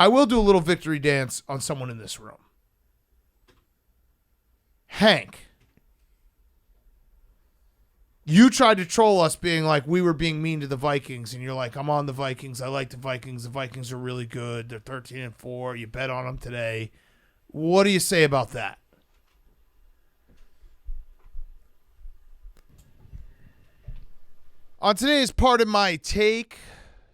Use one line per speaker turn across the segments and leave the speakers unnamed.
I will do a little victory dance on someone in this room. Hank, you tried to troll us being like we were being mean to the Vikings, and you're like, I'm on the Vikings. I like the Vikings. The Vikings are really good. They're 13-4. You bet on them today. What do you say about that? On today's part of my take,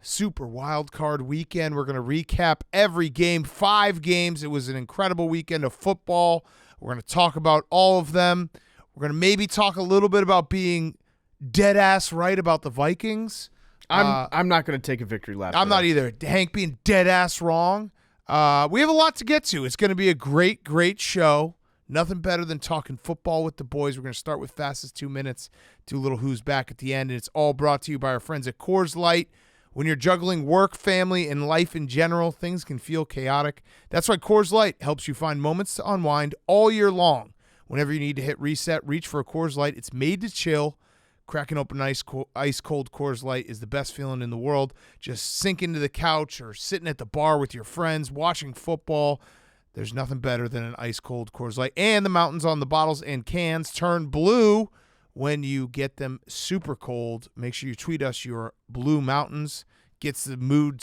Super Wild Card Weekend, we're going to recap every game, 5 games. It was an incredible weekend of football. We're going to talk about all of them. We're going to maybe talk a little bit about being dead ass right about the Vikings.
I'm not going to take a victory lap.
I'm not either. Hank being dead ass wrong. We have a lot to get to. It's going to be a great, great show. Nothing better than talking football with the boys. We're going to start with fastest 2 minutes, do a little who's back at the end, and it's all brought to you by our friends at Coors Light. When you're juggling work, family, and life in general, things can feel chaotic. That's why Coors Light helps you find moments to unwind all year long. Whenever you need to hit reset, reach for a Coors Light. It's made to chill. Cracking open ice-cold Coors Light is the best feeling in the world. Just sink into the couch or sitting at the bar with your friends, watching football. There's nothing better than an ice-cold Coors Light. And the mountains on the bottles and cans turn blue when you get them super cold. Make sure you tweet us your blue mountains. Gets the mood,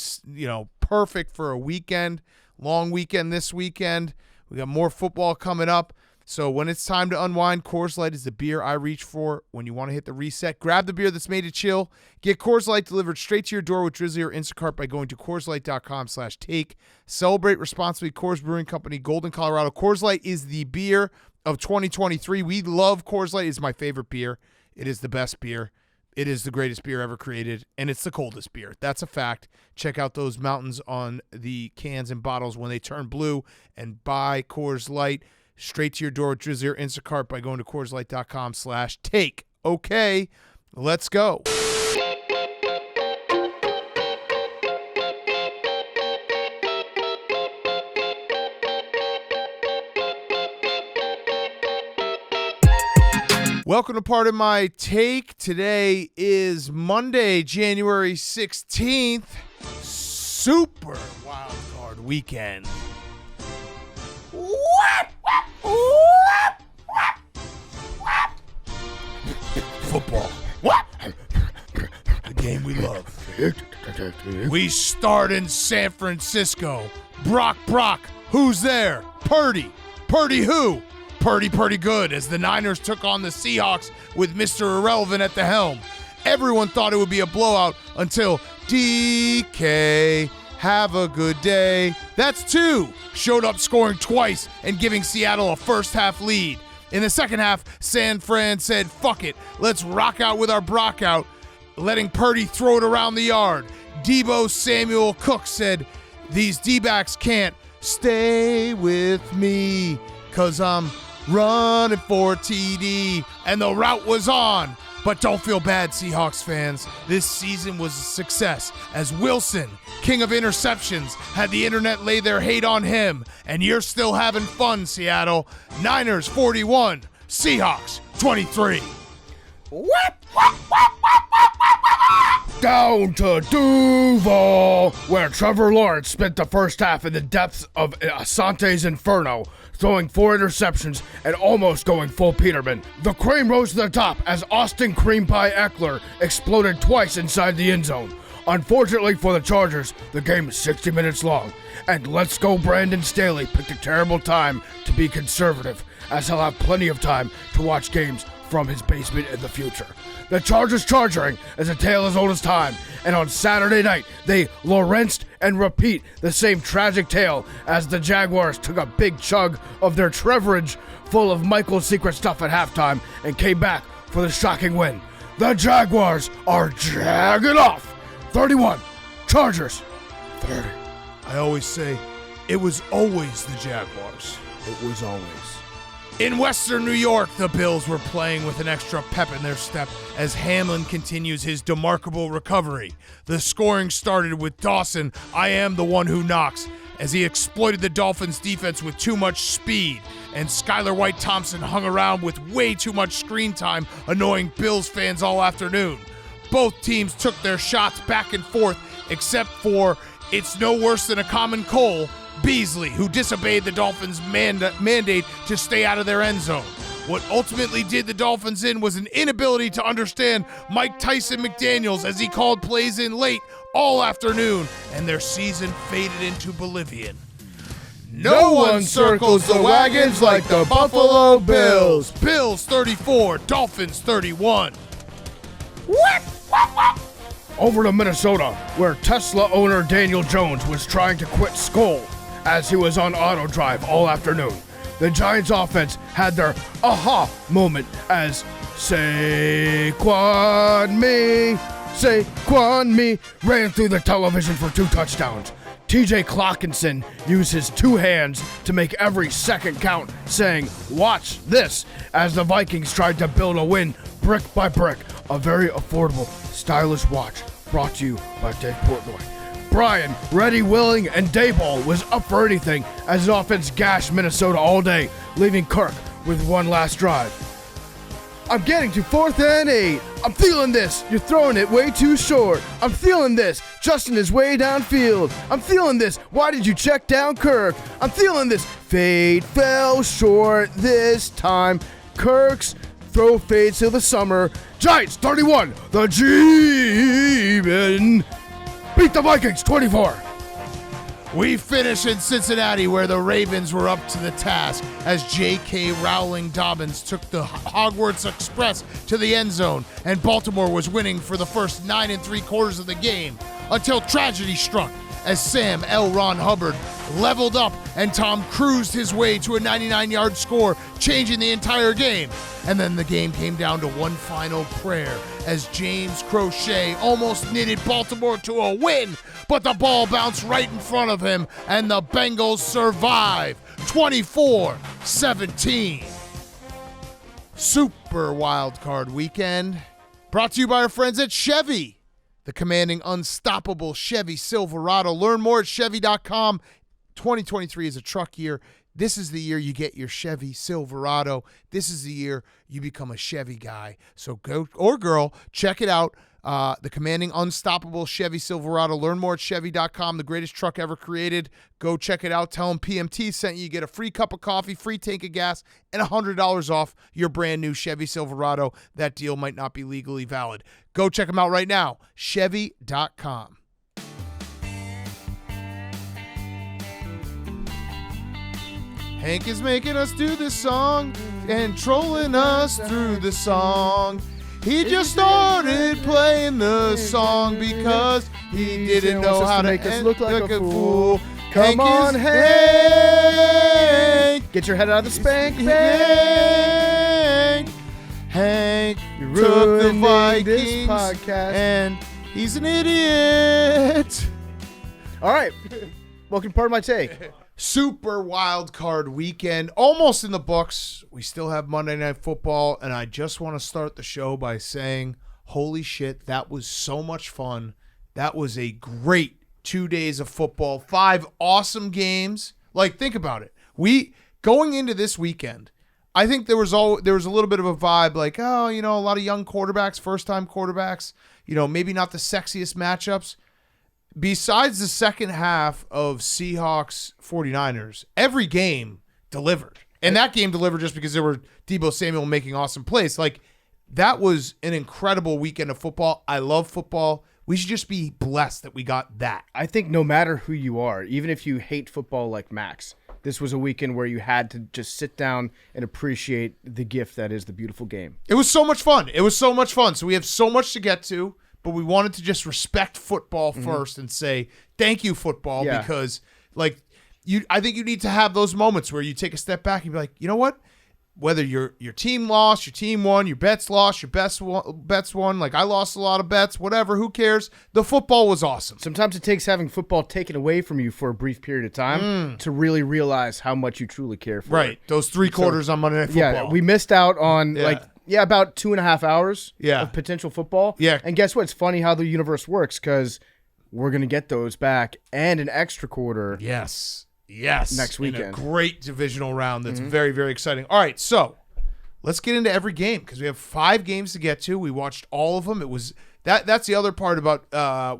perfect for a weekend. Long weekend this weekend. We got more football coming up. So when it's time to unwind, Coors Light is the beer I reach for when you want to hit the reset. Grab the beer that's made to chill. Get Coors Light delivered straight to your door with Drizzly or Instacart by going to CoorsLight.com/take. Celebrate responsibly. Coors Brewing Company, Golden, Colorado. Coors Light is the beer of 2023. We love Coors Light. It's my favorite beer. It is the best beer. It is the greatest beer ever created, and it's the coldest beer. That's a fact. Check out those mountains on the cans and bottles when they turn blue, and buy Coors Light straight to your door with Drizzly or Instacart by going to CoorsLight.com/take. Okay, let's go. Welcome to part of my take. Today is Monday, January 16th. Super Wild Card Weekend. Football. The game we love. We start in San Francisco. Brock, who's there? Purdy who? Purdy good as the Niners took on the Seahawks with Mr. Irrelevant at the helm. Everyone thought it would be a blowout until DK, have a good day. That's 2. Showed up scoring twice and giving Seattle a first-half lead. In the second half, San Fran said, fuck it, let's rock out with our Brock out, letting Purdy throw it around the yard. Debo Samuel Cook said, these D-backs can't stay with me because I'm running for TD, and the route was on. But don't feel bad, Seahawks fans. This season was a success as Wilson, king of interceptions, had the internet lay their hate on him. And you're still having fun, Seattle. Niners 41, Seahawks 23.
Down to Duval, where Trevor Lawrence spent the first half in the depths of Asante's Inferno, throwing 4 interceptions and almost going full Peterman. The cream rose to the top as Austin Cream Pie Eckler exploded twice inside the end zone. Unfortunately for the Chargers, the game is 60 minutes long, and Let's Go Brandon Staley picked a terrible time to be conservative, as he'll have plenty of time to watch games from his basement in the future. The Chargers charging is a tale as old as time, and on Saturday night, they Lorenced and repeat the same tragic tale as the Jaguars took a big chug of their Trevorage full of Michael's secret stuff at halftime and came back for the shocking win. The Jaguars are jagging off. 31, Chargers 30.
I always say, it was always the Jaguars.
It was always.
In Western New York, the Bills were playing with an extra pep in their step as Hamlin continues his demarkable recovery. The scoring started with Dawson, I am the one who knocks, as he exploited the Dolphins' defense with too much speed, and Skylar White-Thompson hung around with way too much screen time, annoying Bills fans all afternoon. Both teams took their shots back and forth, except for it's no worse than a common Cole Beasley, who disobeyed the Dolphins' mandate to stay out of their end zone. What ultimately did the Dolphins in was an inability to understand Mike Tyson McDaniels as he called plays in late all afternoon, and their season faded into oblivion. No one circles the wagons like the Buffalo Bills. Bills 34, Dolphins 31.
Over to Minnesota, where Tesla owner Daniel Jones was trying to quit Skull as he was on auto drive all afternoon. The Giants offense had their aha moment as Saquon me ran through the television for 2 touchdowns. TJ Clockinson used his 2 hands to make every second count, saying, "Watch this," as the Vikings tried to build a win brick by brick. A very affordable, stylish watch brought to you by Dave Portnoy. Brian, Ready, Willing, and Dayball was up for anything as his offense gashed Minnesota all day, leaving Kirk with one last drive. "I'm getting to 4th and 8. I'm feeling this. You're throwing it way too short. I'm feeling this. Justin is way downfield. I'm feeling this. Why did you check down Kirk? I'm feeling this. Fade fell short this time. Kirk's throw fades till the summer. Giants 31. The G-Men beat the Vikings 24.
We finish in Cincinnati, where the Ravens were up to the task as J.K. Rowling Dobbins took the Hogwarts Express to the end zone, and Baltimore was winning for the first 9 3/4 of the game until tragedy struck as Sam L. Ron Hubbard leveled up and Tom cruised his way to a 99-yard score, changing the entire game. And then the game came down to one final prayer as James Crochet almost knitted Baltimore to a win, but the ball bounced right in front of him, and the Bengals survive 24-17. Super Wild Card Weekend brought to you by our friends at Chevy, the commanding, unstoppable Chevy Silverado. Learn more at Chevy.com. 2023 is a truck year. This is the year you get your Chevy Silverado. This is the year you become a Chevy guy. So go, or girl, check it out. The commanding, unstoppable Chevy Silverado. Learn more at Chevy.com, the greatest truck ever created. Go check it out. Tell them PMT sent you. You get a free cup of coffee, free tank of gas, and $100 off your brand new Chevy Silverado. That deal might not be legally valid. Go check them out right now. Chevy.com. Hank is making us do this song and trolling us through the song. He just started playing the song because he didn't know how to
make us look like a fool.
Come on,
Hank! Get your head out of the spank bank!
Hank
You're
took the
ruining
Vikings
this podcast.
and he's an idiot.
All right. Welcome to Part of My Take.
Super Wild Card Weekend, almost in the books. We still have Monday Night Football, and I just want to start the show by saying, holy shit, that was so much fun. That was a great 2 days of football, 5 awesome games. Like, think about it. Going into this weekend, I think there was a little bit of a vibe like, oh, a lot of young quarterbacks, first-time quarterbacks, maybe not the sexiest matchups. Besides the second half of Seahawks 49ers, every game delivered. And that game delivered just because there were Deebo Samuel making awesome plays. Like, that was an incredible weekend of football. I love football. We should just be blessed that we got that.
I think no matter who you are, even if you hate football like Max, this was a weekend where you had to just sit down and appreciate the gift that is the beautiful game.
It was so much fun. So we have so much to get to. But we wanted to just respect football first and say, thank you, football, because I think you need to have those moments where you take a step back and be like, you know what? Whether your team lost, your team won, your bets lost, your bets won, like I lost a lot of bets, whatever, who cares? The football was awesome.
Sometimes it takes having football taken away from you for a brief period of time to really realize how much you truly care for it.
Right, those 3 quarters on Monday Night Football.
Yeah, we missed out on about 2.5 hours of potential football.
Yeah.
And guess what? It's funny how the universe works because we're going to get those back and an extra quarter.
Yes.
Next weekend.
In a great divisional round that's very, very exciting. All right, so let's get into every game because we have 5 games to get to. We watched all of them. It was That's the other part about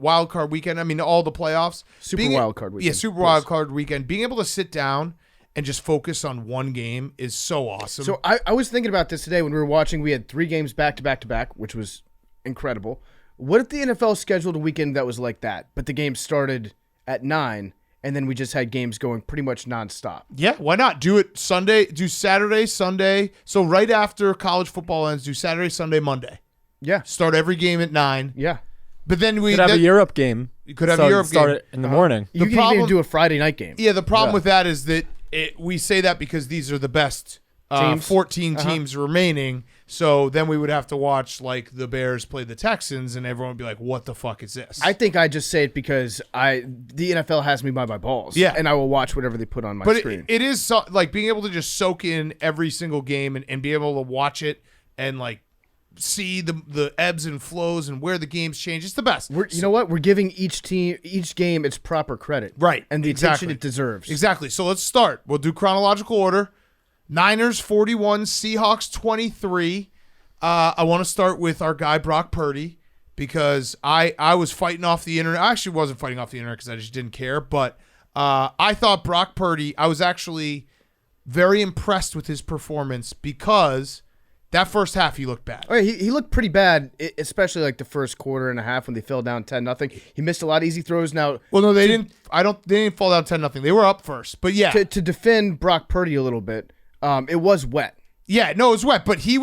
wild card weekend. I mean, all the playoffs.
Wild card weekend.
Yeah, super wild card weekend. Being able to sit down and just focus on one game is so awesome.
So I was thinking about this today when we were watching. We had 3 games back to back to back, which was incredible. What if the NFL scheduled a weekend that was like that, but the game started at 9, and then we just had games going pretty much nonstop?
Yeah, why not? Do it Sunday, do Saturday, Sunday. So right after college football ends, do Saturday, Sunday, Monday.
Yeah.
Start every game at 9.
Yeah.
But then we
could have a Europe game.
You could have a Europe
start
game.
it in the morning.
You can even do a Friday night game.
Yeah, the problem with that is that we say that because these are the best
Teams?
14 teams remaining. So then we would have to watch like the Bears play the Texans, and everyone would be like, "What the fuck is this?"
I think I just say it because the NFL has me by my balls.
Yeah.
And I will watch whatever they put on my screen.
It is like being able to just soak in every single game and be able to watch it and like see the ebbs and flows and where the games change. It's the best.
You know what? We're giving each game its proper credit.
Right.
And the attention it deserves.
Exactly. So let's start. We'll do chronological order. Niners 41, Seahawks 23. I want to start with our guy Brock Purdy because I was fighting off the internet. I actually wasn't fighting off the internet because I just didn't care. But I thought Brock Purdy, I was actually very impressed with his performance because that first half he looked bad.
Oh, yeah, he looked pretty bad, especially like the first quarter and a half when they fell down 10-0. He missed a lot of easy throws. Now,
well, no, they didn't. They didn't fall down 10-0. They were up first, but yeah.
To defend Brock Purdy a little bit, it was wet.
Yeah, no, it was wet, but he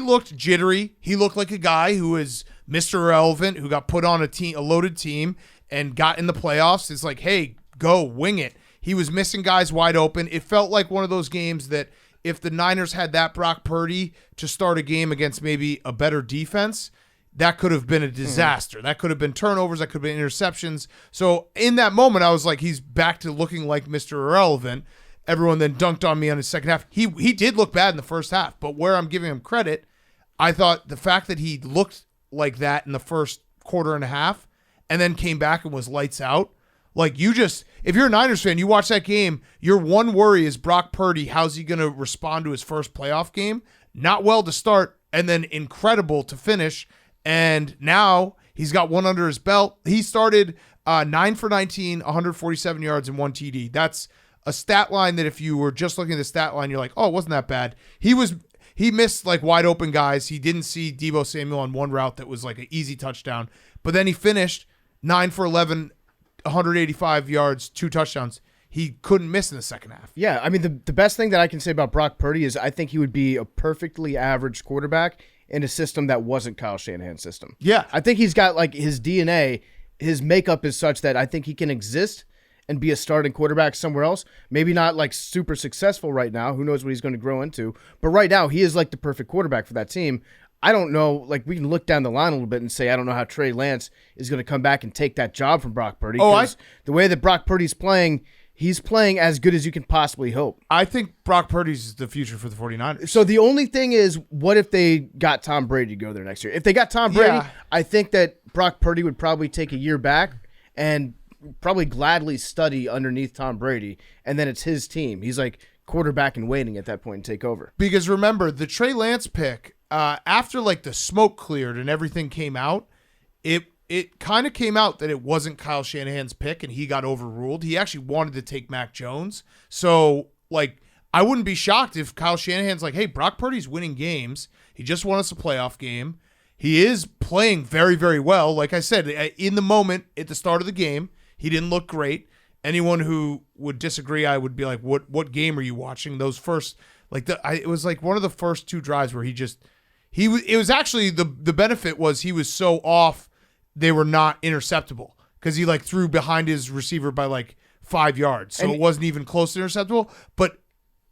looked jittery. He looked like a guy who is Mr. Irrelevant, who got put on a loaded team and got in the playoffs. It's like, hey, go wing it. He was missing guys wide open. It felt like one of those games that if the Niners had that Brock Purdy to start a game against maybe a better defense, that could have been a disaster. That could have been turnovers. That could have been interceptions. So in that moment, I was like, he's back to looking like Mr. Irrelevant. Everyone then dunked on me on his second half. He did look bad in the first half, but where I'm giving him credit, I thought the fact that he looked like that in the first quarter and a half and then came back and was lights out, like if you're a Niners fan, you watch that game, your one worry is Brock Purdy. How's he going to respond to his first playoff game? Not well to start and then incredible to finish. And now he's got one under his belt. He started 9 for 19, 147 yards and 1 TD. That's a stat line that if you were just looking at the stat line, you're like, oh, it wasn't that bad. He missed like wide open guys. He didn't see Deebo Samuel on one route that was like an easy touchdown. But then he finished 9 for 11, 185 yards, 2 touchdowns. He couldn't miss in the second half.
Yeah, I mean, the best thing that I can say about Brock Purdy is I think he would be a perfectly average quarterback in a system that wasn't Kyle Shanahan's system.
Yeah.
I think he's got like his DNA, his makeup is such that I think he can exist and be a starting quarterback somewhere else. Maybe not like super successful right now. Who knows what he's going to grow into. But right now, he is like the perfect quarterback for that team. I don't know, like we can look down the line a little bit and say, I don't know how Trey Lance is going to come back and take that job from Brock Purdy. The way that Brock Purdy's playing, he's playing as good as you can possibly hope.
I think Brock Purdy's the future for the 49ers.
So the only thing is, what if they got Tom Brady to go there next year? If they got Tom Brady, I think that Brock Purdy would probably take a year back and probably gladly study underneath Tom Brady, and then it's his team. He's like quarterback in waiting at that point and take over.
Because remember, the Trey Lance pick, after like the smoke cleared and everything came out, it kind of came out that it wasn't Kyle Shanahan's pick and he got overruled. He actually wanted to take Mac Jones. So like I wouldn't be shocked if Kyle Shanahan's like, hey, Brock Purdy's winning games. He just won us a playoff game. He is playing very, very well. Like I said, in the moment at the start of the game, he didn't look great. Anyone who would disagree, I would be like, what game are you watching? Those first, like it was like one of the first 2 drives where it was actually the benefit was he was so off, they were not interceptable because he like threw behind his receiver by like 5 yards. So it wasn't even close to interceptable. But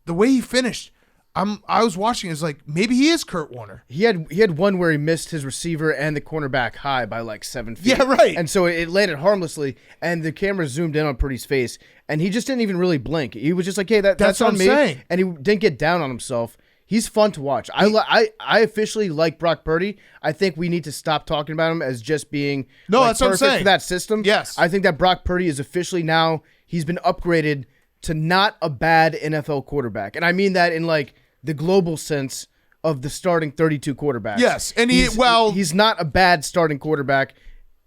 the way he finished, I was watching. It's like maybe he is Kurt Warner.
He had one where he missed his receiver and the cornerback high by like 7 feet.
Yeah, right.
And so it landed harmlessly, and the camera zoomed in on Purdy's face, and he just didn't even really blink. He was just like, "Hey, that's on
what I'm
me,"
saying.
And he didn't get down on himself. He's fun to watch. I officially like Brock Purdy. I think we need to stop talking about him as just being
that's what I'm
perfect
saying.
for that system.
Yes,
I think that Brock Purdy is officially now he's been upgraded to not a bad NFL quarterback, and I mean that in like the global sense of the starting 32 quarterbacks.
Yes, and
he's not a bad starting quarterback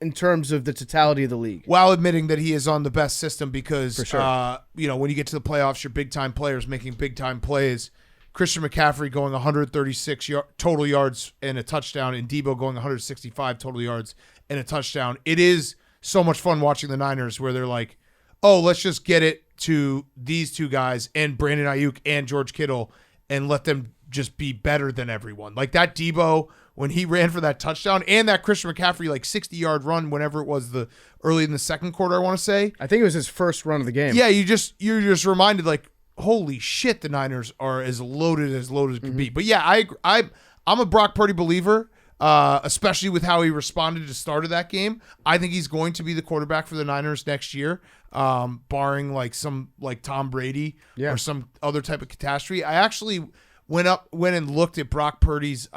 in terms of the totality of the league.
While admitting that he is on the best system because,
For sure.
When you get to the playoffs, your big-time players making big-time plays. Christian McCaffrey going 136 total yards and a touchdown, and Debo going 165 total yards and a touchdown. It is so much fun watching the Niners where they're like, oh, let's just get it to these two guys and Brandon Ayuk and George Kittle and let them just be better than everyone. Like that Debo, when he ran for that touchdown, and that Christian McCaffrey 60-yard run whenever it was early in the second quarter, I want to say.
I think it was his first run of the game.
Yeah, you're just reminded holy shit, the Niners are as loaded as can be. But yeah, I'm a Brock Purdy believer, especially with how he responded to the start of that game. I think he's going to be the quarterback for the Niners next year, barring some Tom Brady or some other type of catastrophe. I actually went and looked at Brock Purdy's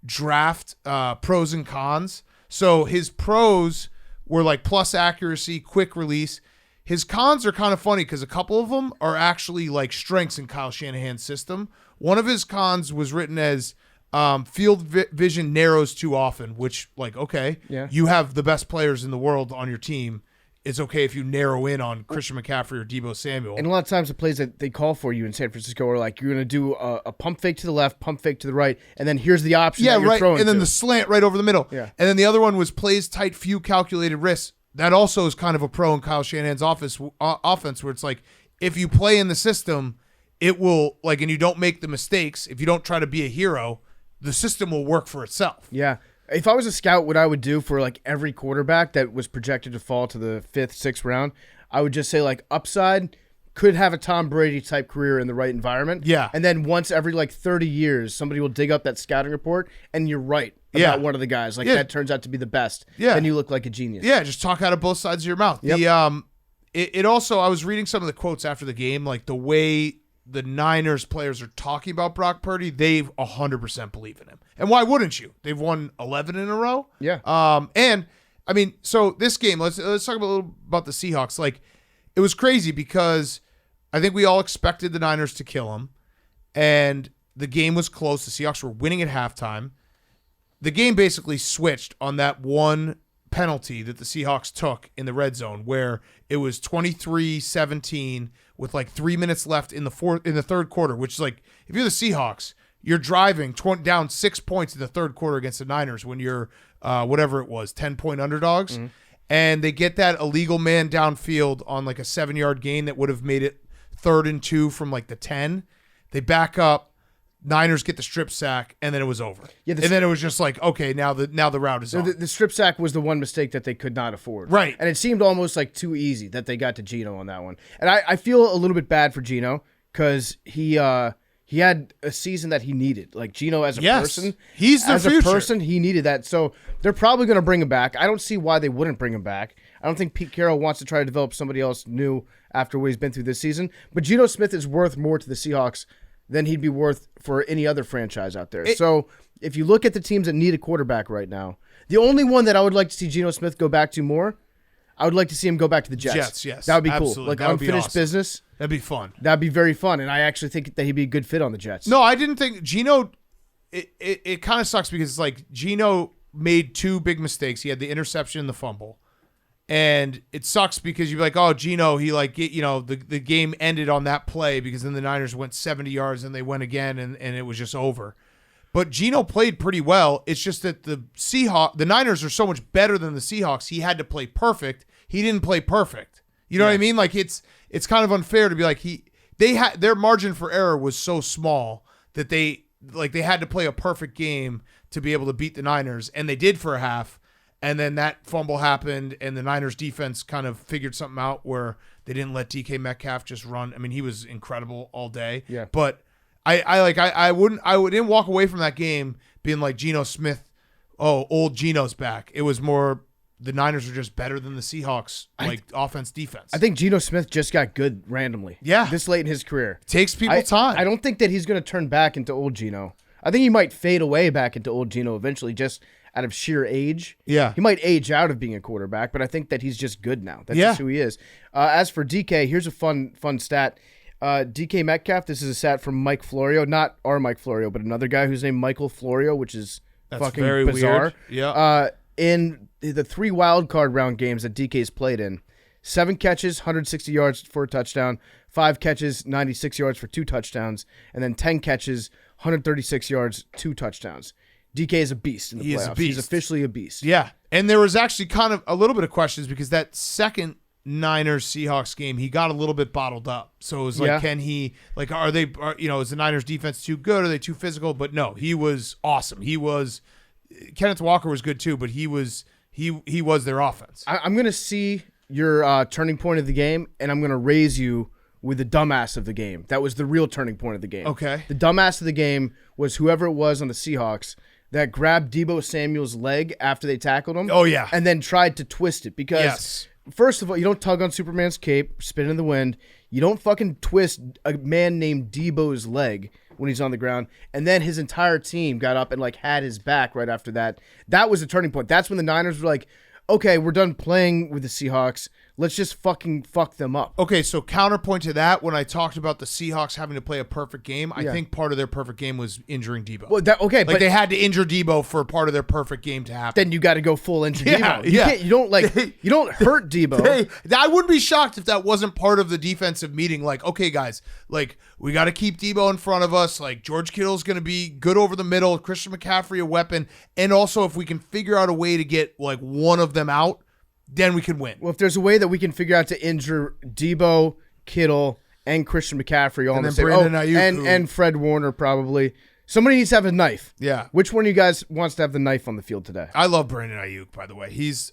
draft pros and cons. So his pros were plus accuracy, quick release. His cons are kind of funny because a couple of them are actually strengths in Kyle Shanahan's system. One of his cons was written as field vision narrows too often, which okay, you have the best players in the world on your team. It's okay if you narrow in on Christian McCaffrey or Debo Samuel.
And a lot of times the plays that they call for you in San Francisco are you're going to do a pump fake to the left, pump fake to the right, and then here's the option that you're throwing
and then the slant right over the middle.
Yeah.
And then the other one was plays tight, few calculated risks. That also is kind of a pro in Kyle Shanahan's offense where it's if you play in the system, it will, and you don't make the mistakes, if you don't try to be a hero, the system will work for itself.
Yeah. If I was a scout, what I would do for every quarterback that was projected to fall to the 5th, 6th round, I would just say upside could have a Tom Brady type career in the right environment.
Yeah.
And then once every 30 years, somebody will dig up that scouting report and you're right about one of the guys. That turns out to be the best.
Yeah.
Then you look like a genius.
Yeah, just talk out of both sides of your mouth.
Yep.
It also, I was reading some of the quotes after the game, the way the Niners players are talking about Brock Purdy, they 100% believe in him. And why wouldn't you? They've won 11 in a row.
Yeah.
And I mean, so this game, let's talk a little about the Seahawks. It was crazy because I think we all expected the Niners to kill them, and the game was close. The Seahawks were winning at halftime. The game basically switched on that one penalty that the Seahawks took in the red zone where it was 23-17 with 3 minutes left in the third quarter, which is if you're the Seahawks, you're driving down 6 points in the third quarter against the Niners when you're whatever it was, 10-point underdogs. Mm-hmm. And they get that illegal man downfield on a 7-yard gain that would have made it 3rd and 2 from the 10. They back up. Niners get the strip sack, and then it was over. Yeah, and then it was just okay, now the route is on.
The strip sack was the one mistake that they could not afford.
Right.
And it seemed almost too easy that they got to Geno on that one. And I feel a little bit bad for Geno because he had a season that he needed. Geno as a person.
He's the future.
As a person, he needed that. So they're probably going to bring him back. I don't see why they wouldn't bring him back. I don't think Pete Carroll wants to try to develop somebody else new after what he's been through this season. But Geno Smith is worth more to the Seahawks than he'd be worth for any other franchise out there. So if you look at the teams that need a quarterback right now, the only one that I would like to see Geno Smith go back to more, I would like to see him go back to the Jets.
Jets, yes.
That would be
absolutely.
Cool. Unfinished business.
That'd be fun.
That'd be very fun. And I actually think that he'd be a good fit on the Jets.
No, I didn't think Geno, it kind of sucks because Geno made 2 big mistakes. He had the interception and the fumble. And it sucks because you're oh, Geno, he the game ended on that play because then the Niners went 70 yards and they went again and it was just over. But Geno played pretty well. It's just that the Niners are so much better than the Seahawks. He had to play perfect. He didn't play perfect. You know what I mean? It's kind of unfair to be their margin for error was so small that they had to play a perfect game to be able to beat the Niners, and they did for a half. And then that fumble happened, and the Niners defense kind of figured something out where they didn't let DK Metcalf just run. I mean, he was incredible all day.
Yeah.
But I didn't walk away from that game being Geno Smith, oh, old Geno's back. It was more the Niners are just better than the Seahawks, offense, defense.
I think Geno Smith just got good randomly.
Yeah.
This late in his career.
Takes people time.
I don't think that he's going to turn back into old Geno. I think he might fade away back into old Geno eventually, just out of sheer age.
Yeah.
He might age out of being a quarterback, but I think that he's just good now. That's just who he is. As for DK, here's a fun stat. DK Metcalf, this is a stat from Mike Florio, not our Mike Florio, but another guy who's named Michael Florio, which is fucking
very
bizarre.
weird. Yeah.
In the 3 wild card round games that DK's played in, 7 catches, 160 yards for a touchdown, 5 catches, 96 yards for 2 touchdowns, and then 10 catches, 136 yards, 2 touchdowns. DK is a beast in the playoffs.
Is a beast.
He's officially a beast.
Yeah. And there was actually kind of a little bit of questions because that second Niners-Seahawks game, he got a little bit bottled up. So it was like, can he, like, is the Niners defense too good? Are they too physical? But no, he was awesome. Kenneth Walker was good too, but he was their offense.
I'm going to see your turning point of the game, and I'm going to raise you with the dumbass of the game. That was the real turning point of the game.
Okay.
The dumbass of the game was whoever it was on the Seahawks that grabbed Deebo Samuel's leg after they tackled him.
Oh, yeah.
And then tried to twist it because, first of all, you don't tug on Superman's cape, spin in the wind. You don't fucking twist a man named Deebo's leg when he's on the ground. And then his entire team got up and, like, had his back right after that. That was the turning point. That's when the Niners were like, okay, we're done playing with the Seahawks. Let's just fucking fuck them up.
Okay, so counterpoint to that, when I talked about the Seahawks having to play a perfect game, I think part of their perfect game was injuring Debo.
Well,
but they had to injure Debo for part of their perfect game to happen.
Then you got to go full injure
Yeah,
Debo. You don't hurt Debo.
I wouldn't be shocked if that wasn't part of the defensive meeting. Like, okay, guys, like we got to keep Debo in front of us. Like George Kittle's going to be good over the middle. Christian McCaffrey a weapon, and also if we can figure out a way to get like one of them out, then we can win.
Well, if there's a way that we can figure out to injure Debo, Kittle, and Christian McCaffrey all in the same and Fred Warner probably. Somebody needs to have a knife.
Yeah.
Which one of you guys wants to have the knife on the field today?
I love Brandon Ayuk, by the way. He's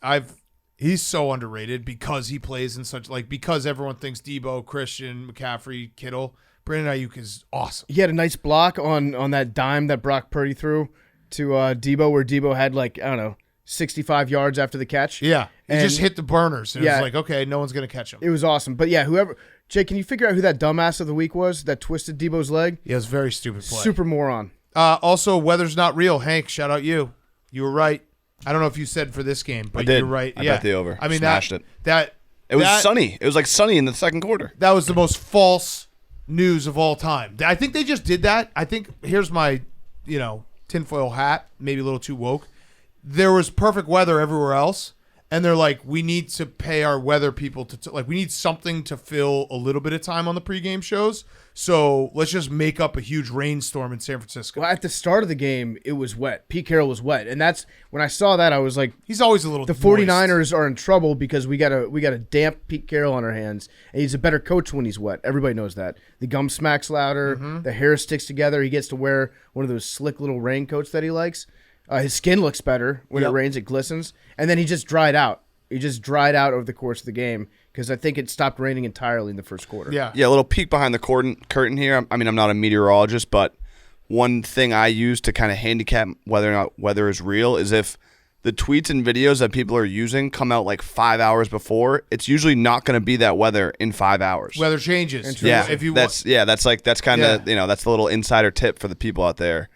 so underrated because he plays in such because everyone thinks Debo, Christian, McCaffrey, Kittle. Brandon Ayuk is awesome.
He had a nice block on that dime that Brock Purdy threw to Debo, where Debo had 65 yards after the catch.
Yeah. He just hit the burners. And it was like, okay, no one's going to catch him.
It was awesome. But yeah, Jay, can you figure out who that dumbass of the week was that twisted Debo's leg?
Yeah, it was a very stupid play.
Super moron.
Also, weather's not real. Hank, shout out you. You were right. I don't know if you said for this game, but you're right.
I bet the over.
I mean,
smashed it.
It
was sunny. It was like sunny in the second quarter.
That was the most false news of all time. I think they just did that. I think here's my, tinfoil hat, maybe a little too woke. There was perfect weather everywhere else, and they're like, we need to pay our weather people we need something to fill a little bit of time on the pregame shows, so let's just make up a huge rainstorm in San Francisco.
Well, at the start of the game, it was wet. Pete Carroll was wet, and that's when I saw that, I was like,
he's always a little
the
moist.
49ers are in trouble because we got a damp Pete Carroll on our hands, and he's a better coach when he's wet. Everybody knows that. The gum smacks louder, the hair sticks together, he gets to wear one of those slick little raincoats that he likes. His skin looks better when it rains, it glistens. And then he just dried out. He just dried out over the course of the game because I think it stopped raining entirely in the first quarter.
Yeah,
a little peek behind the curtain here. I mean, I'm not a meteorologist, but one thing I use to kind of handicap whether or not weather is real is if the tweets and videos that people are using come out like 5 hours before, it's usually not going to be that weather in 5 hours.
Weather changes.
Yeah, that's kind of, that's the little insider tip for the people out there.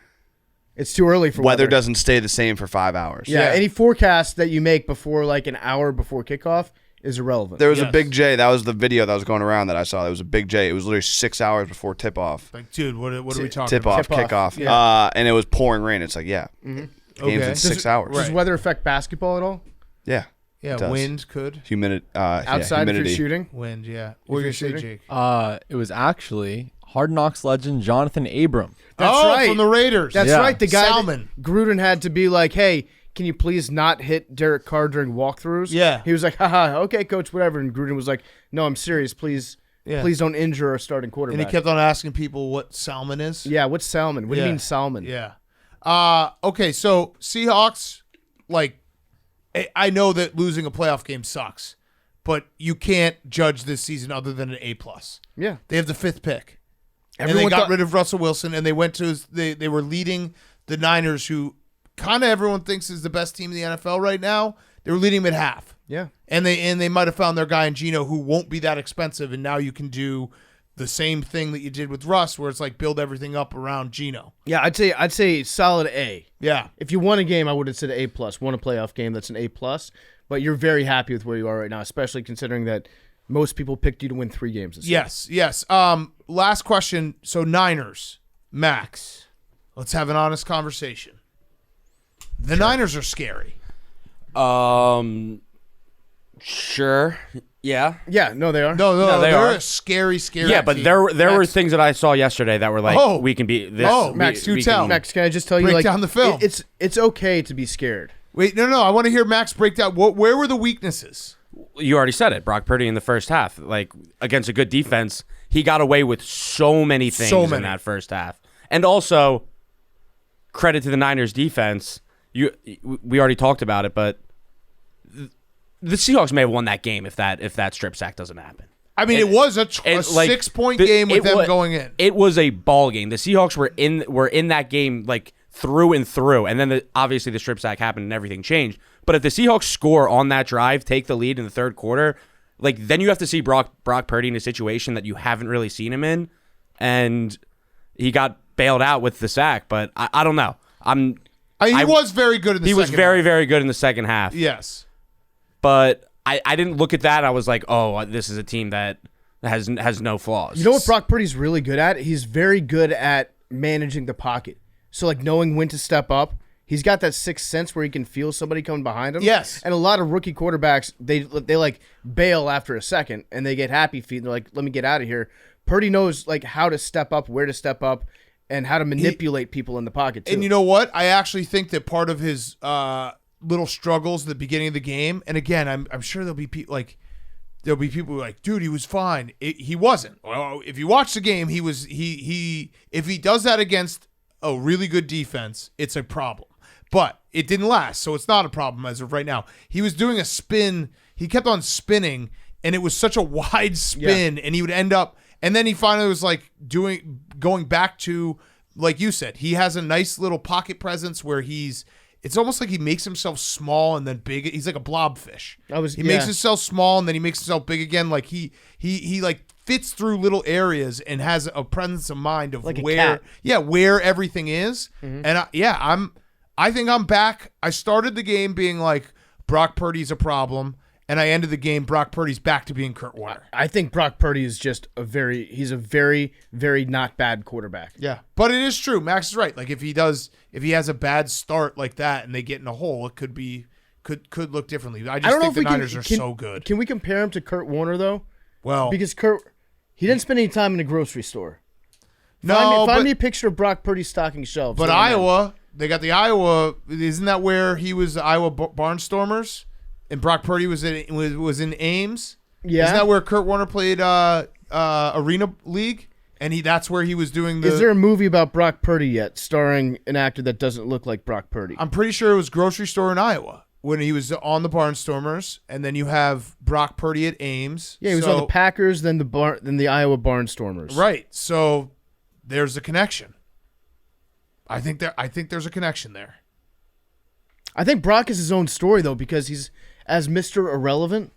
It's too early for
weather. Doesn't stay the same for 5 hours.
Yeah, any forecast that you make before an hour before kickoff is irrelevant.
There was a Big J. That was the video that was going around that I saw. There was a Big J. It was literally 6 hours before tip-off.
Like, dude, what are we talking
about?
Tip-off,
kickoff.
Yeah.
And it was pouring rain. It's like, game's in 6 hours.
Does weather affect basketball at all?
Yeah.
Yeah, wind could.
Humidity.
Outside if you're shooting?
Wind, yeah. What were you going to say, Jake?
It was actually Hard Knocks legend Jonathan Abram.
That's right.
From the Raiders.
That's right. The guy
Salmon.
Gruden had to be like, hey, can you please not hit Derek Carr during walkthroughs?
Yeah.
He was like, haha, okay, coach, whatever. And Gruden was like, no, I'm serious. Please don't injure our starting quarterback.
And he kept on asking people what salmon is.
Yeah, what's salmon? What do you mean salmon?
Yeah. Okay, so Seahawks, I know that losing a playoff game sucks, but you can't judge this season other than an A+.
Yeah.
They have the 5th pick.
Everyone
and they got rid of Russell Wilson, and they went to they were leading the Niners, who kind of everyone thinks is the best team in the NFL right now. They were leading them at half.
Yeah.
And they might have found their guy in Geno, who won't be that expensive, and now you can do the same thing that you did with Russ, where it's like build everything up around Geno.
Yeah, I'd say solid A.
Yeah.
If you won a game, I would have said A+. Won a playoff game, that's an A+. But you're very happy with where you are right now, especially considering that Most people picked you to win 3 games this year.
Yes. Last question. So Niners, Max. Let's have an honest conversation. The Niners are scary.
Sure. Yeah.
Yeah, no, they are.
No,
they
they're
are.
a scary
Yeah, but
team.
there were
Max-
things that I saw yesterday that were like, we can be this.
Max, do
we
tell.
can-
Max, can I just tell you,
Break
like,
down the film.
It's okay to be scared.
Wait, no. I want to hear Max break down. Where were the weaknesses?
You already said it. Brock Purdy in the first half, like against a good defense, he got away with so many things in that first half. And also, credit to the Niners defense. We already talked about it, but the Seahawks may have won that game if that strip sack doesn't happen.
I mean, it was a 6-point game with them going in.
It was a ball game. The Seahawks were in that game like through and through, and then obviously the strip sack happened and everything changed. But if the Seahawks score on that drive, take the lead in the third quarter, like then you have to see Brock Purdy in a situation that you haven't really seen him in, and he got bailed out with the sack. But I don't know.
He was very good in the second half.
He was very, very good in the second half.
Yes.
But I didn't look at that. I was like, oh, this is a team that has no flaws.
You know what Brock Purdy's really good at? He's very good at managing the pocket. So, like, knowing when to step up. He's got that sixth sense where he can feel somebody coming behind him.
Yes.
And a lot of rookie quarterbacks, they like bail after a second and they get happy feet. And they're like, let me get out of here. Purdy knows like how to step up, where to step up, and how to manipulate people in the pocket too.
And you know what? I actually think that part of his little struggles at the beginning of the game, and again, I'm sure there'll be people who are like, dude, he was fine. He wasn't. Well, if you watch the game, he was he if he does that against a really good defense, it's a problem. But it didn't last, so it's not a problem as of right now. He was doing a spin. He kept on spinning, and it was such a wide spin, and he would end up, and then he finally was like going back to, like you said, he has a nice little pocket presence where it's almost like he makes himself small and then big. He's like a blobfish. He makes himself small and then he makes himself big again. Like he like fits through little areas and has a presence of mind of
like
where everything is. Mm-hmm. And I think I'm back. I started the game being like Brock Purdy's a problem, and I ended the game Brock Purdy's back to being Kurt Warner.
I think Brock Purdy is just he's a very, very not bad quarterback.
Yeah, but it is true. Max is right. Like if he has a bad start like that and they get in a hole, it could look differently. I just think the Niners are so good.
Can we compare him to Kurt Warner though?
Well,
because he didn't spend any time in a grossry store. Find me a picture of Brock Purdy stocking shelves.
But Iowa, they got the Iowa. Isn't that where he was? The Iowa Barnstormers, and Brock Purdy was in Ames.
Yeah,
isn't that where Kurt Warner played Arena League? And that's where he was doing the.
Is there a movie about Brock Purdy yet, starring an actor that doesn't look like Brock Purdy?
I'm pretty sure it was Grocery Store in Iowa when he was on the Barnstormers, and then you have Brock Purdy at Ames.
Yeah, he was on the Packers, then the Iowa Barnstormers.
Right. So there's a connection. I think there's a connection there.
I think Brock is his own story though, because he's as Mr. Irrelevant.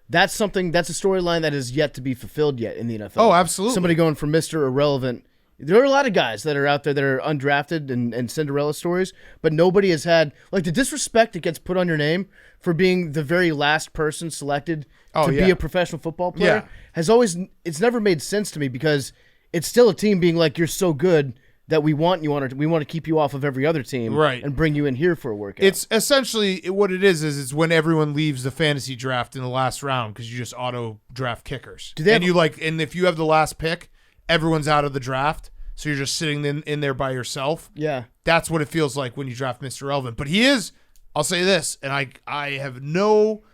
That's a storyline that is yet to be fulfilled yet in the NFL.
Oh, absolutely.
Somebody going from Mr. Irrelevant. There are a lot of guys that are out there that are undrafted and Cinderella stories, but nobody has had like the disrespect that gets put on your name for being the very last person selected to be a professional football player it's never made sense to me, because it's still a team being like, you're so good that we want to keep you off of every other team,
right,
and bring you in here for a workout.
It's essentially what it is it's when everyone leaves the fantasy draft in the last round because you just auto draft kickers. And if you have the last pick, everyone's out of the draft, so you're just sitting in there by yourself.
Yeah,
that's what it feels like when you draft Mr. Irrelevant. But he is. I'll say this, and I have no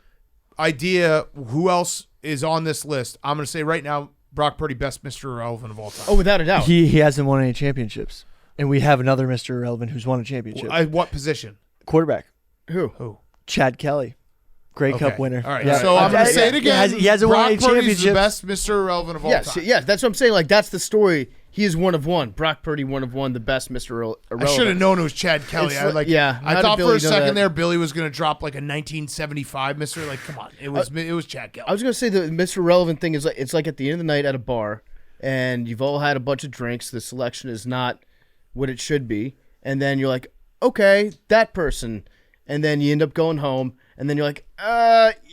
idea who else is on this list. I'm going to say right now, Brock Purdy, best Mr. Irrelevant of all time.
Oh, without a doubt.
He hasn't won any championships. And we have another Mr. Irrelevant who's won a championship.
What position?
Quarterback.
Who?
Chad Kelly. Grey Cup winner.
All right, so I'm going to say it again.
He hasn't won any
Brock Purdy's
championships.
the best Mr. Irrelevant of all time.
Yeah, that's what I'm saying. Like, that's the story. He is one of one. Brock Purdy, one of one, the best Mr. Irrelevant.
I should have known it was Chad Kelly.
It's
I thought for a second there Billy was going to drop like a 1975 Mr. Like, come on. It was Chad Kelly.
I was going to say the Mr. Irrelevant thing is like, it's like at the end of the night at a bar, and you've all had a bunch of drinks. The selection is not what it should be. And then you're like, okay, that person. And then you end up going home,
and then you're like,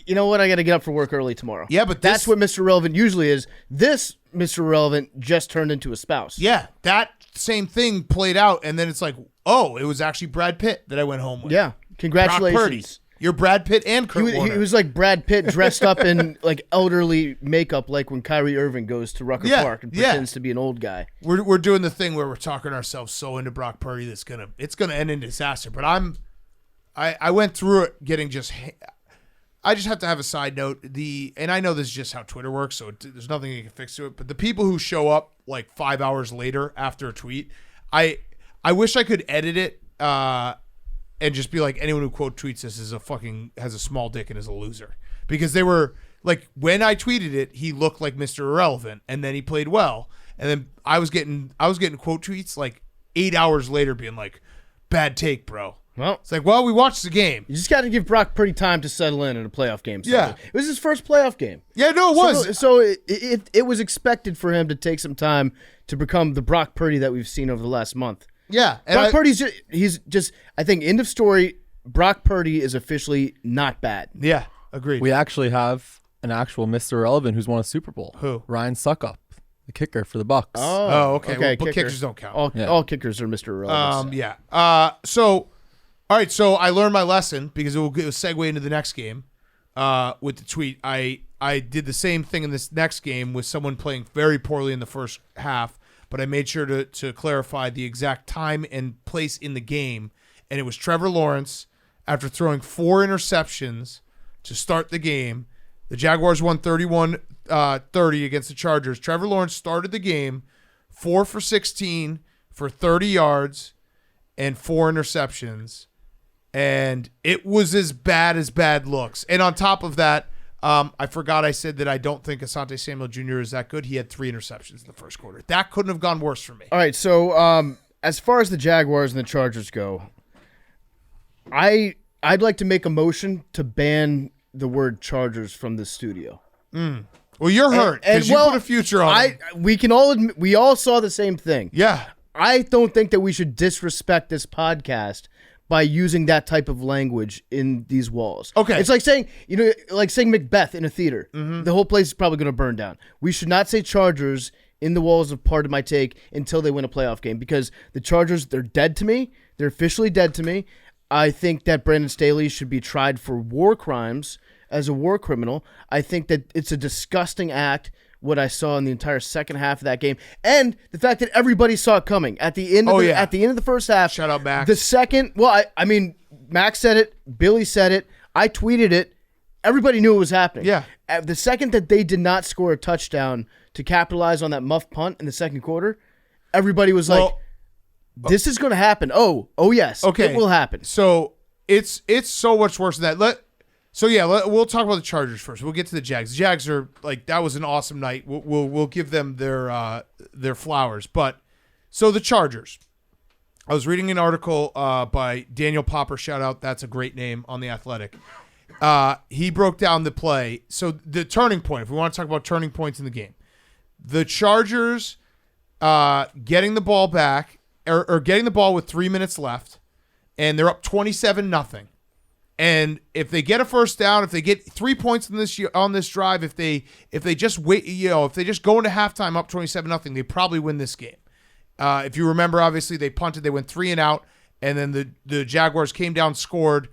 you know what? I got to get up for work early tomorrow.
Yeah, but
that's what Mr. Relevant usually is. This Mr. Relevant just turned into a spouse.
Yeah, that same thing played out, and then it's like, oh, it was actually Brad Pitt that I went home with.
Yeah, congratulations.
Brock Purdy. You're Brad Pitt and Kurt Warner.
He was like Brad Pitt dressed up in like elderly makeup, like when Kyrie Irving goes to Rucker Park and pretends to be an old guy.
We're doing the thing where we're talking ourselves so into Brock Purdy that's it's gonna end in disaster. But I went through it getting I just have to have a side note. And I know this is just how Twitter works, so there's nothing you can fix to it. But the people who show up like 5 hours later after a tweet, I wish I could edit it. And just be like, anyone who quote tweets this has a small dick and is a loser. Because they were like, when I tweeted it, he looked like Mr. Irrelevant, and then he played well. And then I was getting quote tweets like 8 hours later being like, bad take, bro.
Well,
it's like, well, we watched the game.
You just got to give Brock Purdy time to settle in a playoff game. Sunday.
Yeah.
It was his first playoff game.
Yeah, no, it was.
So it was expected for him to take some time to become the Brock Purdy that we've seen over the last month.
Yeah.
Brock Purdy's he's just, I think, end of story, Brock Purdy is officially not bad.
Yeah, agreed.
We actually have an actual Mr. Irrelevant who's won a Super Bowl.
Who?
Ryan Suckup, the kicker for the Bucks.
Oh, okay. Well, but kickers don't count.
All kickers are Mr. Irrelevant.
Yeah. So, all right. So I learned my lesson because it will segue into the next game with the tweet. I did the same thing in this next game with someone playing very poorly in the first half. But I made sure to clarify the exact time and place in the game. And it was Trevor Lawrence after throwing 4 interceptions to start the game. The Jaguars won 31-30 against the Chargers. Trevor Lawrence started the game 4 for 16 for 30 yards and 4 interceptions. And it was as bad looks. And on top of that, I forgot I said that I don't think Asante Samuel Jr. is that good. He had 3 interceptions in the first quarter. That couldn't have gone worse for me.
All right, so as far as the Jaguars and the Chargers go, I'd like to make a motion to ban the word Chargers from the studio.
Well, you're hurt because you put a future on it.
We can all admit, we all saw the same thing.
Yeah.
I don't think that we should disrespect this podcast by using that type of language in these walls.
Okay.
It's like saying, like saying Macbeth in a theater. Mm-hmm. The whole place is probably going to burn down. We should not say Chargers in the walls of Part of My Take until they win a playoff game because the Chargers, they're dead to me. They're officially dead to me. I think that Brandon Staley should be tried for war crimes as a war criminal. I think that it's a disgusting act what I saw in the entire second half of that game, and the fact that everybody saw it coming at the end. At the end of the first half.
Shout out Max.
The second, I mean, Max said it, Billy said it, I tweeted it. Everybody knew it was happening.
Yeah.
The second that they did not score a touchdown to capitalize on that muff punt in the second quarter, everybody was like, "This is going to happen." Oh yes.
Okay,
it will happen.
So it's so much worse than that. We'll talk about the Chargers first. We'll get to the Jags. The Jags are like, that was an awesome night. We'll give them their flowers. But so the Chargers. I was reading an article by Daniel Popper. Shout out, that's a great name on The Athletic. He broke down the play. So the turning point. If we want to talk about turning points in the game, the Chargers getting the ball back or getting the ball with 3 minutes left, and they're up 27-0. And if they get a first down, if they get 3 points on this drive, if they just wait, if they just go into halftime up 27-0, they probably win this game. If you remember, obviously they punted, they went 3 and out, and then the Jaguars came down, scored,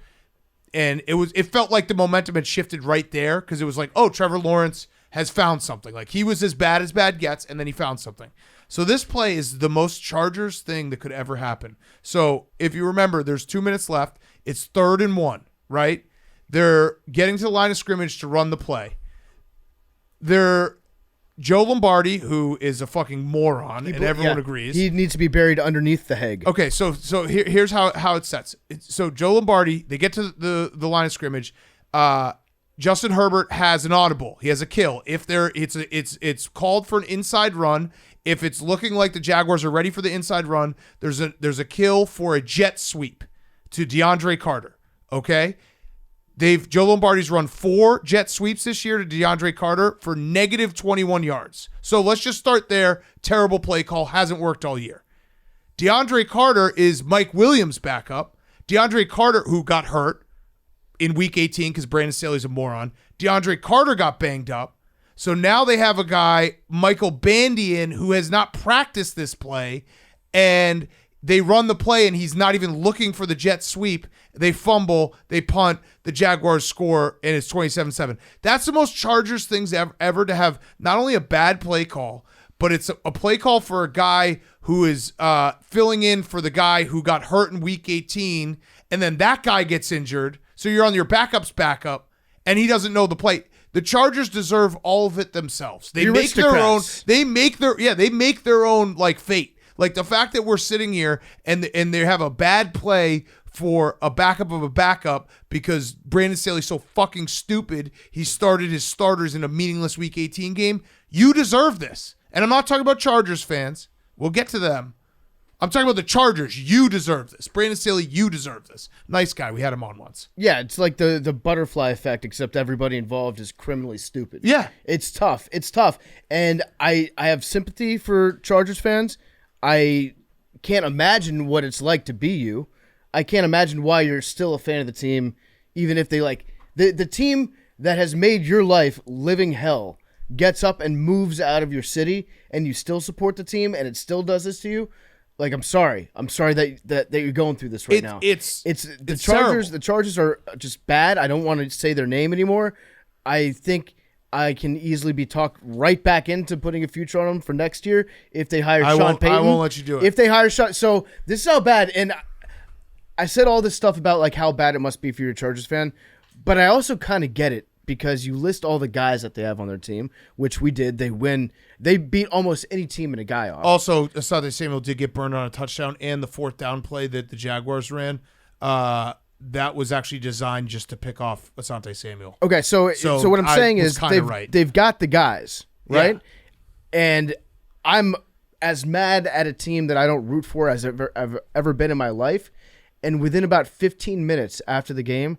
and it felt like the momentum had shifted right there because it was like, oh, Trevor Lawrence has found something. Like he was as bad gets, and then he found something. So this play is the most Chargers thing that could ever happen. So if you remember, there's 2 minutes left. It's 3rd and 1. Right? They're getting to the line of scrimmage to run the play. They're Joe Lombardi, who is a fucking moron, and everyone agrees.
He needs to be buried underneath the Hague.
Okay, so here's how it sets. So Joe Lombardi, they get to the line of scrimmage. Justin Herbert has an audible. He has a kill. If it's called for an inside run. If it's looking like the Jaguars are ready for the inside run, there's a kill for a jet sweep to DeAndre Carter. Okay, Joe Lombardi's run 4 jet sweeps this year to DeAndre Carter for negative 21 yards. So let's just start there. Terrible play call, hasn't worked all year. DeAndre Carter is Mike Williams' backup. DeAndre Carter, who got hurt, in Week 18 because Brandon Staley's a moron. DeAndre Carter got banged up. So now they have a guy, Michael Bandian, who has not practiced this play, and they run the play, and he's not even looking for the jet sweep. They fumble, they punt, the Jaguars score, and it's 27-7. That's the most Chargers things ever to have not only a bad play call, but it's a play call for a guy who is filling in for the guy who got hurt in Week 18, and then that guy gets injured, so you're on your backup's backup, and he doesn't know the play. The Chargers deserve all of it themselves. They make their own. They make their own like fate. Like the fact that we're sitting here and they have a bad play for a backup of a backup because Brandon Staley's so fucking stupid. He started his starters in a meaningless Week 18 game. You deserve this. And I'm not talking about Chargers fans. We'll get to them. I'm talking about the Chargers. You deserve this. Brandon Staley, you deserve this. Nice guy. We had him on once.
Yeah, it's like the butterfly effect, except everybody involved is criminally stupid.
Yeah.
It's tough. It's tough. And I have sympathy for Chargers fans. I can't imagine what it's like to be you. I can't imagine why you're still a fan of the team, even if they like the team that has made your life living hell gets up and moves out of your city and you still support the team and it still does this to you. Like, I'm sorry that you're going through this right now. It's the Chargers.
terrible.
The Chargers are just bad. I don't want to say their name anymore. I think I can easily be talked right back into putting a future on them for next year if they hire Sean Payton.
I won't let you do it.
If they hire Sean, so this is how bad. And I said all this stuff about like how bad it must be if you're a Chargers fan, but I also kind of get it. Because you list all the guys that they have on their team, which we did. They win. They beat almost any team in a guy off.
Also, Asante Samuel did get burned on a touchdown, and the fourth down play that the Jaguars ran, that was actually designed just to pick off Asante Samuel.
Okay, so what I'm saying is they've got the guys, right?
Yeah.
And I'm as mad at a team that I don't root for as I've ever been in my life. And within about 15 minutes after the game,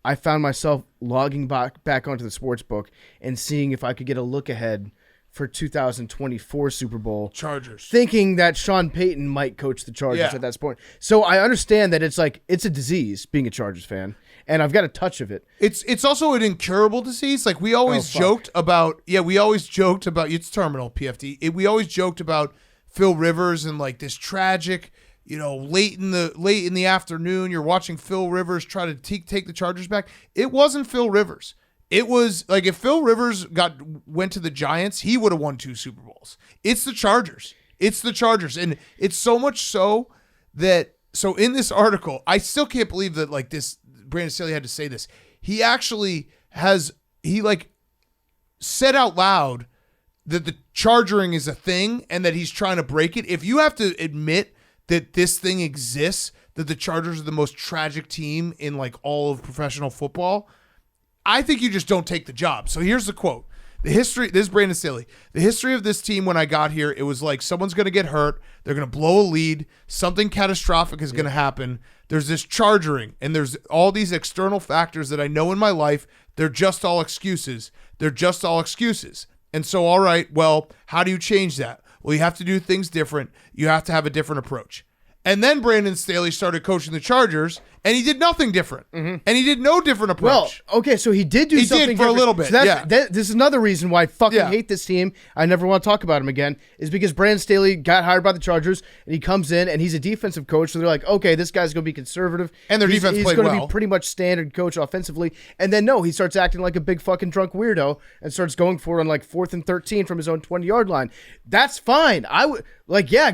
I found myself logging back onto the sports book and seeing if I could get a look ahead for 2024 Super Bowl.
Chargers.
Thinking that Sean Payton might coach the Chargers at that point. So I understand that it's a disease being a Chargers fan, and I've got a touch of it.
It's also an incurable disease. Like we always joked about. Yeah, we always joked about. It's terminal, PFD. We always joked about Phil Rivers and like this tragic. Late in the afternoon, you're watching Phil Rivers try to take the Chargers back. It wasn't Phil Rivers. It was like if Phil Rivers went to the Giants, he would have won 2 Super Bowls. It's the Chargers. And it's so much so that in this article, I still can't believe that like this Brandon Staley had to say this. He actually said out loud that the chargering is a thing and that he's trying to break it. If you have to admit that this thing exists, that the Chargers are the most tragic team in like all of professional football, I think you just don't take the job. So here's the quote. This is Brandon Staley. The history of this team when I got here, it was like someone's going to get hurt. They're going to blow a lead. Something catastrophic is going to happen. There's this chargering, and there's all these external factors that I know in my life. They're just all excuses. And so, all right, well, how do you change that? Well, you have to do things different. You have to have a different approach. And then Brandon Staley started coaching the Chargers, and he did nothing different. Mm-hmm. And he did no different approach.
Well, okay, so he did do something
different. For a little bit,
so this is another reason why I fucking hate this team. I never want to talk about him again, is because Brandon Staley got hired by the Chargers, and he comes in, and he's a defensive coach, so they're like, okay, this guy's going to be conservative.
And their defense played well.
He's going to be pretty much standard coach offensively. And then, no, he starts acting like a big fucking drunk weirdo and starts going for it on like 4th and 13 from his own 20-yard line. That's fine. I would...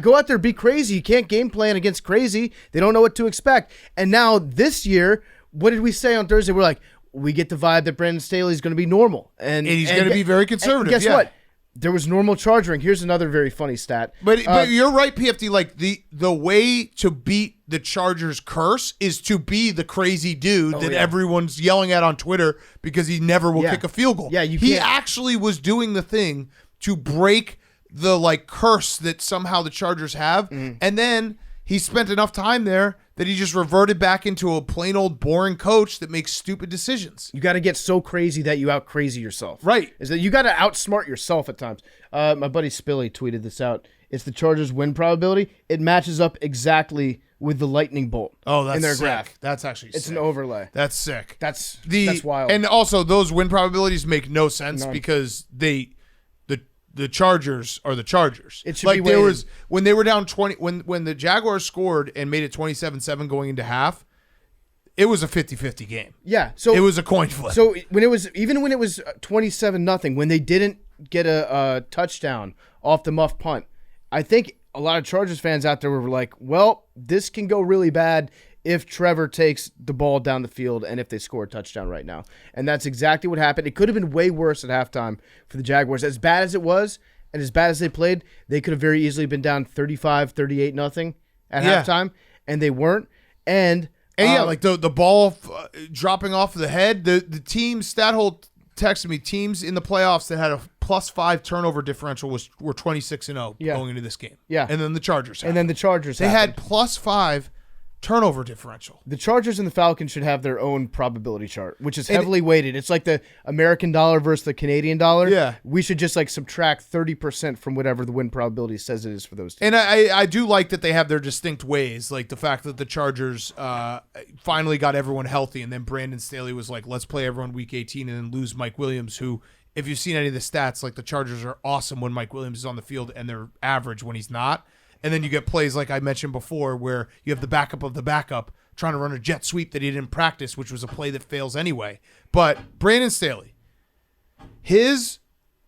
go out there, be crazy. You can't game plan against crazy. They don't know what to expect. And now this year, what did we say on Thursday? We're like, we get the vibe that Brandon Staley is going to be normal. And
he's going to be very conservative.
And guess what? There was normal charging. Here's another very funny stat.
But you're right, PFD. Like the way to beat the Chargers curse is to be the crazy dude that everyone's yelling at on Twitter because he never will kick a field goal.
Yeah,
he actually was doing the thing to break the like curse that somehow the Chargers have, and then he spent enough time there that he just reverted back into a plain old boring coach that makes stupid decisions.
You got to get so crazy that you out crazy yourself.
Right.
Is that you got to outsmart yourself at times. My buddy Spilly tweeted this out. It's the Chargers win probability. It matches up exactly with the lightning bolt.
Oh, that's
in their
sick.
graph.
That's actually
It's
sick.
an overlay.
That's sick.
That's wild.
And also, those win probabilities make no sense
None.
because the Chargers are the Chargers.
It should
like
be
there
weighted.
was when they were down 20 when the Jaguars scored and made it 27-7 going into half, it was a 50-50 game.
Yeah. So
It was a coin flip.
So when it was 27-0, when they didn't get a touchdown off the muff punt, I think a lot of Chargers fans out there were like, well, this can go really bad if Trevor takes the ball down the field and if they score a touchdown right now. And that's exactly what happened. It could have been way worse at halftime for the Jaguars. As bad as it was and as bad as they played, they could have very easily been down 35-38-0 at halftime, and they weren't. And
like the ball dropping off of the head, the team stat hole texted me, teams in the playoffs that had a +5 turnover differential were 26-0 going into this game.
Yeah.
And then the Chargers
and then the Chargers
they
happened.
had +5 turnover differential.
The Chargers and the Falcons should have their own probability chart, which is heavily weighted. It's like the American dollar versus the Canadian dollar.
Yeah.
We should just like subtract 30% from whatever the win probability says it is for those teams.
And I do like that they have their distinct ways, like the fact that the Chargers finally got everyone healthy, and then Brandon Staley was like, let's play everyone week 18 and then lose Mike Williams, who, if you've seen any of the stats, like the Chargers are awesome when Mike Williams is on the field and they're average when he's not. And then you get plays like I mentioned before where you have the backup of the backup trying to run a jet sweep that he didn't practice, which was a play that fails anyway. But Brandon Staley,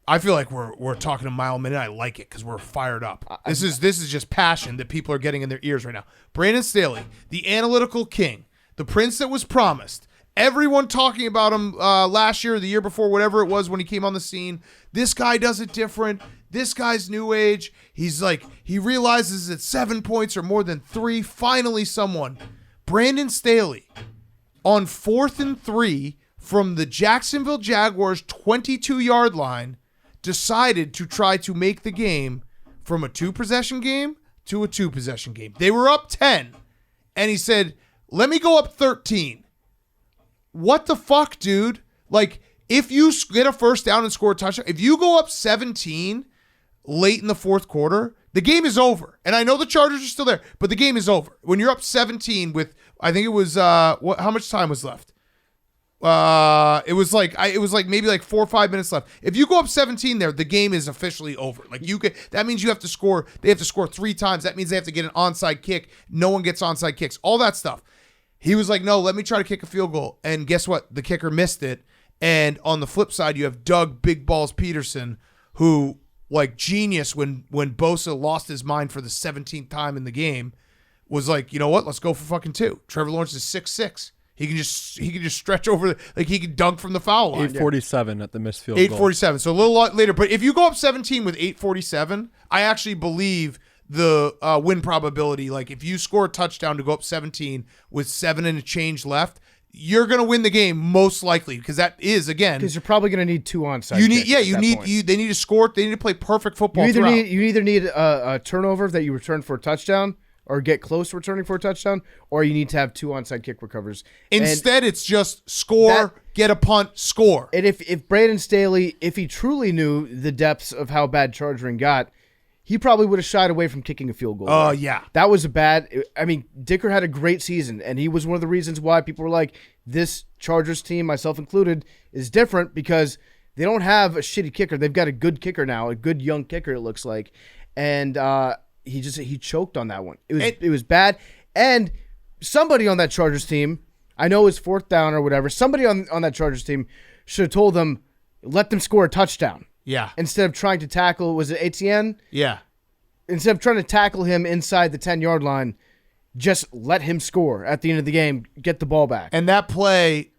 I feel like we're talking a mile a minute. I like it because we're fired up. This is just passion that people are getting in their ears right now. Brandon Staley, the analytical king, the prince that was promised. Everyone talking about him last year or the year before, whatever it was when he came on the scene. This guy does it different. This guy's new age. He's like, he realizes that 7 points are more than 3. Finally, someone. Brandon Staley on 4th and 3 from the Jacksonville Jaguars 22-yard line decided to try to make the game from a 2-possession game to a 2-possession game. They were up 10, and he said, let me go up 13. What the fuck, dude? Like, if you get a first down and score a touchdown, if you go up 17 late in the fourth quarter, the game is over. And I know the Chargers are still there, but the game is over. When you're up 17 with, I think it was, how much time was left? It was like maybe like 4 or 5 minutes left. If you go up 17 there, the game is officially over. Like that means you have to score. They have to score 3 times. That means they have to get an onside kick. No one gets onside kicks. All that stuff. He was like, no, let me try to kick a field goal. And guess what? The kicker missed it. And on the flip side, you have Doug Big Balls Peterson, who, like genius when Bosa lost his mind for the 17th time in the game, was like, you know what? Let's go for fucking 2. Trevor Lawrence is 6'6". He can just stretch over, like he can dunk from the foul line.
8:47 at the missed field goal.
8:47. So a little lot later. But if you go up 17 with 8:47, I actually believe the win probability, like if you score a touchdown to go up 17 with 7 and a change left, you're going to win the game most likely, because that is, again,
Because you're probably going to need 2 onside
you need
kicks
they need to score, they need to play perfect football.
You either need a turnover that you return for a touchdown or get close to returning for a touchdown, or you need to have 2 onside kick recovers.
Instead, it's just score, get a punt, score.
And if Brandon Staley, if he truly knew the depths of how bad charging got, he probably would have shied away from kicking a field goal.
Oh, yeah.
That was I mean, Dicker had a great season, and he was one of the reasons why people were like, this Chargers team, myself included, is different because they don't have a shitty kicker. They've got a good kicker now, a good young kicker, it looks like. And he choked on that one. It was bad. And somebody on that Chargers team, I know it was 4th down or whatever, somebody on that Chargers team should have told them, let them score a touchdown.
Yeah.
Instead of trying to tackle, was it Etienne?
Yeah.
Instead of trying to tackle him inside the 10-yard line, just let him score at the end of the game, get the ball back.
And that play,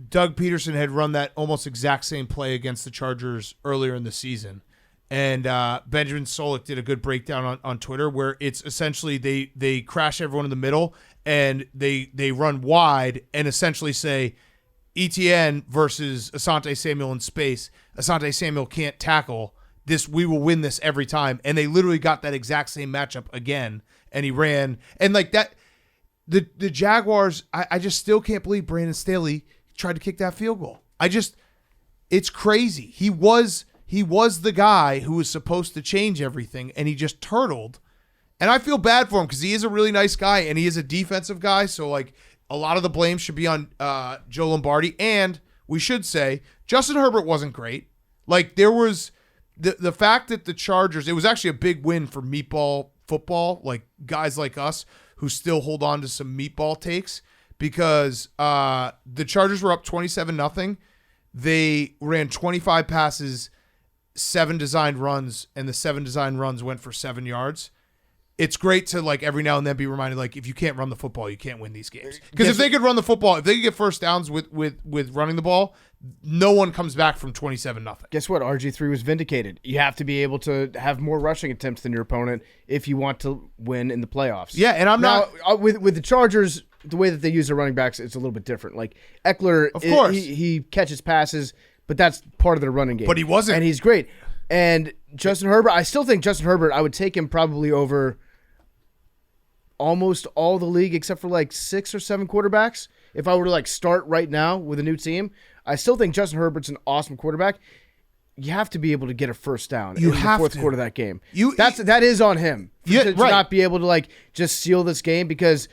Doug Peterson had run that almost exact same play against the Chargers earlier in the season. And Benjamin Solik did a good breakdown on Twitter where it's essentially they crash everyone in the middle and they run wide and essentially say Etienne versus Asante Samuel in space. Asante Samuel can't tackle this. We will win this every time. And they literally got that exact same matchup again. And he ran. And like that, the Jaguars, I just still can't believe Brandon Staley tried to kick that field goal. It's crazy. He was the guy who was supposed to change everything, and he just turtled And I feel bad for him because he is a really nice guy and he is a defensive guy. So, like, a lot of the blame should be on Joe Lombardi. And we should say Justin Herbert wasn't great. Like, there was the fact that the Chargers, it was actually a big win for meatball football, like guys like us who still hold on to some meatball takes, because the Chargers were up 27-0. They ran 25 passes, 7 designed runs, and the 7 designed runs went for 7 yards. It's great to, like, every now and then be reminded, like, if you can't run the football, you can't win these games. Because if they could run the football, if they could get first downs with running the ball, no one comes back from 27-0.
Guess what? RG3 was vindicated. You have to be able to have more rushing attempts than your opponent if you want to win in the playoffs.
Yeah, and I'm
now, with the Chargers, the way that they use their running backs, it's a little bit different. Like, Eckler,
of course,
he catches passes, but that's part of their running game.
But he wasn't.
And he's great. And Justin Herbert, I still think Justin Herbert, I would take him probably over almost all the league except for like 6 or 7 quarterbacks. If I were to like start right now with a new team, I still think Justin Herbert's an awesome quarterback. You have to be able to get a first down in the fourth quarter of that game. That is on him to not be able to like just seal this game, because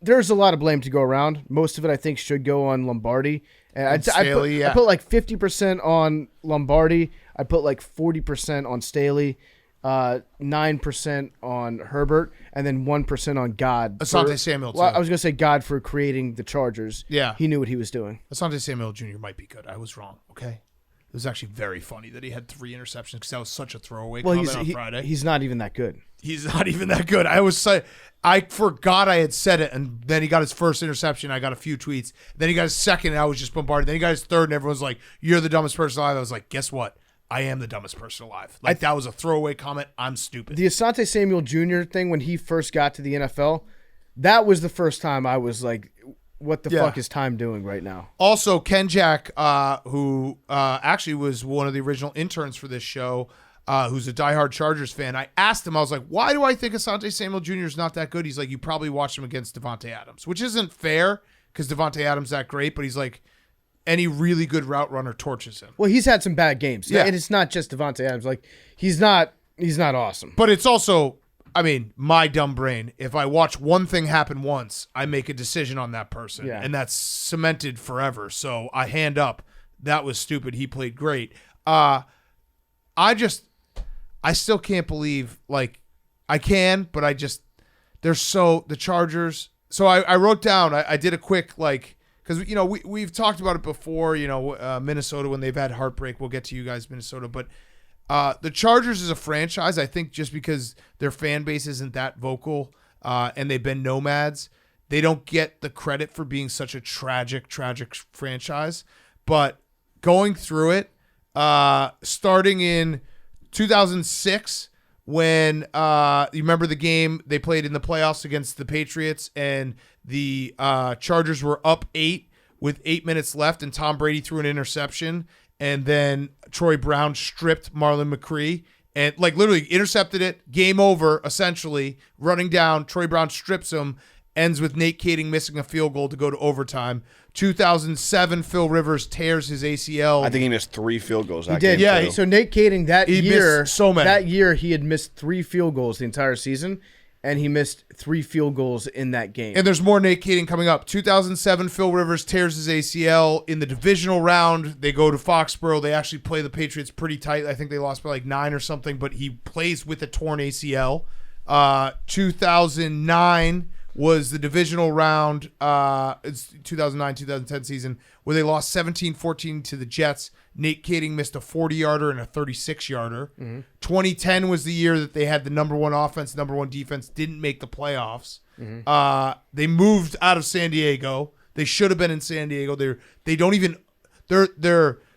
there's a lot of blame to go around. Most of it I think should go on Lombardi. And I put like 50% on Lombardi. I put like 40% on Staley, 9% on Herbert, and then 1% on God.
Asante Samuel, too.
Well, I was going to say God for creating the Chargers.
Yeah.
He knew what he was doing.
Asante Samuel Jr. might be good. I was wrong, okay? It was actually very funny that he had 3 interceptions because that was such a throwaway comment on Friday.
He's not even that good.
He's not even that good. I forgot I had said it, and then he got his first interception. I got a few tweets. Then he got his second, and I was just bombarded. Then he got his third, and everyone's like, "You're the dumbest person alive." I was like, "Guess what? I am the dumbest person alive." Like, that was a throwaway comment. I'm stupid.
The Asante Samuel Jr. thing, when he first got to the NFL, that was the first time I was like, what the fuck is time doing right now?
Also, Ken Jack, who actually was one of the original interns for this show, who's a diehard Chargers fan, I asked him, I was like, why do I think Asante Samuel Jr. is not that good? He's like, you probably watched him against Devontae Adams, which isn't fair because Devontae Adams that great, but he's like, any really good route runner torches him.
Well, he's had some bad games.
Yeah.
And it's not just Devontae Adams. Like, he's not awesome.
But it's also, I mean, my dumb brain. If I watch one thing happen once, I make a decision on that person.
Yeah.
And that's cemented forever. So I hand up. That was stupid. He played great. I still can't believe, like, I can, but the Chargers. So I wrote down, I did a quick, like, because, you know, we've talked about it before, you know, Minnesota, when they've had heartbreak. We'll get to you guys, Minnesota. But the Chargers is a franchise, I think, just because their fan base isn't that vocal and they've been nomads, they don't get the credit for being such a tragic franchise. But going through it, starting in 2006, when you remember the game they played in the playoffs against the Patriots, and the Chargers were up 8 with 8 minutes left, and Tom Brady threw an interception, and then Troy Brown stripped Marlon McCree and, like, literally intercepted it. Game over, essentially. Running down, Troy Brown strips him, ends with Nate Kading missing a field goal to go to overtime. 2007, Phil Rivers tears his ACL.
I think he missed 3 field goals.
He did, yeah.
Too.
So Nate Kading
missed so many.
That year he had missed 3 field goals the entire season, and he missed 3 field goals in that game.
And there's more Nate Kading coming up. 2007, Phil Rivers tears his ACL in the divisional round. They go to Foxborough. They actually play the Patriots pretty tight. I think they lost by like 9 or something, but he plays with a torn ACL. 2009 was the divisional round. It's 2009-2010 season where they lost 17-14 to the Jets. Nate Kading missed a 40-yarder and a 36-yarder. 2010 was the year that they had the number 1 offense, number 1 defense, didn't make the playoffs. They moved out of San Diego. They should have been in San Diego. They're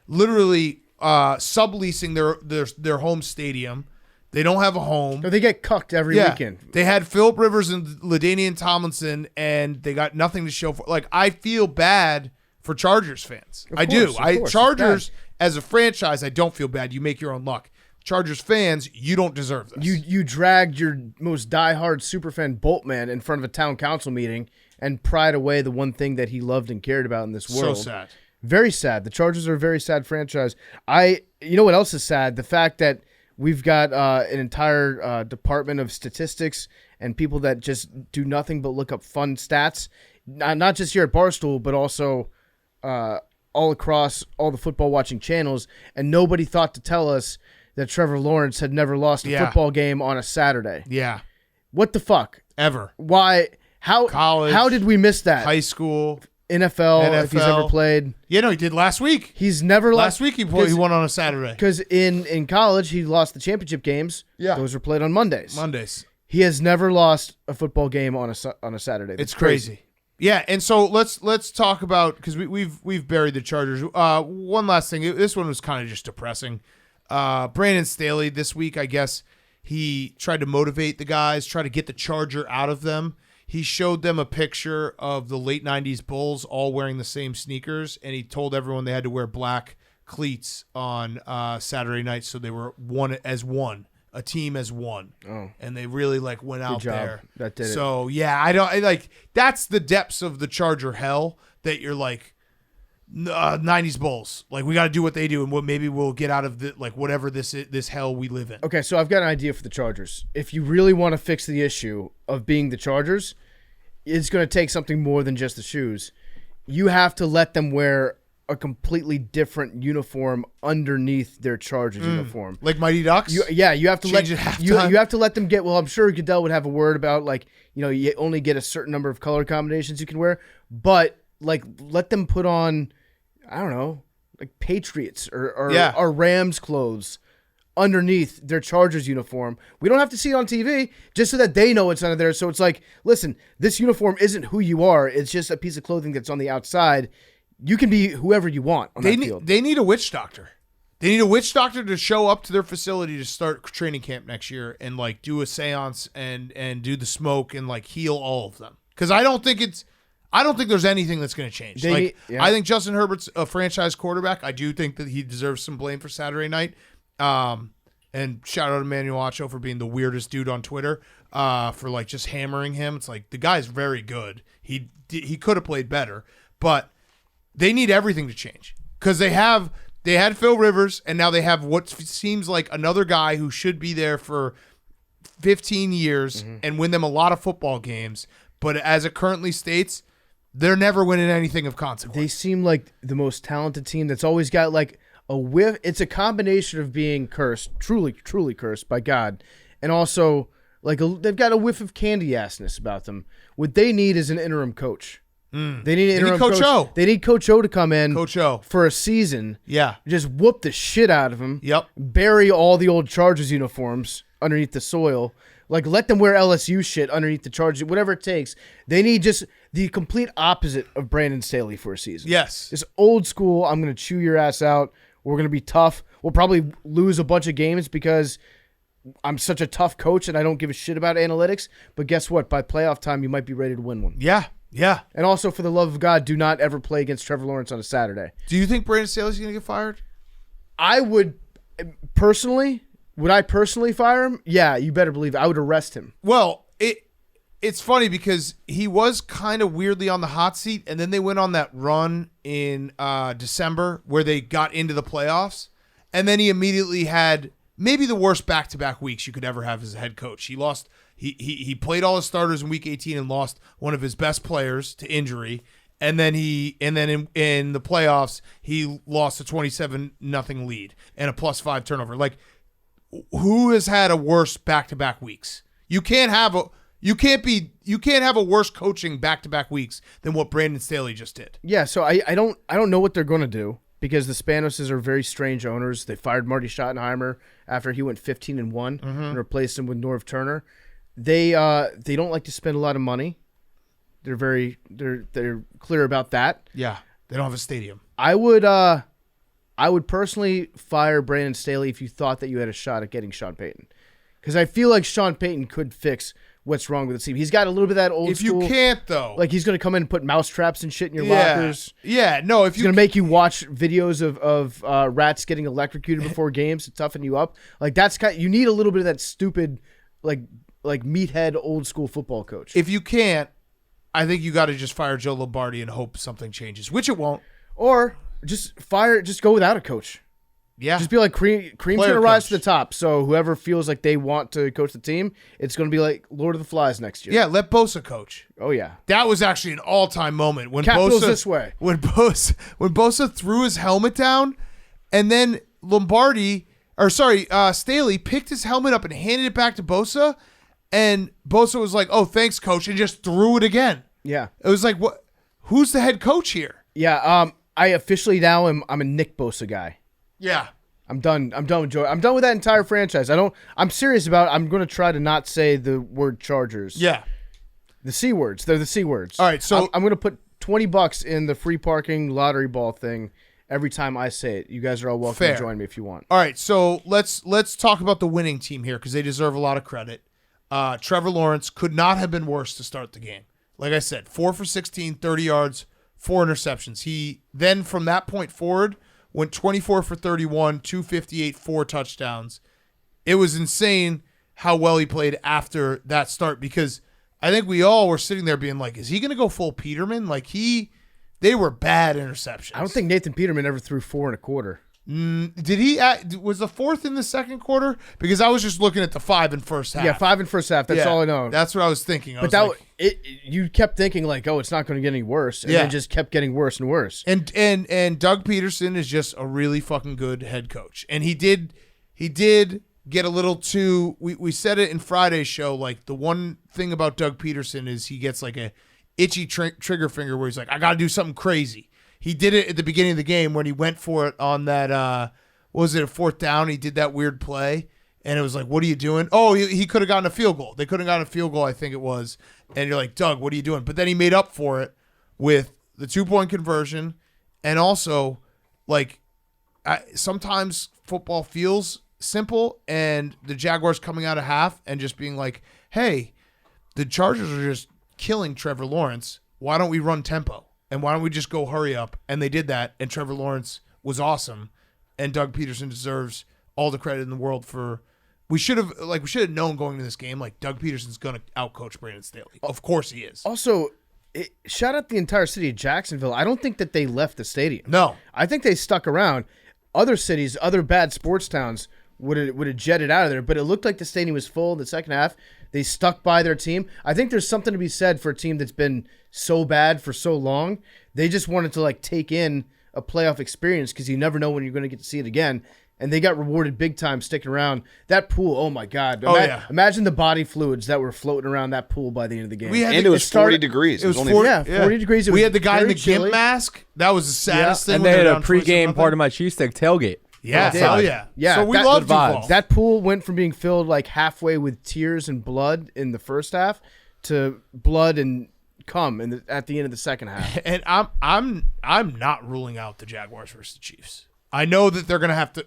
literally subleasing their home stadium. They don't have a home.
They get cucked every weekend.
They had Phillip Rivers and LaDainian Tomlinson, and they got nothing to show for. Like, I feel bad for Chargers fans. I do. Chargers as a franchise, I don't feel bad. You make your own luck. Chargers fans, you don't deserve this.
You dragged your most diehard superfan Boltman in front of a town council meeting and pried away the one thing that he loved and cared about in this world.
So sad.
Very sad. The Chargers are a very sad franchise. You know what else is sad? The fact that We've got an entire department of statistics and people that just do nothing but look up fun stats, not just here at Barstool, but also all across all the football watching channels. And nobody thought to tell us that Trevor Lawrence had never lost a football game on a Saturday.
Yeah.
What the fuck?
Ever.
Why? How?
College.
How did we miss that?
High school.
NFL, if he's ever played.
Yeah, no, he did last week.
He's never
Last week he won on a Saturday.
Because in college, he lost the championship games.
Yeah.
Those were played on Mondays.
Mondays.
He has never lost a football game on a Saturday. That's
It's crazy. Yeah, and so let's talk about, because we've buried the Chargers. One last thing. This one was kind of just depressing. Brandon Staley this week, I guess, he tried to motivate the guys, try to get the Charger out of them. He showed them a picture of the late 90s Bulls all wearing the same sneakers, and he told everyone they had to wear black cleats on Saturday night, so they were a team as one.
Oh.
And they really went out
job.
there.
That did it.
So, yeah, that's the depths of the Charger hell that you're 90s Bulls. We got to do what they do, and maybe we'll get out of whatever this hell we live in.
Okay, so I've got an idea for the Chargers. If you really want to fix the issue of being the Chargers, it's going to take something more than just the shoes. You have to let them wear a completely different uniform underneath their Chargers uniform.
Like Mighty Ducks?
You have to
Change
let
it halftime?
you have to let them get. Well, I'm sure Goodell would have a word about you only get a certain number of color combinations you can wear, but let them put on, I don't know, Patriots or Rams clothes underneath their Chargers uniform. We don't have to see it on TV, just so that they know it's under there. So it's listen, this uniform isn't who you are. It's just a piece of clothing that's on the outside. You can be whoever you want on that field.
They need a witch doctor. They need a witch doctor to show up to their facility to start training camp next year and do a seance and do the smoke and heal all of them. Because I don't think there's anything that's going to change. I think Justin Herbert's a franchise quarterback. I do think that he deserves some blame for Saturday night. And shout out to Emmanuel Acho for being the weirdest dude on Twitter. For just hammering him. It's the guy's very good. He could have played better, but they need everything to change because they had Phil Rivers, and now they have what seems like another guy who should be there for 15 years and win them a lot of football games. But as it currently states, they're never winning anything of consequence.
They seem like the most talented team that's always got a whiff. It's a combination of being cursed, truly, truly cursed by God, and also they've got a whiff of candy assness about them. What they need is an interim coach. They need an interim
Coach O.
They need Coach O to come in
Coach O.
for a season.
Yeah.
Just whoop the shit out of him.
Yep.
Bury all the old Chargers uniforms underneath the soil. Let them wear LSU shit underneath the Chargers, whatever it takes. They need just the complete opposite of Brandon Staley for a season.
Yes.
It's old school. I'm going to chew your ass out. We're going to be tough. We'll probably lose a bunch of games because I'm such a tough coach and I don't give a shit about analytics. But guess what? By playoff time, you might be ready to win one.
Yeah. Yeah.
And also, for the love of God, do not ever play against Trevor Lawrence on a Saturday.
Do you think Brandon Staley's going to get fired?
I would personally. Would I personally fire him? Yeah, you better believe it. I would arrest him.
Well, it's funny because he was kind of weirdly on the hot seat, and then they went on that run in December where they got into the playoffs, and then he immediately had maybe the worst back-to-back weeks you could ever have as a head coach. He lost. He played all his starters in Week 18 and lost one of his best players to injury, and then in the playoffs he lost a 27-0 lead and a +5 turnover. Who has had a worse back-to-back weeks? You can't have a worse coaching back-to-back weeks than what Brandon Staley just did.
Yeah, so I don't know what they're going to do because the Spanoses are very strange owners. They fired Marty Schottenheimer after he went 15-1 and replaced him with Norv Turner. They don't like to spend a lot of money. They're clear about that.
Yeah, they don't have a stadium.
I would personally fire Brandon Staley if you thought that you had a shot at getting Sean Payton. Because I feel like Sean Payton could fix what's wrong with the team. He's got a little bit of that old school.
If you can't, though.
He's going to come in and put mouse traps and shit in your lockers.
Yeah, no.
He's going to make you watch videos of rats getting electrocuted before games to toughen you up. You need a little bit of that stupid, meathead old school football coach.
If you can't, I think you got to just fire Joe Lombardi and hope something changes, which it won't.
Or just go without a coach.
Yeah.
Just be like cream's
Player
gonna rise
coach.
to the top. So whoever feels like they want to coach the team, it's gonna be like Lord of the Flies next year.
Yeah, let Bosa coach.
Oh yeah.
That was actually an all-time moment when
Capitals
Bosa
this way.
When Bosa threw his helmet down, and then Staley picked his helmet up and handed it back to Bosa, and Bosa was like, "Oh, thanks, coach," and just threw it again.
Yeah.
It was like, what? Who's the head coach here?
Yeah. I officially now I'm a Nick Bosa guy.
Yeah.
I'm done. I'm done with Joy. I'm done with that entire franchise. I'm serious about it. I'm going to try to not say the word Chargers.
Yeah.
The C words. They're the C words.
All right, so-
I'm going to put $20 in the free parking lottery ball thing every time I say it. You guys are all welcome
Fair.
to join me if you want.
All right, so let's talk about the winning team here because they deserve a lot of credit. Trevor Lawrence could not have been worse to start the game. Like I said, 4 for 16, 30 yards, 4 interceptions. He then from that point forward went 24 for 31, 258, 4 touchdowns. It was insane how well he played after that start because I think we all were sitting there being like, is he going to go full Peterman? Like they were bad interceptions.
I don't think Nathan Peterman ever threw 4 1/4.
Did he? Was the 4th in the second quarter? Because I was just looking at the 5 in first half.
Yeah, 5 in first half. That's
Yeah,
all I know.
That's what I was thinking. I
but
was like,
you kept thinking like, oh, it's not going to get any worse, and
Yeah.
it just kept getting worse and worse.
and Doug Peterson is just a really fucking good head coach, and he did get a little too. We said it in Friday's show. Like the one thing about Doug Peterson is he gets like a itchy trigger finger where he's like, I got to do something crazy. He did it at the beginning of the game when he went for it on that, what was it, a 4th down? He did that weird play, and it was like, what are you doing? Oh, he could have gotten a field goal. They could have gotten a field goal, I think it was. And you're like, Doug, what are you doing? But then he made up for it with the 2-point conversion, and also, like, sometimes football feels simple, and the Jaguars coming out of half and just being like, hey, the Chargers are just killing Trevor Lawrence. Why don't we run tempo? And why don't we just go hurry up? And they did that, and Trevor Lawrence was awesome. And Doug Peterson deserves all the credit in the world for. We should have known going into this game, like Doug Peterson's going to outcoach Brandon Staley. Of course he is.
Also, shout out the entire city of Jacksonville. I don't think that they left the stadium.
No.
I think they stuck around. Other cities, other bad sports towns would have jetted out of there, but it looked like the stadium was full in the second half. They stuck by their team. I think there's something to be said for a team that's been so bad for so long. They just wanted to like take in a playoff experience because you never know when you're going to get to see it again. And they got rewarded big time sticking around. That pool, oh my God.
Yeah.
Imagine the body fluids that were floating around that pool by the end of the game.
And it was 40 degrees.
It was
only
40,
40 degrees. It
we
was
had the guy in
very
the
chilly.
gimp mask. That was the saddest thing.
And
when
they had
were
a
down 20
pregame
something.
part of my cheesesteak tailgate.
Yeah,
They
hell
did.
yeah.
Yeah,
So we
that-
loved
good vibes.
Duval.
That pool went from being filled like halfway with tears and blood in the first half to blood and cum at the end of the second half.
And I'm not ruling out the Jaguars versus the Chiefs. I know that they're gonna have to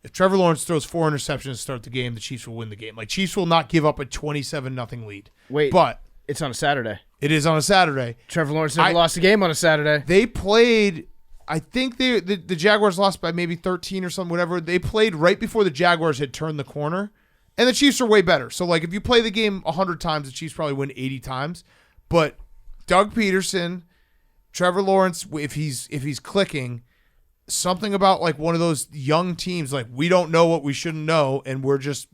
if Trevor Lawrence throws 4 interceptions to start the game, the Chiefs will win the game. Like Chiefs will not give up a 27-0 lead.
Wait,
But
it's on a Saturday.
it is on a Saturday.
Trevor Lawrence never lost a game on a Saturday.
They played. I think the Jaguars lost by maybe 13 or something, whatever. They played right before the Jaguars had turned the corner, and the Chiefs are way better. So like if you play the game 100 times, the Chiefs probably win 80 times. But Doug Peterson, Trevor Lawrence, if he's clicking, something about like one of those young teams, like we don't know what we shouldn't know, and we'll just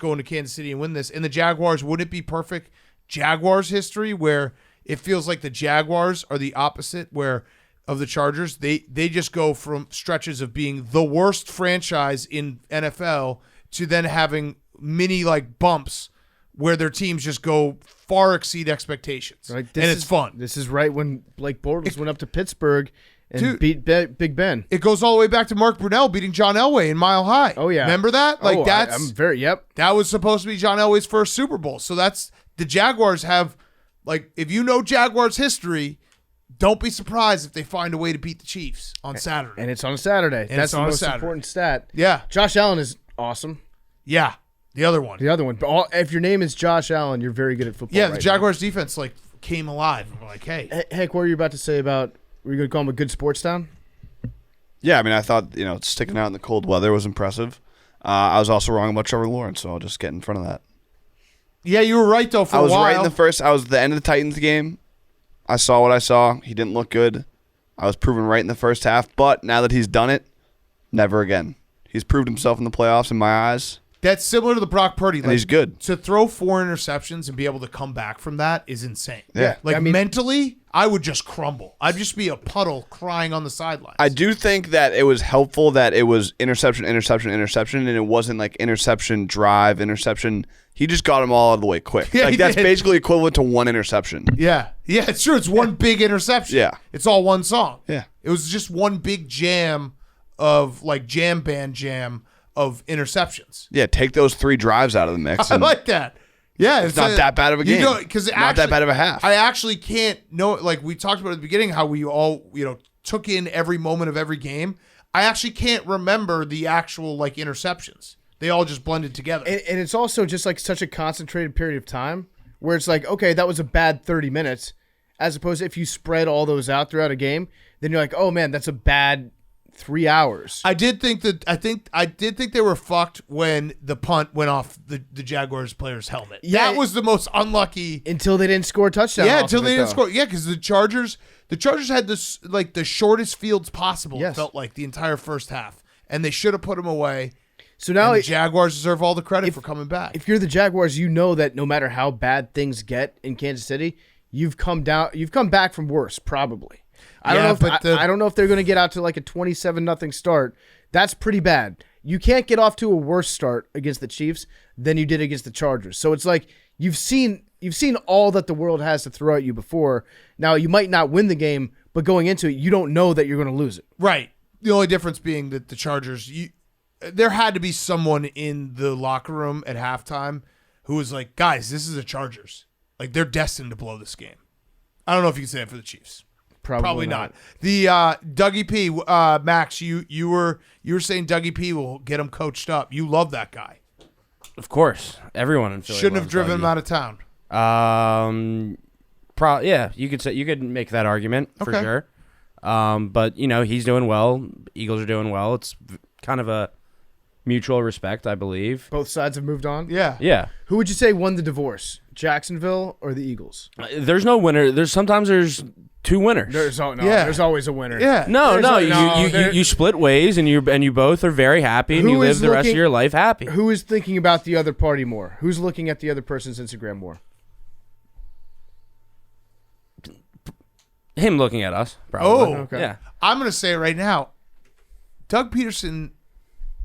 go into Kansas City and win this. And the Jaguars, wouldn't it be perfect Jaguars history where it feels like the Jaguars are the opposite where of the Chargers, they just go from stretches of being the worst franchise in NFL to then having mini like bumps where their teams just go far exceed expectations.
Right,
and it's fun.
This is right when Blake Bortles went up to Pittsburgh and
Dude,
beat Big Ben.
It goes all the way back to Mark Brunell beating John Elway in Mile High.
Oh yeah,
remember that? Like
Yep.
That was supposed to be John Elway's first Super Bowl. So that's the Jaguars have like if you know Jaguars history, don't be surprised if they find a way to beat the Chiefs on Saturday.
And it's on a Saturday.
And
That's
it's
the
on a
most
Saturday.
important stat.
Yeah,
Josh Allen is awesome.
yeah. The other one.
The other one. But if your name is Josh Allen, you're very good at football.
Yeah,
right
the
now.
Jaguars defense like came alive. We're like, hey,
Heck, what were you about to say about? Were you going to call him a good sports town?
Yeah, I mean, I thought, sticking out in the cold weather was impressive. I was also wrong about Trevor Lawrence, so I'll just get in front of that.
yeah, you were right though. For
I was
a while.
right in the first. I was at the end of the Titans game. I saw what I saw. He didn't look good. I was proven right in the first half, but now that he's done it, Never again. He's proved himself in the playoffs in my eyes.
That's similar to the Brock Purdy.
And he's good.
To throw 4 interceptions and be able to come back from that is insane.
Yeah.
Mentally, I would just crumble. I'd just be a puddle crying on the sidelines.
I do think that it was helpful that it was interception, interception, interception, and it wasn't like interception, drive, interception. He just got them all out of the way quick.
Yeah,
that's
did.
basically equivalent to 1 interception.
Yeah, it's true. It's one big interception.
Yeah.
It's all one song.
Yeah.
It was just one big jam of jam band jam of interceptions.
Yeah, take those 3 drives out of the mix.
I like that. Yeah,
it's not that bad of a game.
Because
not that bad of a half.
I actually can't know. Like we talked about at the beginning, how we all took in every moment of every game. I actually can't remember the actual interceptions. They all just blended together.
And it's also just such a concentrated period of time where it's okay, that was a bad 30 minutes, as opposed to if you spread all those out throughout a game, then you're like, oh man, that's a bad 3 hours.
I did think they were fucked when the punt went off the Jaguars player's helmet.
Yeah,
that was the most unlucky
until they didn't score a touchdown.
Yeah, until they didn't score. Yeah, because the Chargers had this the shortest fields possible.
Yes.
It felt like the entire first half, and they should have put him away.
So now
the Jaguars deserve all the credit for coming back.
If you're the Jaguars, you know that no matter how bad things get in Kansas City, you've come back from worse, probably. I don't know if they're going to get out to a 27-0 start. That's pretty bad. You can't get off to a worse start against the Chiefs than you did against the Chargers. So it's you've seen all that the world has to throw at you before. Now you might not win the game, but going into it, you don't know that you're going to lose it.
Right. The only difference being that the Chargers, there had to be someone in the locker room at halftime who was like, guys, this is the Chargers. They're destined to blow this game. I don't know if you can say that for the Chiefs. Probably not. The Dougie P, Max, you were saying Dougie P will get him coached up. You love that guy.
Of course, everyone in Philly
shouldn't have
loves
driven
Dougie.
him out of town.
Yeah, you could make that argument for sure. But he's doing well. Eagles are doing well. It's kind of a mutual respect, I believe.
Both sides have moved on.
Yeah.
Who would you say won the divorce, Jacksonville or the Eagles?
There's no winner. Sometimes there's 2 winners.
There's always a winner.
Yeah.
You split ways and you both are very happy and you live the rest of your life happy.
Who is thinking about the other party more? Who's looking at the other person's Instagram more?
Him looking at us, probably.
Oh,
okay.
Yeah.
I'm going to say it right now. Doug Peterson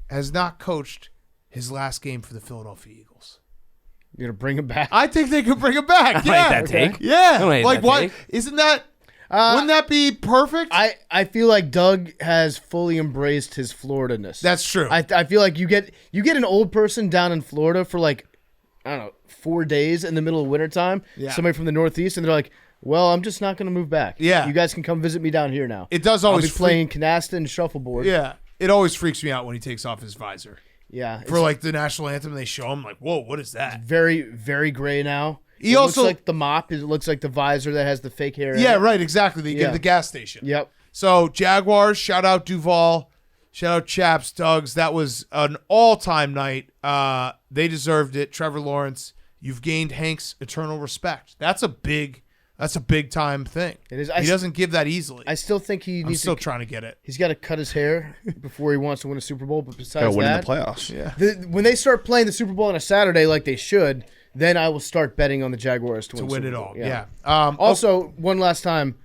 has not coached his last game for the Philadelphia Eagles.
You're going to bring him back?
I think they could bring him back.
I
Yeah.
like that take.
Yeah.
I like
Like
that
what?
take.
Isn't that wouldn't that be perfect?
I feel like Doug has fully embraced his Florida-ness.
That's true.
I feel like you get an old person down in Florida for I don't know, 4 days in the middle of wintertime.
Yeah.
Somebody from the Northeast, and they're like, well, I'm just not going to move back.
Yeah.
You guys can come visit me down here now.
It does
I'll
always
be playing canasta and shuffleboard.
Yeah. It always freaks me out when he takes off his visor.
Yeah.
For the national anthem, they show him whoa, what is that?
Very, very gray now.
He
It
also-
looks like the mop. It looks like the visor that has the fake hair. in
Yeah,
it.
right, exactly. They get
Yeah.
at the gas station.
Yep.
So Jaguars, shout out Duval, shout out Chaps, Duggs. That was an all-time night. They deserved it. Trevor Lawrence, you've gained Hank's eternal respect. That's a big time thing.
It is.
He doesn't give that easily.
I still think he
I'm
needs
still
to.
trying to get it.
He's got to cut his hair before he wants to win a Super Bowl. But
Gotta
besides
win in
that,
the playoffs.
Yeah.
when they start playing the Super Bowl on a Saturday like they should, then I will start betting on the Jaguars to win
win
Super
it
Bowl.
all. Yeah.
Also, one last time,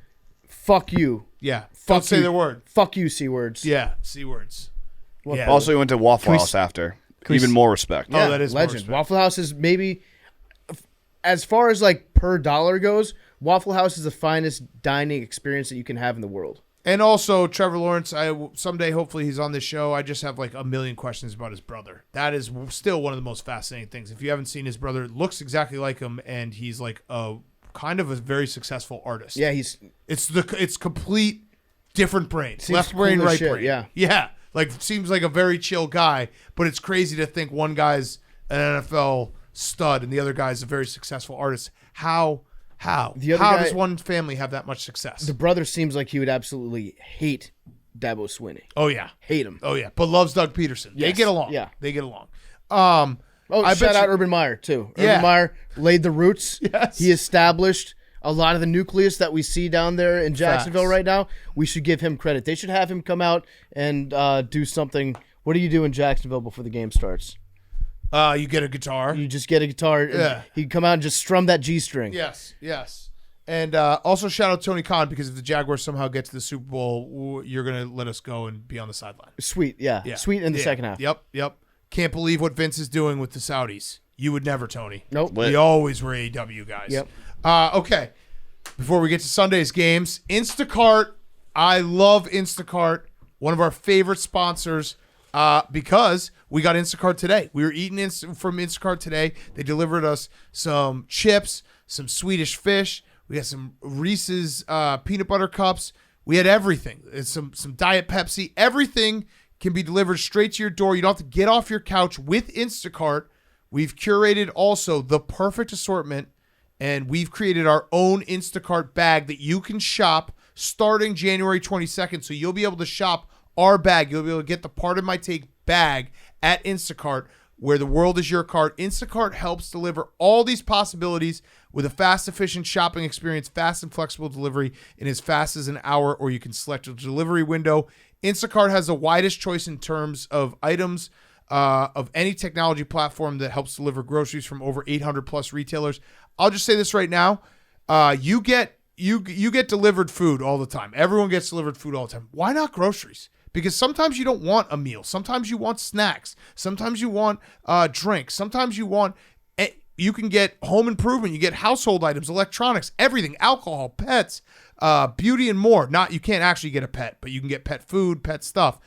fuck you.
Yeah.
Fuck
Don't say
you.
the word.
Fuck you, C words.
Yeah. C words. Yeah.
Also, he went to Waffle
we
House after.
we
Even
s-
more respect.
Oh, that is more
legend.
respect.
Waffle House is maybe, as far as per dollar goes, Waffle House is the finest dining experience that you can have in the world.
And also, Trevor Lawrence, someday, hopefully, he's on this show. I just have a million questions about his brother. That is still one of the most fascinating things. If you haven't seen his brother, it looks exactly like him, and he's a kind of a very successful artist.
Yeah,
It's complete different brains.
Seems
Left brain,
cool as
right
shit,
brain.
yeah.
Yeah. Seems like a very chill guy, but it's crazy to think one guy's an NFL stud and the other guy's a very successful artist. How
The other
How
guy-
does one family have that much success?
the brother seems like he would absolutely hate Dabo Swinney.
Oh yeah,
Hate him.
oh yeah, but loves Doug Peterson. They
Yes.
get along.
Yeah.
they get along.
Oh,
I
shout
bet
out
you-
Urban Meyer too.
Yeah.
Urban Meyer laid the roots.
Yes.
He established a lot of the nucleus that we see down there in Jacksonville
Facts.
right now, we should give him credit. They should have him come out and do something. What do you do in Jacksonville before the game starts?
You get a guitar.
You just get a guitar. And
Yeah.
he can come out and just strum that G string.
Yes. And also shout out Tony Khan, because if the Jaguars somehow get to the Super Bowl, you're going to let us go and be on the sideline.
Sweet, yeah. Sweet in the second half.
Yep. Can't believe what Vince is doing with the Saudis. You would never, Tony.
Nope.
Lit.
We always were AEW guys.
Yep.
Okay. Before we get to Sunday's games, Instacart. I love Instacart. One of our favorite sponsors, because we got Instacart today. We were eating from Instacart today. They delivered us some chips, some Swedish fish. We got some Reese's peanut butter cups. We had everything. It's some Diet Pepsi. Everything can be delivered straight to your door. You don't have to get off your couch with Instacart. We've curated also the perfect assortment, and we've created our own Instacart bag that you can shop starting January 22nd. So you'll be able to shop our bag. You'll be able to get the Pardon My Take bag at Instacart, where the world is your cart. Instacart helps deliver all these possibilities with a fast, efficient shopping experience, fast and flexible delivery in as fast as an hour, or you can select a delivery window. Instacart has the widest choice in terms of items of any technology platform that helps deliver groceries from over 800 plus retailers. I'll just say this right now. You get delivered food all the time. Everyone gets delivered food all the time. Why not groceries? Because sometimes you don't want a meal. Sometimes you want snacks. Sometimes you want drinks. Sometimes you can get home improvement. You get household items, electronics, everything, alcohol, pets, beauty, and more. You can't actually get a pet, but you can get pet food, pet stuff.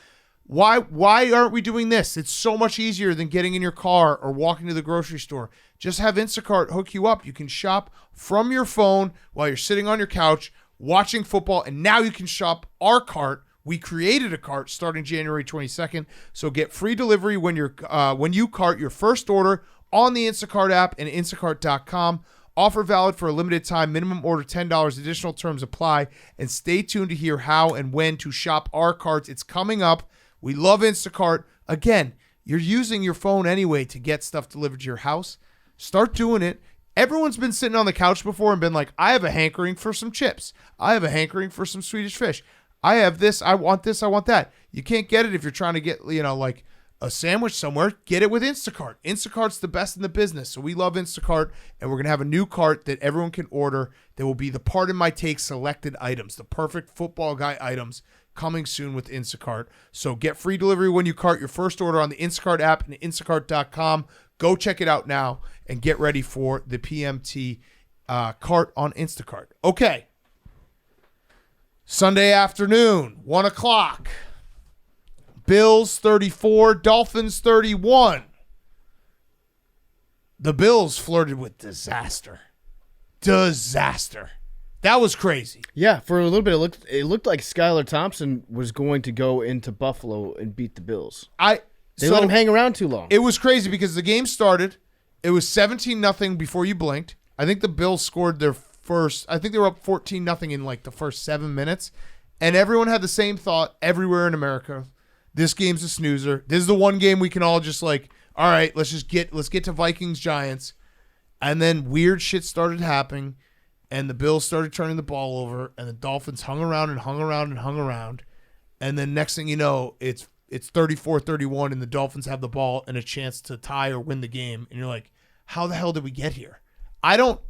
Why aren't we doing this? It's so much easier than getting in your car or walking to the grocery store. Just have Instacart hook you up. You can shop from your phone while you're sitting on your couch watching football, and now you can shop our cart. We created a cart starting January 22nd, so get free delivery when you cart your first order on the Instacart app and instacart.com. Offer valid for a limited time. Minimum order $10. Additional terms apply. And stay tuned to hear how and when to shop our carts. It's coming up. We love Instacart. Again, you're using your phone anyway to get stuff delivered to your house. Start doing it. Everyone's been sitting on the couch before and been like, I have a hankering for some chips. I have a hankering for some Swedish fish. I have this. I want this. I want that. You can't get it if you're trying to get, like a sandwich somewhere. Get it with Instacart. Instacart's the best in the business. So we love Instacart, and we're going to have a new cart that everyone can order. That will be the Pardon My Take selected items, the perfect football guy items, coming soon with Instacart. So get free delivery when you cart your first order on the Instacart app and instacart.com. Go check it out now and get ready for the PMT cart on Instacart. Okay. Sunday afternoon, 1 o'clock. Bills 34, Dolphins 31. The Bills flirted with disaster. That was crazy.
Yeah, for a little bit, it looked like Skylar Thompson was going to go into Buffalo and beat the Bills. They let him hang around too long.
It was crazy because the game started. It was 17-0 before you blinked. I think the Bills scored their first. I think they were up 14-0 in like the first 7 minutes. And everyone had the same thought everywhere in America. This game's a snoozer. This is the one game we can all just like, all right, let's get to Vikings Giants. And then weird shit started happening. And the Bills started turning the ball over. And the Dolphins hung around. And then next thing you know, it's 34-31 and the Dolphins have the ball and a chance to tie or win the game. And you're like, how the hell did we get here? I don't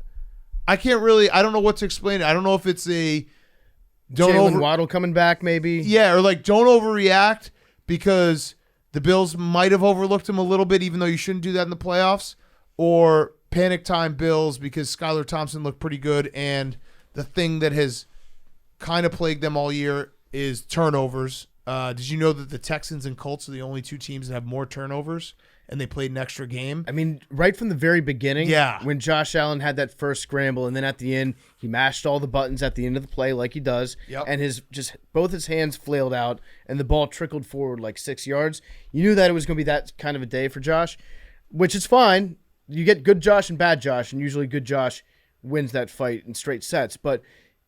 know what to explain. I don't know if it's
Jalen Waddle coming back maybe.
Yeah, or like don't overreact because the Bills might have overlooked him a little bit, even though you shouldn't do that in the playoffs, or panic time Bills because Skylar Thompson looked pretty good. And the thing that has kind of plagued them all year is turnovers. Did you know that the Texans and Colts are the only two teams that have more turnovers, and they played an extra game?
I mean, right from the very beginning,
yeah.
When Josh Allen had that first scramble, and then at the end, he mashed all the buttons at the end of the play like he does,
yep.
And both his hands flailed out, and the ball trickled forward like 6 yards. You knew that it was going to be that kind of a day for Josh, which is fine. You get good Josh and bad Josh, and usually good Josh wins that fight in straight sets, but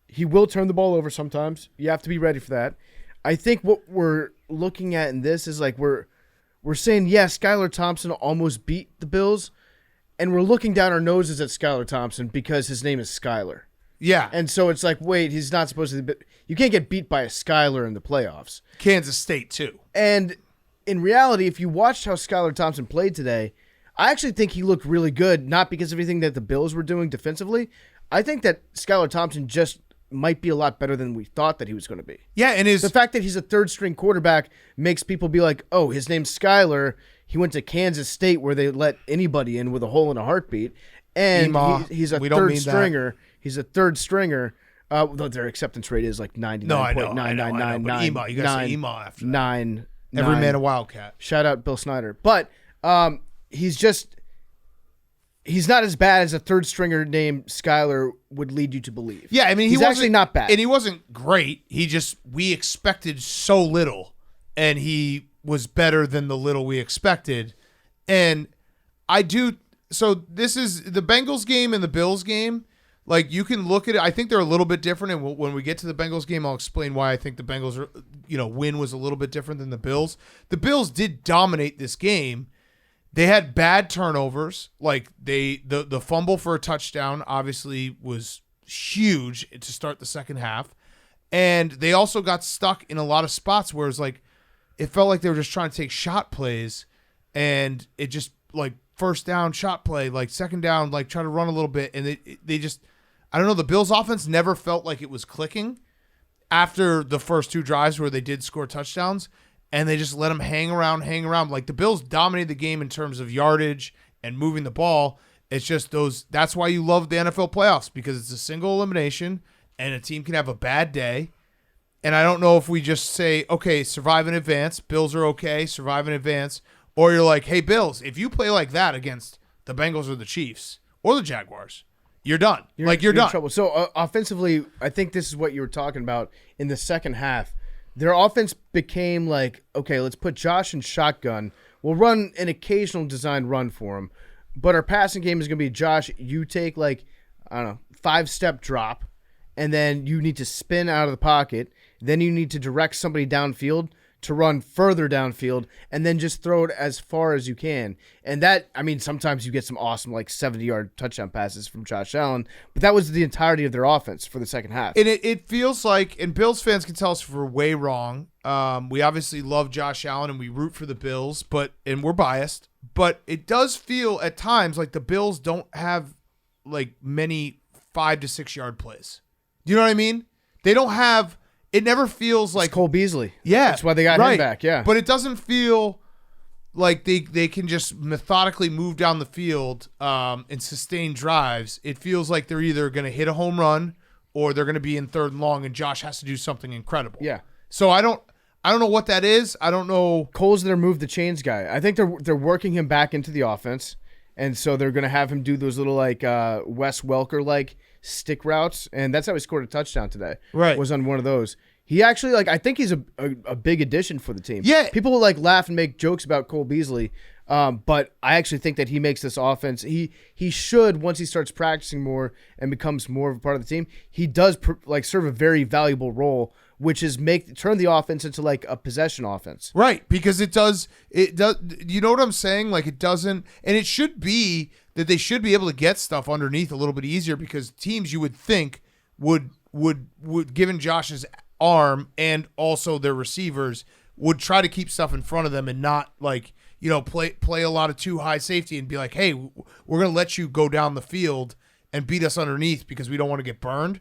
he will turn the ball over sometimes. You have to be ready for that. I think what we're looking at in this is like we're saying, yeah, Skylar Thompson almost beat the Bills, and we're looking down our noses at Skylar Thompson because his name is Skylar.
Yeah.
And so it's like, wait, he's not supposed to be. You can't get beat by a Skyler in the playoffs.
Kansas State, too.
And in reality, if you watched how Skylar Thompson played today, I actually think he looked really good, not because of everything that the Bills were doing defensively. I think that Skylar Thompson just might be a lot better than we thought that he was going to be.
Yeah, and
The fact that he's a third-string quarterback makes people be like, oh, his name's Skylar. He went to Kansas State where they let anybody in with a hole in a heartbeat. And he's a third stringer. He's a third stringer. Though their acceptance rate is like 99.9999.
But Ema, you got to say Ema after that.
9.
Every man a Wildcat.
Shout out Bill Snyder. But he's not as bad as a third stringer named Skylar would lead you to believe.
Yeah, I mean,
he's actually not bad.
And he wasn't great. We expected so little, and he was better than the little we expected. And so this is the Bengals game and the Bills game. Like, you can look at it. I think they're a little bit different, and when we get to the Bengals game, I'll explain why I think the Bengals win was a little bit different than the Bills. The Bills did dominate this game. They had bad turnovers. Like, the fumble for a touchdown obviously was huge to start the second half. And they also got stuck in a lot of spots where it felt like they were just trying to take shot plays, and it just, like, first down shot play, like second down, like try to run a little bit. And they just, I don't know, the Bills offense never felt like it was clicking after the first two drives where they did score touchdowns, and they just let them hang around. Like, the Bills dominated the game in terms of yardage and moving the ball. It's just that's why you love the NFL playoffs, because it's a single elimination and a team can have a bad day. And I don't know if we just say, okay, survive in advance. Bills are okay, survive in advance. Or you're like, hey, Bills, if you play like that against the Bengals or the Chiefs or the Jaguars, you're done. You're done.
In trouble. So offensively, I think this is what you were talking about in the second half. Their offense became like, okay, let's put Josh in shotgun. We'll run an occasional design run for him. But our passing game is going to be, Josh, you take 5-step drop, and then you need to spin out of the pocket. Then you need to direct somebody downfield to run further downfield, and then just throw it as far as you can. And that, I mean, sometimes you get some awesome 70-yard touchdown passes from Josh Allen, but that was the entirety of their offense for the second half.
And it feels like, and Bills fans can tell us if we're way wrong. We obviously love Josh Allen and we root for the Bills, and we're biased, but it does feel at times like the Bills don't have many 5 to 6 yard plays. Do you know what I mean? They don't have. It never feels like
it's Cole Beasley.
Yeah.
That's why they got him back, yeah.
But it doesn't feel like they can just methodically move down the field and sustain drives. It feels like they're either going to hit a home run or they're going to be in third and long, and Josh has to do something incredible.
Yeah.
So I don't know what that is. I don't know.
Cole's their move the chains guy. I think they're working him back into the offense, and so they're going to have him do those little Wes Welker stick routes, and that's how he scored a touchdown today.
Right.
Was on one of those. He actually I think he's a big addition for the team.
Yeah.
People will laugh and make jokes about Cole Beasley, but I actually think that he makes this offense. He should, once he starts practicing more and becomes more of a part of the team, he does serve a very valuable role, which is turn the offense into a possession offense.
Right, because it does. You know what I'm saying? It doesn't, and it should be that they should be able to get stuff underneath a little bit easier, because teams you would think would given Josh's arm and also their receivers would try to keep stuff in front of them and not play a lot of too high safety and be like, hey, we're going to let you go down the field and beat us underneath because we don't want to get burned.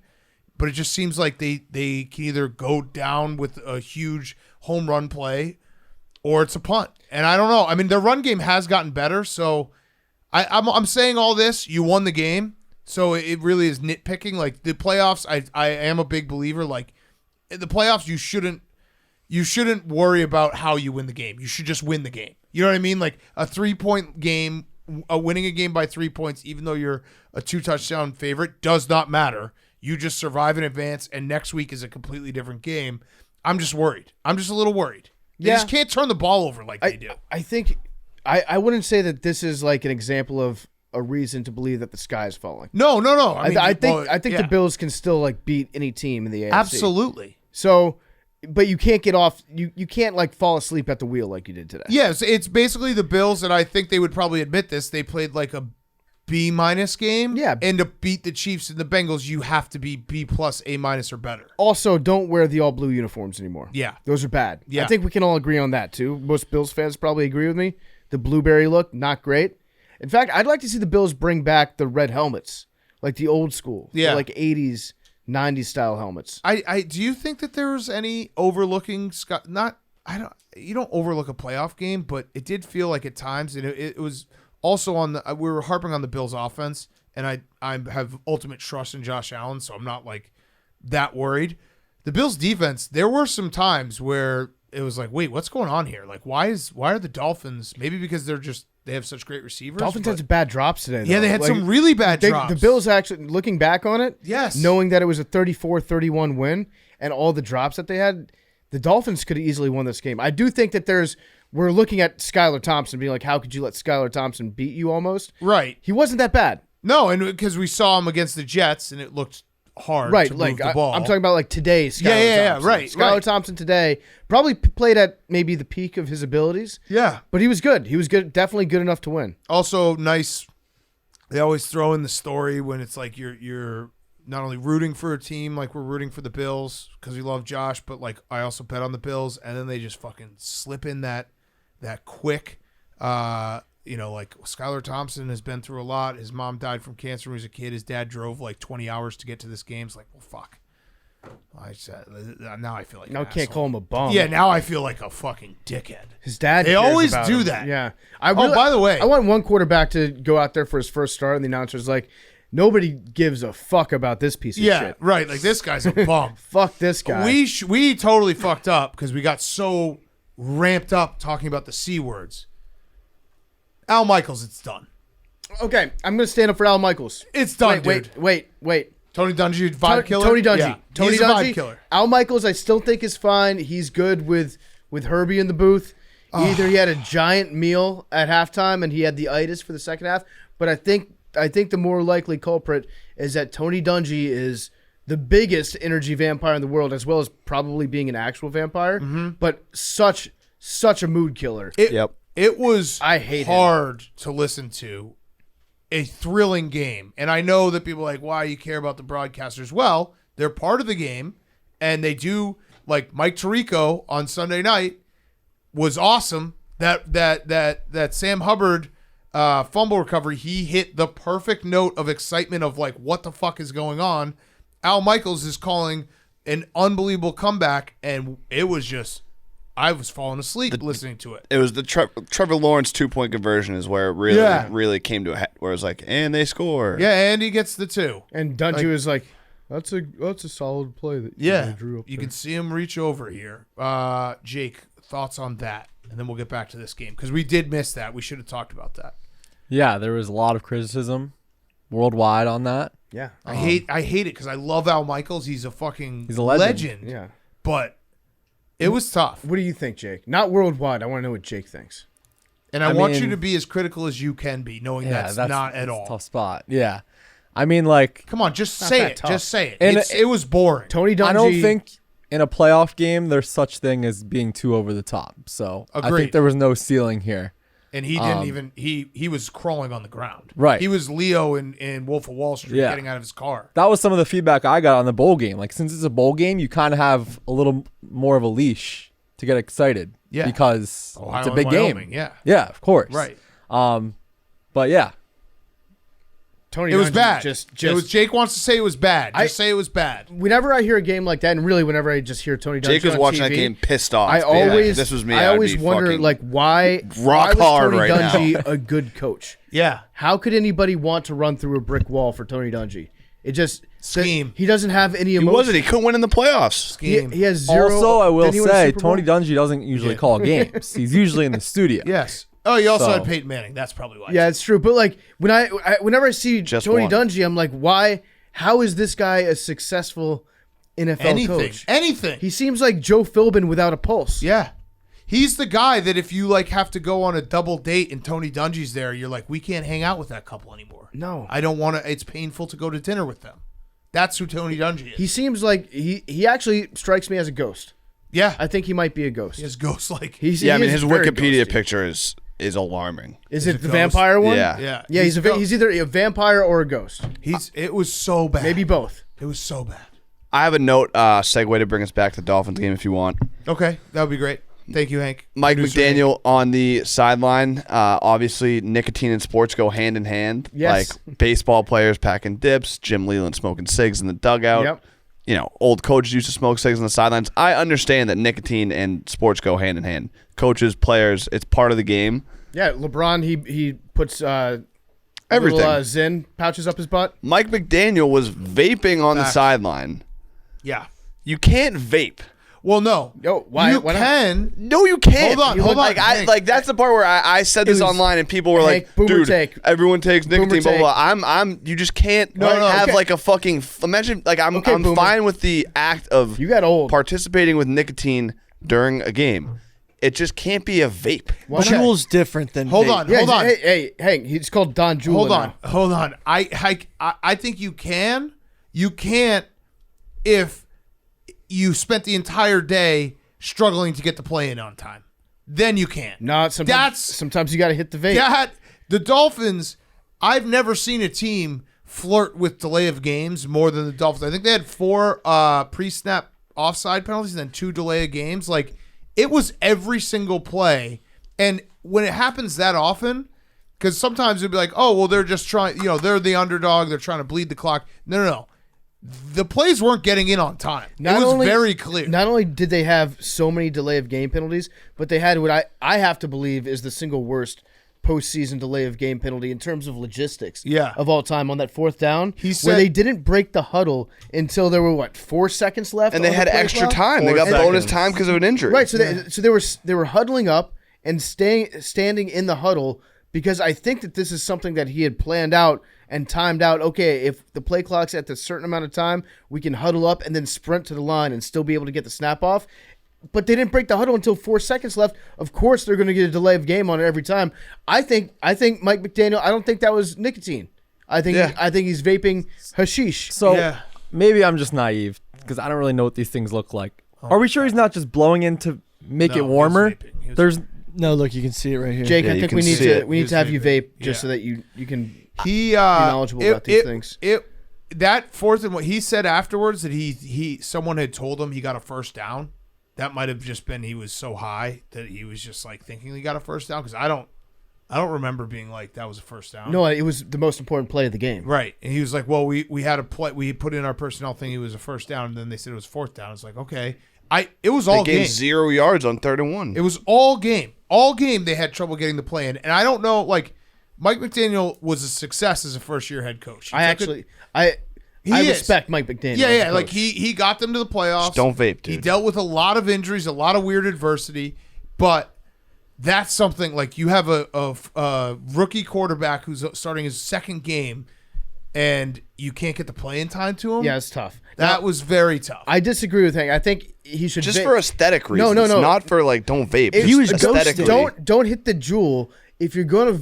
But it just seems like they can either go down with a huge home run play or it's a punt. And I don't know. I mean, their run game has gotten better. So I'm saying all this. You won the game. So it really is nitpicking. The playoffs, I am a big believer. In the playoffs, you shouldn't worry about how you win the game. You should just win the game. You know what I mean? A 3-point game, winning a game by 3 points, even though you're a 2-touchdown favorite, does not matter. You just survive in advance, and next week is a completely different game. I'm just worried. I'm just a little worried. They just can't turn the ball over like they do.
I think I wouldn't say that this is an example of a reason to believe that the sky is falling.
No.
I think the Bills can still like beat any team in the AFC.
Absolutely.
So, but you can't get off. You can't like fall asleep at the wheel like you did today.
Yes, it's basically the Bills, and I think they would probably admit this. They played like B- game.
Yeah.
And to beat the Chiefs and the Bengals, you have to be B+, A- or better.
Also, don't wear the all blue uniforms anymore.
Yeah.
Those are bad.
Yeah.
I think we can all agree on that too. Most Bills fans probably agree with me. The blueberry look, not great. In fact, I'd like to see the Bills bring back the red helmets, like the old school,
Yeah.
like 80s, 90s style helmets.
I do you think that there was any overlooking you don't overlook a playoff game, but it did feel like at times, and it was also on the we were harping on the Bills offense, and I have ultimate trust in Josh Allen, so I'm not like that worried. The Bills defense, there were some times where it was like, wait, what's going on here? Like, why are the Dolphins? Maybe because they have such great receivers.
Dolphins
but-
had some bad drops today.
yeah,
though.
they had
Like,
some really bad drops.
The Bills actually, looking back on it,
Yes.
knowing that it was a 34-31 win and all the drops that they had, the Dolphins could have easily won this game. I do think that we're looking at Skylar Thompson being like, how could you let Skylar Thompson beat you almost?
Right.
He wasn't that bad.
No, and because we saw him against the Jets, and it looked hard
Right,
to
like
move the ball.
I'm talking about like today, Skylar Thompson.
right,
Skylar
right.
Thompson today probably played at maybe the peak of his abilities,
Yeah.
but he was good. He was good, definitely good enough to win.
Also, nice. They always throw in the story when it's like you're not only rooting for a team like we're rooting for the Bills because we love Josh, but like I also bet on the Bills, and then they just fucking slip in that quick. Like Skylar Thompson has been through a lot. His mom died from cancer when he was a kid. His dad drove like 20 hours to get to this game. It's like, well, fuck. Now I feel like
Now
an
can't
asshole.
call him a bum.
Yeah, now I feel like a fucking dickhead.
His dad.
They
cares
always
about
do
him.
that.
Yeah.
By the way,
I want one quarterback to go out there for his first start, and the announcer's like, nobody gives a fuck about this piece of
yeah,
shit.
right. Like this guy's a bum.
Fuck this guy.
We totally fucked up because we got so ramped up talking about the C words. Al Michaels, it's done.
Okay, I'm gonna stand up for Al Michaels.
It's done, dude.
Wait.
Tony Dungy, vibe killer.
Tony Dungy.
Yeah,
Tony
he's a
Dungy.
vibe killer.
Al Michaels, I still think is fine. He's good with Herbie in the booth. Either he had a giant meal at halftime and he had the itis for the second half, but I think the more likely culprit is that Tony Dungy is the biggest energy vampire in the world, as well as probably being an actual vampire. But such a mood killer.
It was
I hate
hard to listen to. A thrilling game. And I know that people are like, why you care about the broadcasters? Well, they're part of the game, and they do, like Mike Tirico on Sunday night was awesome. That Sam Hubbard fumble recovery, he hit the perfect note of excitement of like, what the fuck is going on? Al Michaels is calling an unbelievable comeback, and it was just, I was falling asleep listening to it.
It was the Trevor Lawrence 2-point conversion is where it really came to a head, where it was like, and they score.
Yeah, and he gets the 2.
And Dungy was like, that's a solid play that
Yeah,
drew up
you
there.
can see him reach over here. Jake, thoughts on that? And then we'll get back to this game because we did miss that. We should have talked about that.
Yeah, there was a lot of criticism worldwide on that.
Yeah.
I hate it because I love Al Michaels. He's a
He's a legend.
Yeah.
But it was tough.
What do you think, Jake? Not worldwide. I want to know what Jake thinks.
And I want you
mean-
to be as critical as you can be, knowing that's not at
a
all.
tough spot. Yeah. I mean, like,
Come on, just
Not
say
that
it.
tough.
Just say it.
And
It was boring.
Tony Dungy.
I don't think in a playoff game there's such thing as being too over the top. So I
Agreed.
think there was no ceiling here.
And he didn't even he was crawling on the ground.
Right.
He was Leo in Wolf of Wall Street
Yeah.
getting out of his car.
That was some of the feedback I got on the bowl game. Like, since it's a bowl game, you kind of have a little more of a leash to get excited.
Yeah.
Because
Ohio
it's a
and
big
Wyoming,
game.
yeah.
Yeah, of course.
Right.
But yeah,
Tony
It was
Dungy
bad.
Just
It was Jake wants to say it was bad. Just say it was bad.
whenever I hear a game like that, and really whenever I just hear Tony Dungy
Jake was
on
watching
TV,
that game pissed off.
I
being like,
always,
if this was me,
I
I'd
always
be
wonder
fucking
like why
rock
was
hard
Tony
right now.
Dungy a good coach?
Yeah.
How could anybody want to run through a brick wall for Tony Dungy? It just
Scheme.
He doesn't have any
He
emotion.
wasn't. He couldn't win in the playoffs.
He has zero.
also I will
Didn't he win a
say
Super Bowl?
Tony Dungy doesn't usually call games. He's usually in the studio.
Yes. Oh, you also
So-
had Peyton Manning. That's probably why.
Yeah, it's true. But like whenever I see
Just
Tony
one.
Dungy, I'm like, why? How is this guy a successful NFL coach?
Anything.
He seems like Joe Philbin without a pulse.
Yeah. He's the guy that if you like have to go on a double date and Tony Dungy's there, you're like, we can't hang out with that couple anymore.
No.
I don't want to. It's painful to go to dinner with them. That's who Tony Dungy is.
He seems like he actually strikes me as a ghost.
Yeah.
I think he might be a ghost.
He has ghosts like.
He's,
Yeah, I
he
mean
is
his
very
Wikipedia
ghosty.
picture is is alarming.
Is
Is
it
it
the
ghost?
vampire one?
Yeah.
Yeah.
Yeah, he's either a vampire or a ghost.
It was so bad.
Maybe both.
It was so bad.
I have a note segue to bring us back to the Dolphins game if you want.
Okay, that would be great. Thank you, Hank.
Mike
Producer
McDaniel on the sideline. Obviously, nicotine and sports go hand in hand.
Yes.
Like baseball players packing dips, Jim Leland smoking cigs in the dugout.
Yep.
You know, old coaches used to smoke cigs on the sidelines. I understand that nicotine and sports go hand in hand. Coaches, players, it's part of the game.
Yeah, LeBron he puts
Everything.
little, Zyn pouches up his butt.
Mike McDaniel was vaping on the sideline.
Yeah.
You can't vape.
Well, no.
Yo, why?
You
why not?
can.
No, you can't.
Hold on,
Like,
Hank.
like that's the part where I said this
was-
online and people were
Hank,
like,
boomer
"Dude,
take.
everyone takes nicotine." Blah,
take.
blah, blah. You just can't
No, no,
have
okay.
like a fucking. Imagine like I'm
boomer.
fine with the act of
You got old.
participating with nicotine during a game. It just can't be a vape.
Why not?
Juul's different than
Hold
vape.
on.
Yeah,
Hold on.
Hey, he's called Don Jula.
Hold on.
now.
Hold on. I think you can. You can't if you spent the entire day struggling to get the play in on time. Then you can.
No, sometimes you got to hit the vape.
The Dolphins, I've never seen a team flirt with delay of games more than the Dolphins. I think they had 4 pre-snap offside penalties and then 2 delay of games. Like, it was every single play. And when it happens that often, because sometimes it'd be like, oh, well, they're just trying, they're the underdog. They're trying to bleed the clock. No. The plays weren't getting in on time. It was very clear.
Not only did they have so many delay of game penalties, but they had what I have to believe is the single worst postseason delay of game penalty in terms of logistics of all time on that 4th down where they didn't break the huddle until there were 4 seconds left
And they
on
had
the play
extra
clock?
time. They
4
got bonus
seconds.
time because of an injury.
Right, so they were huddling up and standing in the huddle because I think that this is something that he had planned out and timed out. Okay, if the play clock's at a certain amount of time, we can huddle up and then sprint to the line and still be able to get the snap off. But they didn't break the huddle until 4 seconds left. Of course, they're going to get a delay of game on it every time. I think Mike McDaniel. I don't think that was nicotine. I think he's vaping hashish.
So maybe I'm just naive because I don't really know what these things look like. Are we sure he's not just blowing in to make
No,
it
he was
warmer?
vaping. He was
There's
No, look, you can see it right here.
Jake,
Yeah,
I
you
think
can
we need
see it.
to have you vape
Yeah.
just so that you can
He
be knowledgeable about these things.
That 4th and what he said afterwards that he someone had told him he got a first down. That might have just been he was so high that he was just like thinking he got a first down because I don't remember being like that was a first down.
No, it was the most important play of the game.
Right. And he was like, well, we had a play. We put in our personnel thing. It was a first down. And then they said it was 4th down. It's like, okay. It was all
They gained
game.
0 yards on 3rd and 1.
It was all game. All game they had trouble getting the play in. And I don't know, like, Mike McDaniel was a success as a first-year head coach.
I respect Mike McDaniel.
Yeah,
as a
yeah. Like,
coach.
he got them to the playoffs.
Just don't vape,
He
dude.
dealt with a lot of injuries, a lot of weird adversity. But that's something, like, you have a rookie quarterback who's starting his 2nd game, and you can't get the play in time to him.
Yeah, it's tough.
That was very tough.
I disagree with Hank. I think he should
Just
vape.
for aesthetic reasons.
No.
Not for like don't vape.
If-
Just
was
aesthetically.
Don't hit the jewel. If you're going to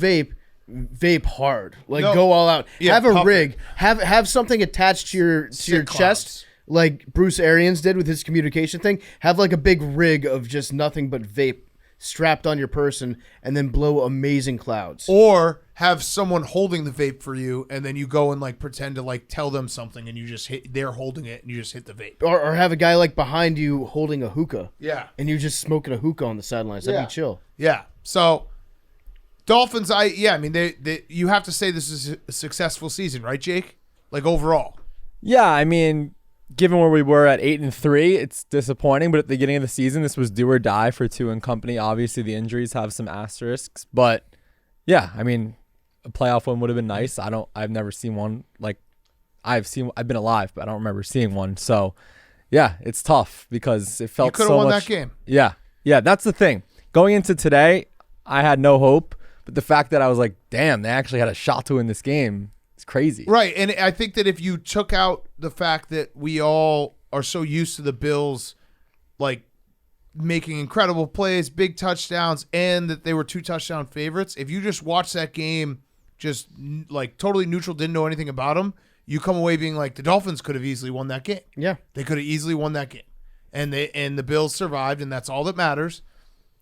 vape hard. Like
No.
go all out.
Yeah,
have a
puff
rig.
it.
Have something attached to your
Sick
chest.
clouds.
Like Bruce Arians did with his communication thing. Have like a big rig of just nothing but vape strapped on your person and then blow amazing clouds.
Or have someone holding the vape for you, and then you go and like pretend to like tell them something, and you just hit. They're holding it, and you just hit the vape.
Or have a guy like behind you holding a hookah.
Yeah.
And you just smoking a hookah on the sidelines. That'd
Yeah.
be chill.
Yeah. So Dolphins, I mean they you have to say this is a successful season, right, Jake? Like overall.
Yeah, I mean, given where we were at 8-3, it's disappointing. But at the beginning of the season, this was do or die for Two and company. Obviously, the injuries have some asterisks, but yeah, I mean, a playoff one would have been nice. I've never seen one like I've been alive, but I don't remember seeing one. So yeah, it's tough because it felt
You could have
so
won
much.
that game.
Yeah, that's the thing. Going into today, I had no hope, but the fact that I was like, damn, they actually had a shot to win this game. It's crazy.
Right. And I think that if you took out the fact that we all are so used to the Bills like making incredible plays, big touchdowns, and that they were 2 touchdown favorites, if you just watch that game just like totally neutral, didn't know anything about them, you come away being like the Dolphins could have easily won that game.
Yeah.
They could have easily won that game. And the Bills survived, and that's all that matters.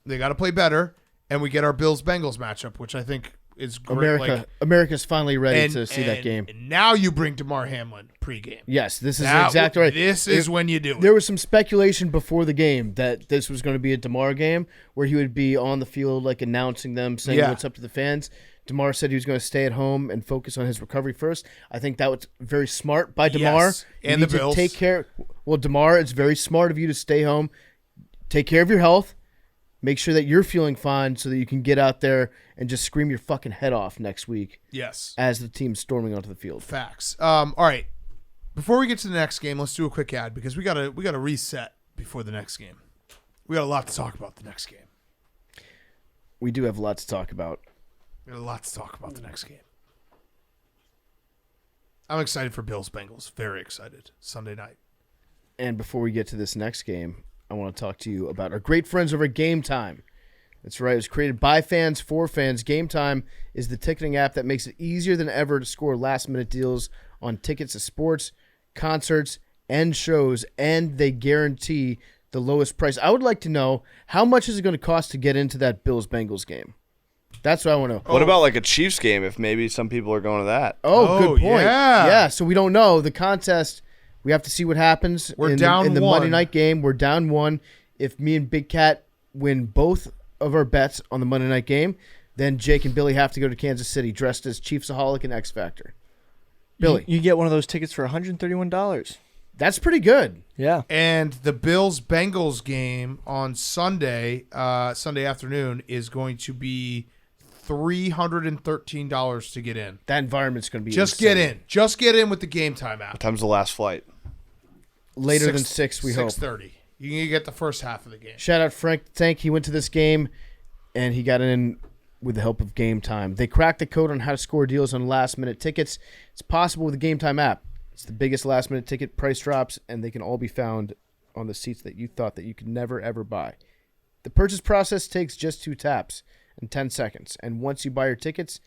They got to play better. and we get our Bills-Bengals matchup, which I think is great.
America's finally ready to see that game.
And now you bring DeMar Hamlin pregame.
Yes, this is exactly right.
This is when you do it.
There was some speculation before the game that this was going to be a DeMar game where he would be on the field like announcing them, saying what's up to the fans. DeMar said he was going to stay at home and focus on his recovery first. I think that was very smart by DeMar.
Yes, and the Bills.
Take care. Well, DeMar, it's very smart of you to stay home, take care of your health, make sure that you're feeling fine so that you can get out there and just scream your fucking head off next week.
Yes.
As the team's storming onto the field.
Facts. All right. Before we get to the next game, let's do a quick ad because we gotta reset before the next game. We got a lot to talk about the next game.
We do have a lot to talk about.
We got a lot to talk about the next game. I'm excited for Bills-Bengals. Very excited. Sunday night.
And before we get to this next game, I want to talk to you about our great friends over at Game Time. That's right. It was created by fans for fans. Game Time is the ticketing app that makes it easier than ever to score last-minute deals on tickets to sports, concerts, and shows, and they guarantee the lowest price. I would like to know, how much is it going to cost to get into that Bills-Bengals game? That's what I want to know.
What about like a Chiefs game if maybe some people are going to that?
Oh, good point.
Yeah.
So we don't know. The contest, we have to see what happens.
We're
in
down
the
one.
Monday night game. We're down one. If me and Big Cat win both of our bets on the Monday night game, then Jake and Billy have to go to Kansas City dressed as Chiefsaholic and X Factor. Billy.
You get one of those tickets for $131.
That's pretty good.
Yeah.
And the Bills-Bengals game on Sunday afternoon is going to be $313 to get in.
That environment's going to be
Just
insane.
get in. Just get in with the Game Time app.
What time's the last flight?
Later than 6, we hope.
6:30. You can get the first half of the game.
Shout out Frank the Tank. He went to this game, and he got in with the help of Game Time. They cracked the code on how to score deals on last-minute tickets. It's possible with the Game Time app. It's the biggest last-minute ticket price drops, and they can all be found on the seats that you thought that you could never, ever buy. The purchase process takes just 2 taps and 10 seconds, and once you buy your tickets,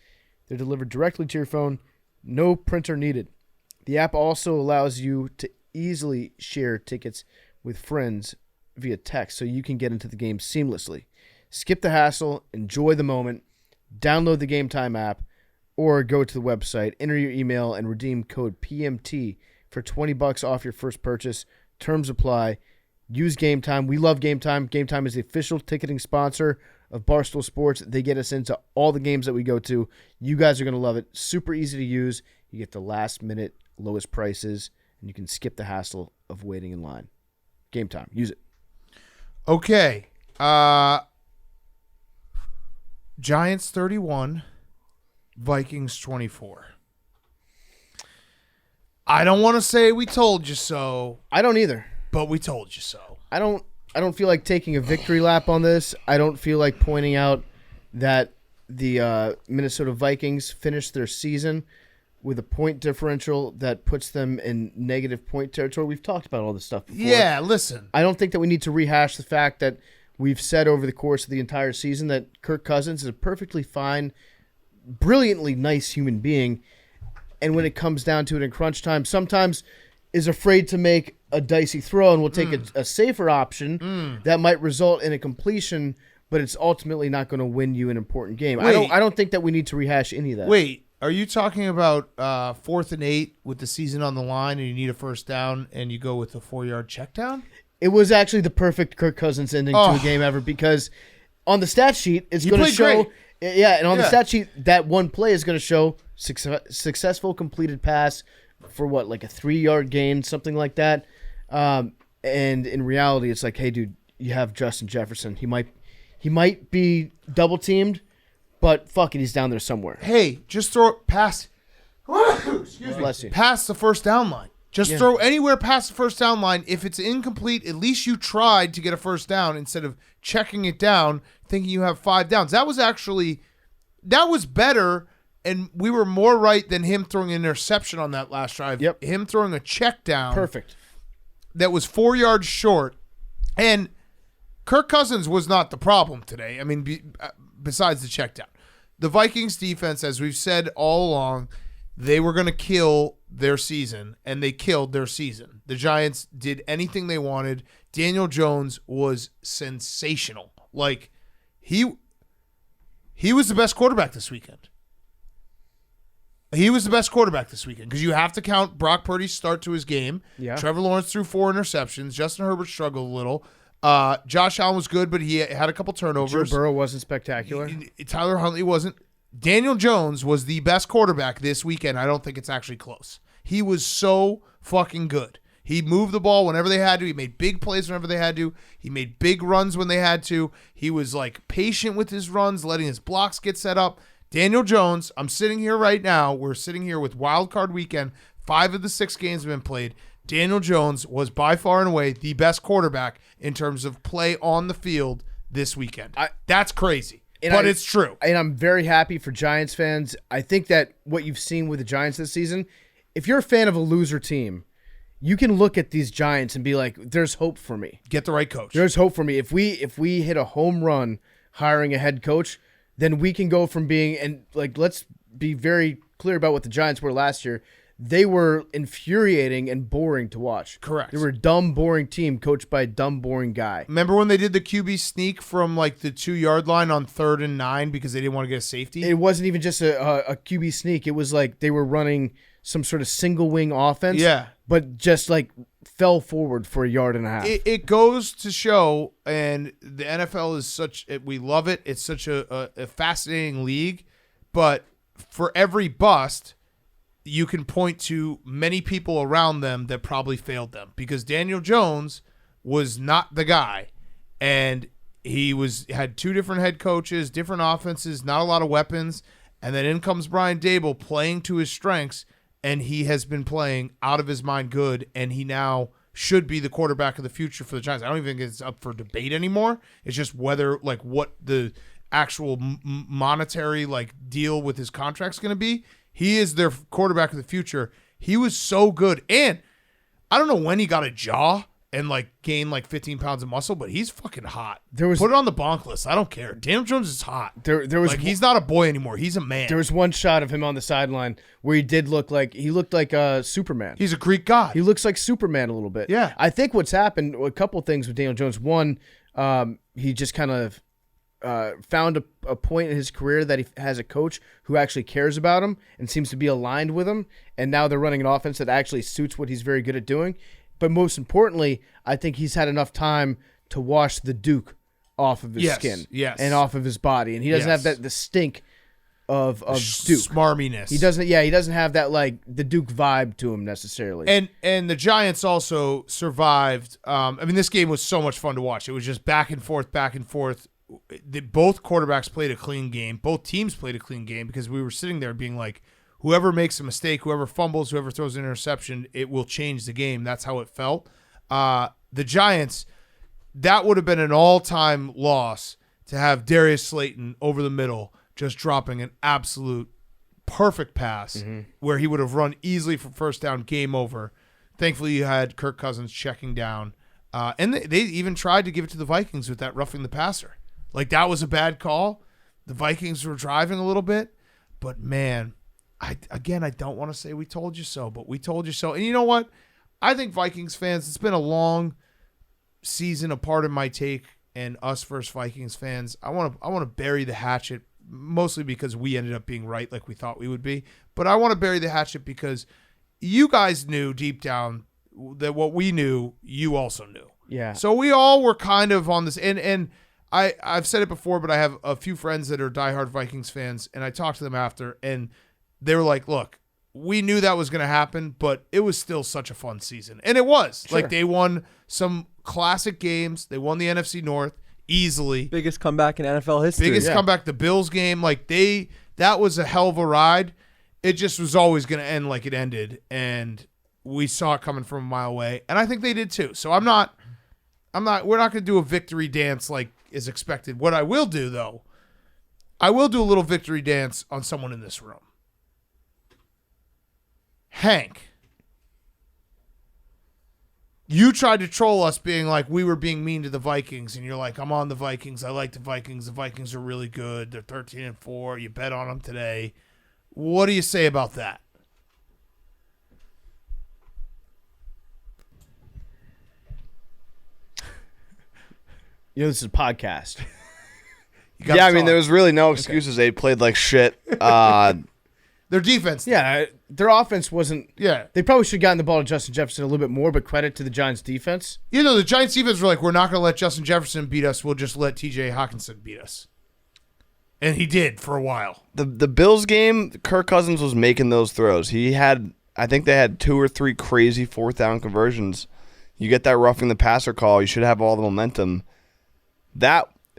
they're delivered directly to your phone. No printer needed. The app also allows you to easily share tickets with friends via text so you can get into the game seamlessly. Skip the hassle, enjoy the moment, download the Game Time app, or go to the website, enter your email, and redeem code PMT for $20 off your first purchase. Terms apply. Use Game Time. We love Game Time. Game Time is the official ticketing sponsor of Barstool Sports. They get us into all the games that we go to. You guys are going to love it. Super easy to use. You get the last-minute lowest prices, and you can skip the hassle of waiting in line. Game Time. Use it.
Okay. Giants 31, Vikings 24. I don't want to say we told you so,
I don't either.
but we told you so.
I don't feel like taking a victory lap on this. I don't feel like pointing out that the Minnesota Vikings finished their season with a point differential that puts them in negative point territory. We've talked about all this stuff before.
Yeah, listen.
I don't think that we need to rehash the fact that we've said over the course of the entire season that Kirk Cousins is a perfectly fine, brilliantly nice human being. And when it comes down to it in crunch time, sometimes is afraid to make a dicey throw and will take a safer option that might result in a completion, but it's ultimately not going to win you an important game.
Wait.
I don't think that we need to rehash any of that.
Wait, are you talking about 4th and 8 with the season on the line and you need a first down and you go with a 4-yard check down?
It was actually the perfect Kirk Cousins ending to a game ever because on the stat sheet, it's going to
played
show.
great.
Yeah, and on the
Yeah.
stat sheet, that one play is going to show successful completed pass for what, like a 3-yard gain, something like that. And in reality, it's like, hey, dude, you have Justin Jefferson. He might be double teamed, but fuck it, he's down there somewhere.
Hey, just throw it past. Excuse me.
Bless you.
Past the first down line. Just throw anywhere past the first down line. If it's incomplete, at least you tried to get a first down instead of checking it down, thinking you have 5 downs. That was better, and we were more right than him throwing an interception on that last drive.
Yep.
Him throwing a check down.
Perfect.
That was 4 yards short. And Kirk Cousins was not the problem today. I mean, besides the check down. The Vikings defense, as we've said all along, they were going to kill their season, and they killed their season. The Giants did anything they wanted. Daniel Jones was sensational. Like, he was the best quarterback this weekend. He was the best quarterback this weekend because you have to count Brock Purdy's start to his game.
Yeah.
Trevor Lawrence threw 4 interceptions. Justin Herbert struggled a little. Josh Allen was good, but he had a couple turnovers.
Joe Burrow wasn't spectacular.
Tyler Huntley wasn't. Daniel Jones was the best quarterback this weekend. I don't think it's actually close. He was so fucking good. He moved the ball whenever they had to. He made big plays whenever they had to. He made big runs when they had to. He was like patient with his runs, letting his blocks get set up. Daniel Jones, I'm sitting here right now. We're sitting here with Wild Card Weekend. 5 of the 6 games have been played. Daniel Jones was by far and away the best quarterback in terms of play on the field this weekend. That's crazy, but it's true.
And I'm very happy for Giants fans. I think that what you've seen with the Giants this season, if you're a fan of a loser team, you can look at these Giants and be like, there's hope for me.
Get the right coach.
There's hope for me. If we hit a home run hiring a head coach, then we can go from being, and like, let's be very clear about what the Giants were last year. They were infuriating and boring to watch.
Correct.
They were a dumb, boring team coached by a dumb, boring guy.
Remember when they did the QB sneak from like the 2-yard line on 3rd and 9 because they didn't want to get a safety?
It wasn't even just a QB sneak. It was like they were running some sort of single wing offense.
Yeah.
But just like fell forward for 1.5 yards.
It goes to show, and the NFL is we love it. It's such a fascinating league, but for every bust, you can point to many people around them that probably failed them because Daniel Jones was not the guy, and he had 2 different head coaches, different offenses, not a lot of weapons, and then in comes Brian Dable playing to his strengths, and he has been playing out of his mind good, and he now should be the quarterback of the future for the Giants. I don't even think it's up for debate anymore. It's just whether like what the actual monetary like deal with his contract's going to be. He is their quarterback of the future. He was so good. And I don't know when he got a jaw and like gained like 15 pounds of muscle, but he's fucking hot. Put it on the bonk list. I don't care. Daniel Jones is hot.
There was
like he's not a boy anymore. He's a man.
There was one shot of him on the sideline where he looked like Superman.
He's a Greek god.
He looks like Superman a little bit.
Yeah.
I think what's happened, a couple things with Daniel Jones. One, he just kind of found a point in his career that he has a coach who actually cares about him and seems to be aligned with him. And now they're running an offense that actually suits what he's very good at doing. But most importantly, I think he's had enough time to wash the Duke off of his skin and off of his body. And he doesn't have the stink of Duke.
Smarminess.
He doesn't have that like the Duke vibe to him necessarily.
And the Giants also survived. This game was so much fun to watch. It was just back and forth. Both quarterbacks played a clean game. Both teams played a clean game because we were sitting there being like, whoever makes a mistake, whoever fumbles, whoever throws an interception, it will change the game. That's how it felt. The Giants, that would have been an all-time loss to have Darius Slayton over the middle just dropping an absolute perfect pass where he would have run easily for first down, game over. Thankfully, you had Kirk Cousins checking down. And they even tried to give it to the Vikings with that roughing the passer. Like, that was a bad call. The Vikings were driving a little bit. But, man, I don't want to say we told you so, but we told you so. And you know what? I think Vikings fans, it's been a long season, a part of my take, and us versus Vikings fans. I want to bury the hatchet, mostly because we ended up being right like we thought we would be. But I want to bury the hatchet because you guys knew deep down that what we knew, you also knew.
Yeah.
So we all were kind of on this, and I've said it before, but I have a few friends that are diehard Vikings fans, and I talked to them after, and they were like, look, we knew that was going to happen, but it was still such a fun season. And it was.
Sure.
Like, they won some classic games. They won the NFC North easily.
Biggest comeback in NFL history.
Biggest comeback, the Bills game. Like, that was a hell of a ride. It just was always going to end like it ended, and we saw it coming from a mile away. And I think they did too. So we're not going to do a victory dance like is expected. What I will do, though, I will do a little victory dance on someone in this room. Hank, you tried to troll us being like we were being mean to the Vikings, and you're like, I'm on the Vikings. I like the Vikings. The Vikings are really good. They're 13-4. You bet on them today. What do you say about that?
This is a podcast.
gotta
Yeah, I mean,
talk.
there was really no excuses. They played like shit.
Their defense.
Yeah, their offense wasn't.
Yeah.
They probably should have gotten the ball to Justin Jefferson a little bit more, but credit to the Giants' defense.
You know, the Giants defense were like, we're not going to let Justin Jefferson beat us. We'll just let T.J. Hawkinson beat us. And he did for a while.
The Bills game, Kirk Cousins was making those throws. I think they had 2 or 3 crazy 4th down conversions. You get that roughing the passer call, you should have all the momentum.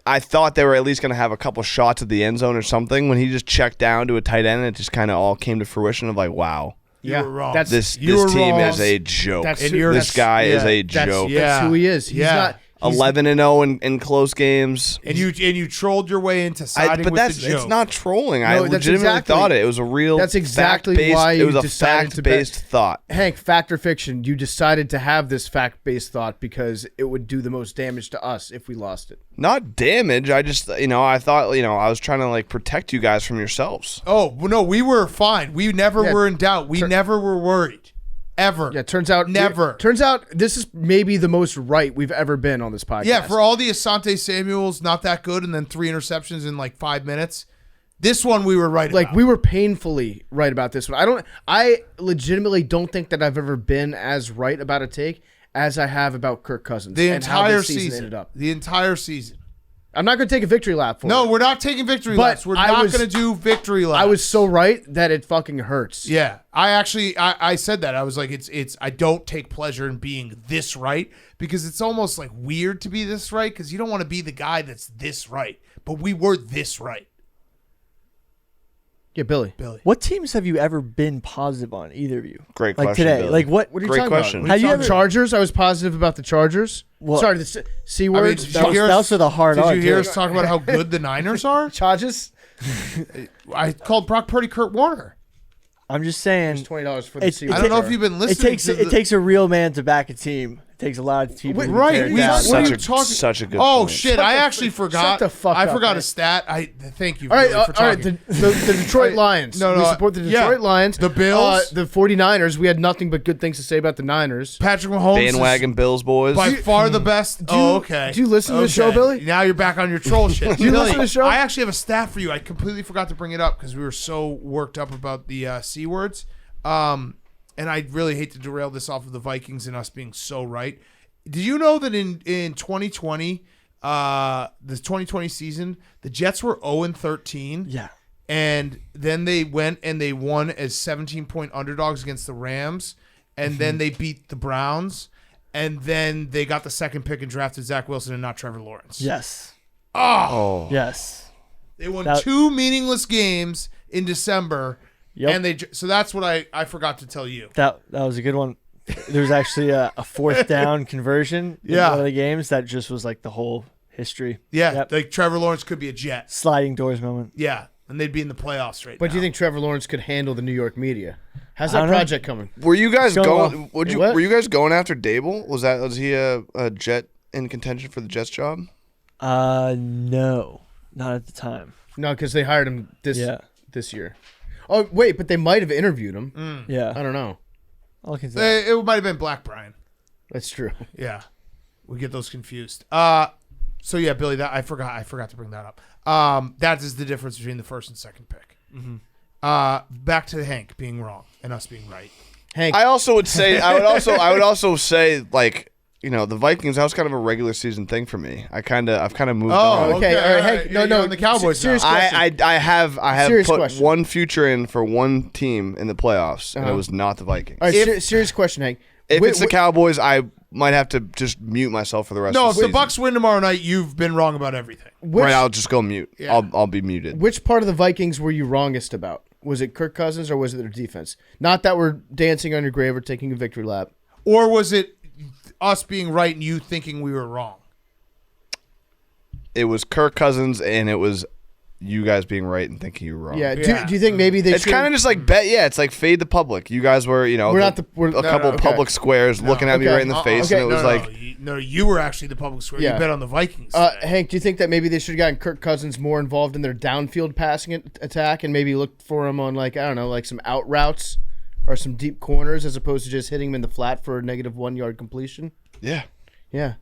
I thought they were at least going to have a couple shots at the end zone or something. When he just checked down to a tight end, it just kind of all came to fruition of like, wow,
You were wrong.
That's
this
were
team
wrong.
is a joke.
That's-
This guy is a joke.
That's who he is. He's not.
11-0 in close games.
And you trolled your way into siding
But
with the joke.
it's not trolling. I
No, that's
legitimately
exactly-
thought it. It was a real.
That's exactly
fact-based-
why
it
you
was a
decided to bet-
fact-based thought.
Hank, fact or fiction? You decided to have this fact-based thought because it would do the most damage to us if we lost it.
Not damage. I just, I thought, I was trying to like protect you guys from yourselves.
Oh, well, no, we were fine. We never
Yeah.
were in doubt. We never were worried. Ever.
Yeah, turns out
Never.
Turns out this is maybe the most right we've ever been on this podcast.
Yeah, for all the Asante Samuels, not that good, and then 3 interceptions in like 5 minutes. This one we were right
like
about.
we were painfully right about this one. I legitimately don't think that I've ever been as right about a take as I have about Kirk Cousins
the
and how
entire
this
season.
ended up.
The entire season.
I'm not going to take a victory lap for
No,
it.
we're not taking victory
But
laps. We're
I
not
was-
going to do victory laps.
I was so right that it fucking hurts.
Yeah, I said that. I was like, it's. I don't take pleasure in being this right because it's almost like weird to be this right because you don't want to be the guy that's this right. But we were this right,
Yeah, Billy.
What teams have you ever been positive on? Either of you?
Great
Like
question,
today.
Billy.
Like what?
What are you
Great
talking
question.
about?
Have you
The
ever-
Chargers? I was positive about the Chargers.
Well-
Sorry, the C word.
did you
That was,
hear
that
us-
was with a hard
Did
R.
you hear
too.
us talk about how good the Niners are?
Chargers.
I called Brock Purdy Kurt Warner.
I'm just saying.
$20 for the
It-
C
it
word.
I don't know
ta-
if you've been
It
listening.
takes
to
it takes a real man to back a team. It takes a lot of people. to
right.
tear it
We
down.
what are you
Such a-
talking?
such a good
Oh
point.
shit! I actually forgot.
shut the fuck
I
up,
forgot
man.
a stat. Thank you.
All right,
Billy, for
all right.
talking.
The Detroit Lions.
No,
we support the
yeah.
Detroit Lions.
The Bills.
the 49ers. We had nothing but good things to say about the Niners.
Patrick Mahomes
Bandwagon
is
Bills boys.
by far the best. Okay.
do you listen to the show, Billy?
Now you're back on your troll shit.
Do you
Billy,
listen to the show?
I actually have a stat for you. I completely forgot to bring it up because we were so worked up about the C words. And I really hate to derail this off of the Vikings and us being so right. Did you know that in 2020, the 2020 season, the Jets were 0-13?
Yeah.
And then they went and they won as 17-point underdogs against the Rams. And then they beat the Browns. And then they got the second pick and drafted Zach Wilson and not Trevor Lawrence.
Yes.
Oh.
Yes.
They won
That-
2 meaningless games in December.
Yep.
And so that's what I forgot to tell you.
That was a good one. There was actually a 4th down conversion in
Yeah.
one of the games that just was like the whole history.
Yeah,
Yep.
like Trevor Lawrence could be a Jet.
Sliding doors moment.
Yeah, and they'd be in the playoffs right
But
now.
do you think Trevor Lawrence could handle the New York media? How's
I
that
don't know.
project coming?
Were you guys
It's going
going?
well. What?
Were you guys going after Dable? Was he a Jet in contention for the Jets job?
No, not at the time.
No, because they hired him this year. Oh wait, but they might have interviewed him.
Yeah.
I don't know.
I'll look into that.
It might have been Black Brian.
That's true.
Yeah, we get those confused. So yeah, Billy, that I forgot to bring that up. That is the difference between the first and second pick. Back to Hank being wrong and us being right.
Hank,
I also would say I would also say like the Vikings. That was kind of a regular season thing for me. I've kind of moved on.
okay, all right, Hank,
You're
no,
on the Cowboys
serious
now.
question.
I have
Serious
put
question.
one future in for one team in the playoffs, and it was not the Vikings.
All right, serious question, Hank.
If
Wait,
it's the Cowboys, I might have to just mute myself for the rest
No,
of
if
the
the
season.
Bucks win tomorrow night, you've been wrong about everything.
which,
Right, I'll just go mute.
Yeah.
I'll be muted.
which part of the Vikings were you wrongest about? Was it Kirk Cousins or was it their defense? Not that we're dancing on your grave or taking a victory lap.
Or was it us being right and you thinking we were wrong?
It was Kirk Cousins, and it was you guys being right and thinking you were wrong.
Yeah.
Yeah.
Do you think maybe they
It's
should?
kind of just like bet. Yeah, it's like fade the public. You guys were,
We're not the- we're-
a couple
okay.
public squares looking at me
Okay.
right in the face,
Okay.
and it was like,
you were actually the public square.
Yeah.
You bet on the Vikings. today.
Hank, do you think that maybe they should have gotten Kirk Cousins more involved in their downfield passing attack and maybe looked for him on like some out routes or some deep corners as opposed to just hitting him in the flat for a -1 yard completion?
yeah.
Yeah.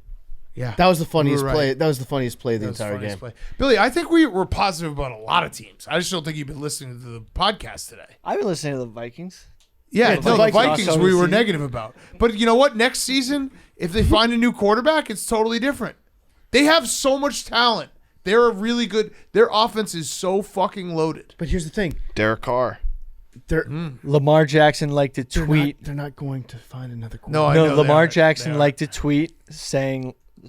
Yeah.
That was the funniest
You were right.
play. That was the funniest play of the
That was the
entire
funniest
game.
play. Billy, I think we were positive about a lot of teams. I just don't think you've been listening to the podcast today.
I've been listening to the Vikings.
Yeah,
the
no, the
Vikings
Vikings
lost
we
all
were
the season.
negative about. But you know what? Next season, if they find a new quarterback, it's totally different. They have so much talent. They're a really good. Their offense is so fucking loaded.
But here's the thing:
Derek Carr.
they're
Lamar Jackson liked to
they're
tweet.
They're not going to find another
No,
quarterback.
I
No,
know
Lamar
they are.
Jackson
They are.
liked to tweet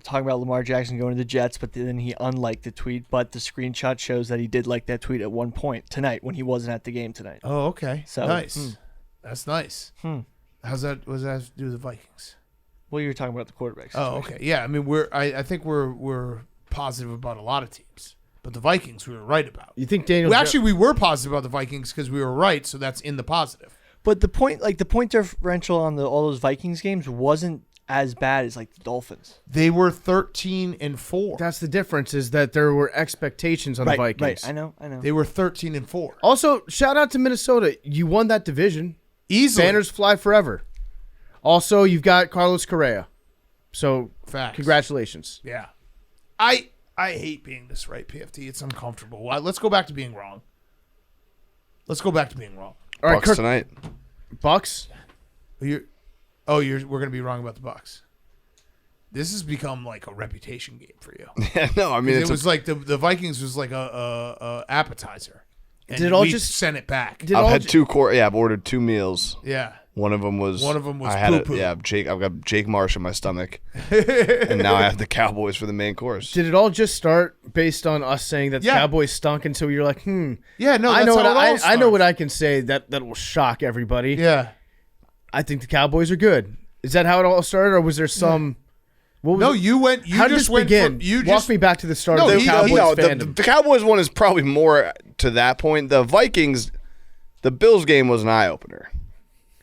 talking about Lamar Jackson going to the Jets, but then he unliked the tweet. But the screenshot shows that he did like that tweet at one point tonight when he wasn't at the game tonight.
Oh, okay.
So,
nice. That's nice.
Hmm.
How's that? What does that have to do with the Vikings?
Well, you were talking about the quarterbacks.
Oh, okay. Yeah, I mean, I think we're positive about a lot of teams, but the Vikings we were right about.
You think Daniel?
Well, actually, we were positive about the Vikings because we were right, so that's in the positive.
But the point differential on all those Vikings games wasn't as bad as like the Dolphins.
They were 13-4.
That's the difference, is that there were expectations on the Vikings.
Right. I know.
They were 13-4.
Also, shout out to Minnesota. You won that division.
Easily.
Banners fly forever. Also, you've got Carlos Correa. So,
Facts.
congratulations.
Yeah. I hate being this right, PFT. It's uncomfortable. Let's go back to being wrong. Let's go back to being wrong.
All right,
Bucks
Kirk,
tonight.
Bucks.
We're gonna be wrong about the Bucks. This has become like a reputation game for you.
Yeah, no, I mean,
It was like the Vikings was like a appetizer. And
Did it all
we
just-
sent it back?
Did
I've
all
had
ju-
I've ordered 2 meals.
Yeah.
One of them was I had
poo-poo.
I've got Jake Marsh in my stomach, and now I have the Cowboys for the main course.
Did it all just start based on us saying that the
Yeah.
Cowboys stunk, and so you're like,
Yeah, no,
I
that's
know
how
what
it all
I know
starts.
what I can say that will shock everybody.
Yeah.
I think the Cowboys are good. Is that how it all started, or was there some? What was
No,
it?
you went. You
How did
just
this
went
begin?
from,
Walk me back to the start
No,
of the
he-
Cowboys
No,
fandom.
the Cowboys one is probably more to that point. The Vikings, the Bills game was an eye opener.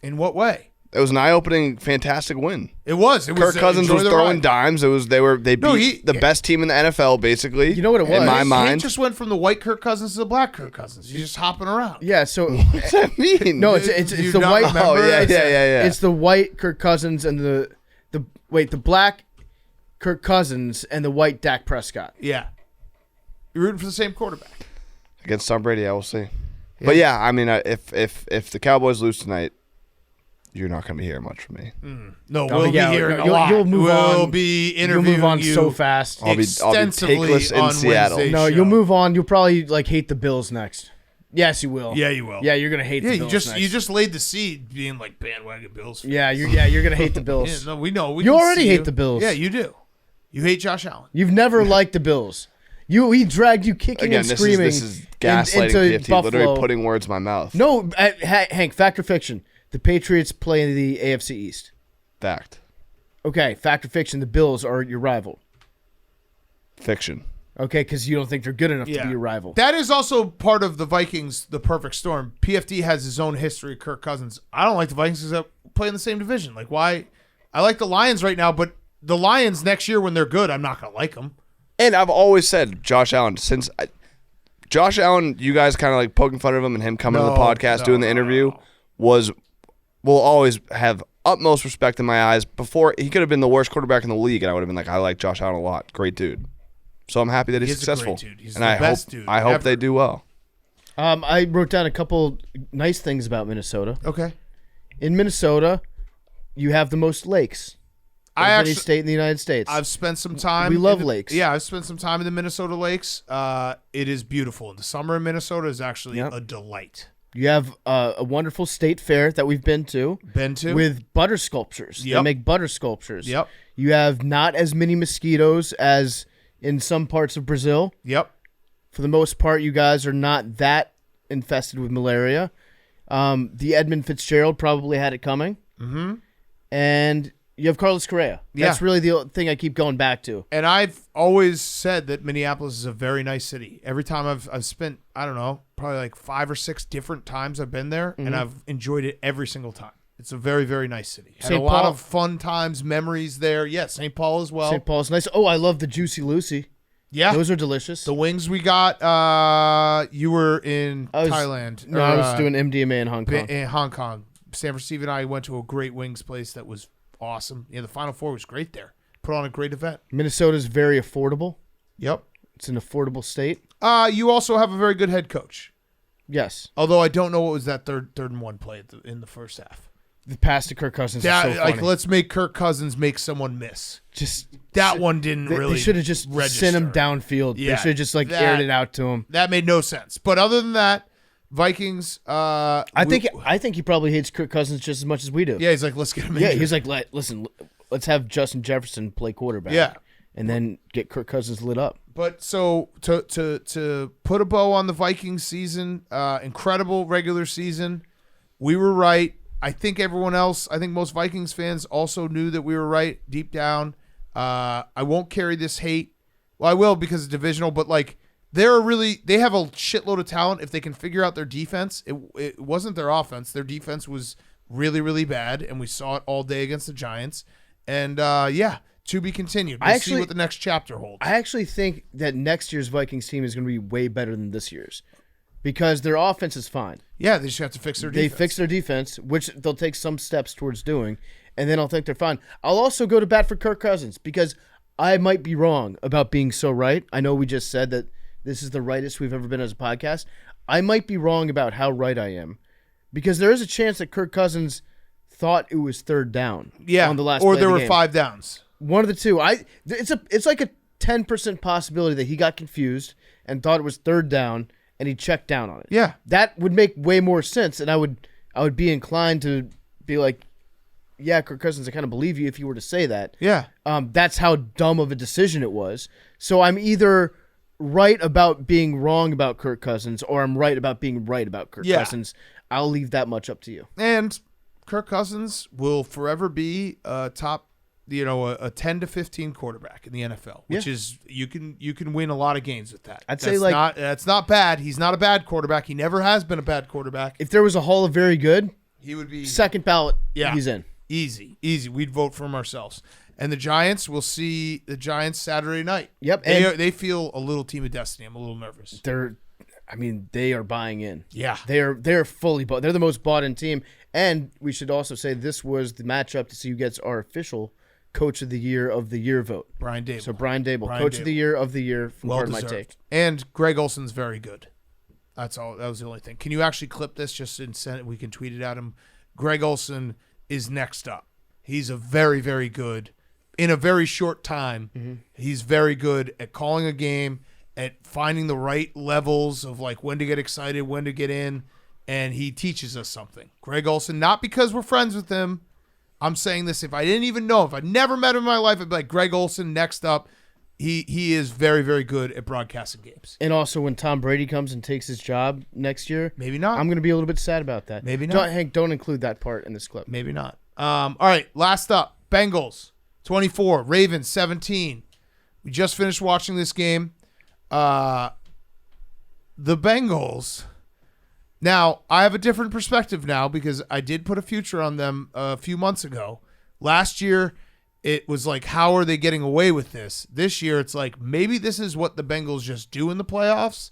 In what way?
It was an eye-opening, fantastic win.
It was.
Kirk Cousins
enjoy
was
the
throwing
ride.
dimes. They beat the best team in the NFL, basically.
You know what it was?
In my
He
mind.
just went from the white Kirk Cousins to the black Kirk Cousins. He's just hopping around.
Yeah. So
What's that mean?
no,
Do
it's
you
the
not
white.
remember?
Oh, yeah,
it's,
yeah.
It's the white Kirk Cousins and the black Kirk Cousins and the white Dak Prescott.
Yeah. You're rooting for the same quarterback.
Against Tom Brady, I will see. But yeah, I mean, if the Cowboys lose tonight, you're not going to be hearing much from me.
No,
Oh,
we'll
yeah,
be hearing a
you'll-
lot.
you'll move
we'll
on.
be
You'll
interviewing
move on
you
so fast.
I'll be
extensively
takeless in
on
Seattle.
Wednesday's
No,
show.
you'll move on. You'll probably hate the Bills next. Yes, you will.
Yeah, you will.
Yeah, you're gonna hate
Yeah,
the
you
Bills
just
next.
you just laid the seed, being like bandwagon Bills.
Yeah, you're gonna hate the
Yeah,
Bills.
no, we know. We
You
can
already
see
hate
you.
the Bills.
Yeah, you do. You hate Josh Allen.
You've never liked the Bills. He dragged you kicking
Again,
and
this
screaming.
is gaslighting
into
PFT, literally
Buffalo.
putting words in my mouth.
No, Hank. Fact or fiction? The Patriots play in the AFC East.
Fact.
Okay, fact or fiction? The Bills are your rival.
Fiction.
Okay, because you don't think they're good enough to
Yeah.
be your rival.
That is also part of the Vikings, the perfect storm. PFD has his own history, Kirk Cousins. I don't like the Vikings because they play in the same division. Like, why? I like the Lions right now, but the Lions next year when they're good, I'm not going to like them.
And I've always said Josh Allen, Josh Allen, you guys kind of like poking fun of him and him coming to the podcast, doing the interview, will always have utmost respect in my eyes. Before, he could have been the worst quarterback in the league, and I would have been like, I like Josh Allen a lot. Great dude. So I'm happy that he's
He is a great
successful.
dude. He's
and
the
I
best
hope,
dude
I hope
ever.
they do well.
I wrote down a couple nice things about Minnesota.
Okay.
In Minnesota, you have the most lakes. Of any state in the United States.
I've spent some time.
We love
in the-
lakes.
Yeah, I've spent some time in the Minnesota lakes. It is beautiful. The summer in Minnesota is actually
Yep.
a delight.
You have a wonderful state fair that we've been to.
Been to?
With butter sculptures. They
Yep.
make butter sculptures.
Yep.
You have not as many mosquitoes as in some parts of Brazil.
Yep.
For the most part, you guys are not that infested with malaria. The Edmund Fitzgerald probably had it coming. Mm-hmm. And you have Carlos Correa. That's
Yeah.
really the thing I keep going back to.
And I've always said that Minneapolis is a very nice city. Every time I've spent, I don't know, probably like 5 or 6 different times I've been there, and I've enjoyed it every single time. It's a very, very nice city. Had
St.
a lot
Paul-
of fun times, memories there. Yeah, St. Paul as well.
St. Paul's nice. Oh, I love the Juicy Lucy.
Yeah.
Those are delicious.
The wings we got, you were in
I was-
Thailand.
No,
or,
I was doing MDMA in Hong Kong.
in Hong Kong. Sanford Steve and I went to a great wings place that was awesome. Yeah, the Final Four was great there. put on a great event.
Minnesota's very affordable.
Yep.
It's an affordable state.
You also have a very good head coach.
Yes.
Although I don't know what was that third and one play in the first half.
The pass to Kirk Cousins is so funny.
Let's make Kirk Cousins make someone miss. One didn't really.
They should have just
register.
sent him downfield.
Yeah,
They should have just aired it out to him.
That made no sense. But other than that, Vikings.
I think he probably hates Kirk Cousins just as much as we do.
Yeah, he's like, let's get him.
Yeah,
injured.
he's like, listen, let's have Justin Jefferson play quarterback.
Yeah.
And then get Kirk Cousins lit up.
But so to put a bow on the Vikings season, incredible regular season. We were right. I think most Vikings fans also knew that we were right deep down. I won't carry this hate. Well, I will because it's divisional, but they have a shitload of talent if they can figure out their defense. It wasn't their offense. Their defense was really, really bad, and we saw it all day against the Giants. And to be continued. We'll see what the next chapter holds.
I actually think that next year's Vikings team is going to be way better than this year's because their offense is fine.
Yeah, they just have to fix their defense.
They fix their defense, which they'll take some steps towards doing, and then I'll think they're fine. I'll also go to bat for Kirk Cousins because I might be wrong about being so right. I know we just said that this is the rightest we've ever been as a podcast. I might be wrong about how right I am because there is a chance that Kirk Cousins thought it was third down on the last play
or
of
there
the
were
game.
5 downs.
One of the two. It's like a 10% possibility that he got confused and thought it was third down and he checked down on it.
Yeah.
That would make way more sense, and I would be inclined to be like, yeah, Kirk Cousins, I kind of believe you if you were to say that.
Yeah.
That's how dumb of a decision it was. So I'm either right about being wrong about Kirk Cousins or I'm right about being right about Kirk Cousins. I'll leave that much up to you.
And Kirk Cousins will forever be a top, a 10 to 15 quarterback in the NFL, which is you can win a lot of games with that. That's not bad. He's not a bad quarterback. He never has been a bad quarterback.
If there was a Hall of Very Good,
he would be
second ballot.
Yeah,
he's in.
Easy. We'd vote for him ourselves. And the Giants, we'll see the Giants Saturday night.
Yep,
they feel a little team of destiny. I'm a little nervous.
They are buying in.
Yeah,
they're fully bought. They're the most bought in team. And we should also say this was the matchup to see who gets our official Coach of the Year vote.
Brian Dable.
So Brian Dable, Coach of the Year from Part of My Take.
And Greg Olson's very good. That's all. That was the only thing. Can you actually clip this just and send it? We can tweet it at him. Greg Olson is next up. He's a very, very good, in a very short time, he's very good at calling a game, at finding the right levels of when to get excited, when to get in, and he teaches us something. Greg Olson, not because we're friends with him. I'm saying this if I didn't even know, if I never met him in my life, I'd be like, Greg Olson, next up. He is very, very good at broadcasting games.
And also when Tom Brady comes and takes his job next year,
maybe not.
I'm going to be a little bit sad about that.
Maybe not.
Hank, don't include that part in this clip.
Maybe not. All right, last up, Bengals 24, Ravens 17. We just finished watching this game. The Bengals. Now, I have a different perspective now because I did put a future on them a few months ago. Last year, it was like, how are they getting away with this? This year, it's like, maybe this is what the Bengals just do in the playoffs.